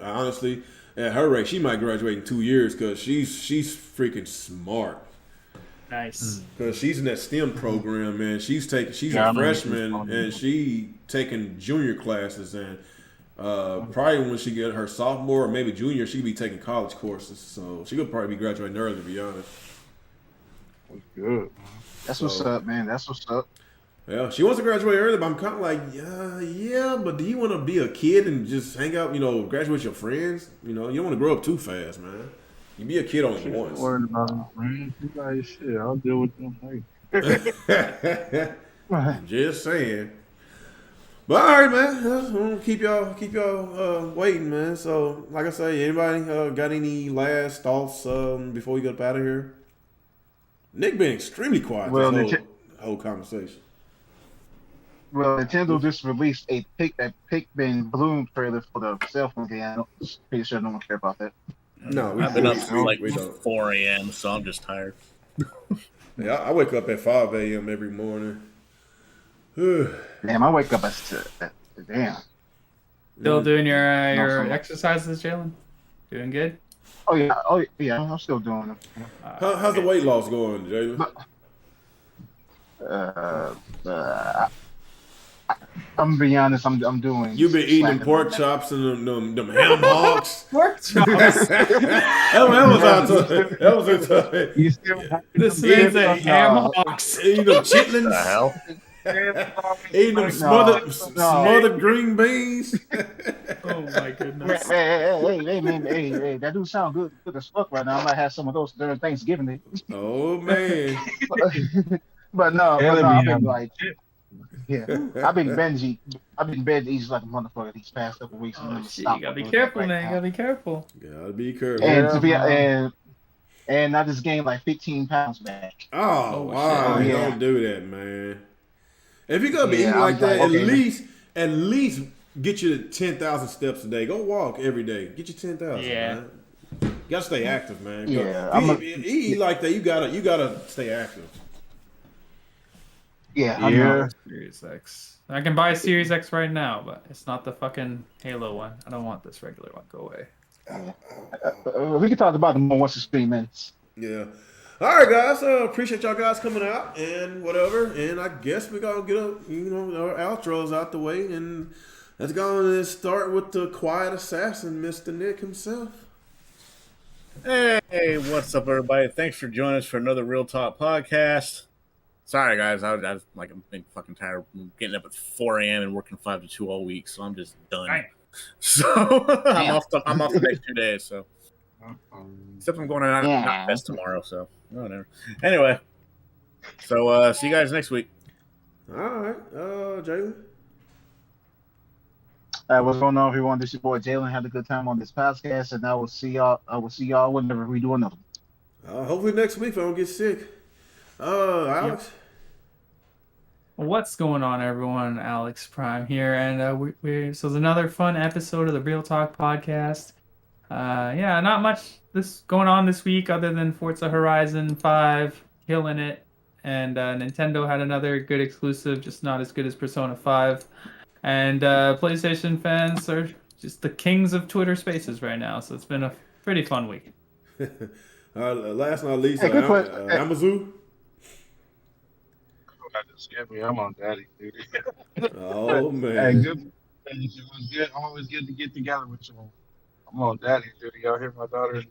Honestly, at her rate, she might graduate in 2 years because she's freaking smart. Nice. Because she's in that STEM program, man. She's a freshman and she taking junior classes, and probably when she get her sophomore or maybe junior, she'll be taking college courses. So she could probably be graduating early, to be honest. That's good. That's what's up, man. That's what's up. Yeah, she wants to graduate early, but I'm kind of like, yeah, but do you want to be a kid and just hang out, graduate with your friends? You don't want to grow up too fast, man. You be a kid only once. Worried about them friends. You like, shit, I'll deal with them later. Just saying. But all right, man. I'm gonna keep y'all waiting, man. So, like I say, anybody got any last thoughts before we get up out of here? Nick been extremely quiet this whole conversation. Well, Nintendo just released a Pikmin Bloom trailer for the cell phone game. I'm pretty sure no one cares about that. No, I've been up since like we don't. 4 a.m., so I'm just tired. Yeah, I wake up at 5 a.m. every morning. Damn, I wake up at damn. Still doing your exercises, Jalen? Doing good? Oh yeah, I'm still doing them. How's the weight loss going, Jalen? I'm gonna be honest. I'm doing. You've been eating them pork chops and them ham hocks. Pork chops. That was a tough. You still This man's a ham hocks. Eating them chitlins. The hell? Eating them smothered green beans. Oh my goodness. Hey, that do sound good as fuck right now. I might have some of those during Thanksgiving Day. Oh man. but no, I've been like, I've been binge eating like a motherfucker these past couple weeks. Oh, shit, you gotta be careful, man. You gotta be careful. Gotta be careful. And I just gained like 15 pounds back. Oh wow! Shit. Don't do that, man. If you're gonna be eating like that, at least get your 10,000 steps a day. Go walk every day. Get your 10,000. Yeah. Man. You gotta stay active, man. Yeah, if you eat like that, you gotta stay active. Yeah, I know. Series X. I can buy a Series X right now, but it's not the fucking Halo one. I don't want this regular one. Go away. We can talk about them more once it's 3 minutes. Yeah. All right, guys. Appreciate y'all guys coming out and whatever. And I guess we gotta get our outros out the way, and let's go and start with the quiet assassin, Mr. Nick himself. Hey, what's up, everybody? Thanks for joining us for another Real Talk podcast. Sorry, guys. I've been fucking tired of getting up at 4 a.m. and working 5 to 2 all week, so I'm just done. Right. So I'm off the next 2 days. So except I'm going to not fest tomorrow, so whatever. Anyway, so see you guys next week. All right, Jalen. What's going on, everyone? This is your boy Jalen. Had a good time on this podcast, and I will see y'all whenever we do another one. Hopefully next week if I don't get sick. Alex. What's going on, everyone? Alex Prime here, and so it's another fun episode of the Real Talk podcast. Not much going on this week other than Forza Horizon 5 killing it, and Nintendo had another good exclusive, just not as good as Persona 5. And PlayStation fans are just the kings of Twitter Spaces right now, so it's been a pretty fun week. Last but not least, Amazon. I'm on daddy duty. Oh man. Hey, good. It was good. Always good to get together with you. I'm on daddy duty. Y'all hear my daughter?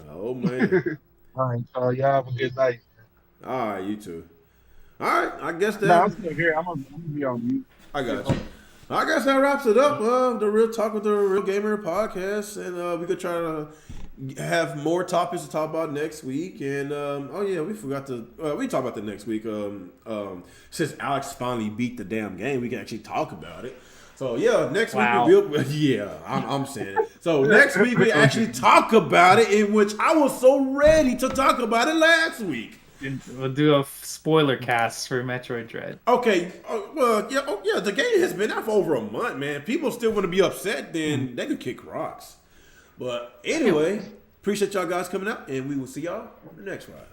Oh man. All right, so y'all have a good night. All right, you too. All right, I guess that. No, I'm still here. I'm gonna be on mute. I got you. I guess that wraps it up. The Real Talk with the Real Gamer podcast, and we could try to have more topics to talk about next week. And we forgot to we talk about the next week. Since Alex finally beat the damn game, we can actually talk about it. So next week I'm saying it. So next week we actually talk about it, in which I was so ready to talk about it last week. We'll do a spoiler cast for Metroid Dread. Okay, the game has been out for over a month, man. People still want to be upset, then they could kick rocks. But anyway, appreciate y'all guys coming out, and we will see y'all on the next ride.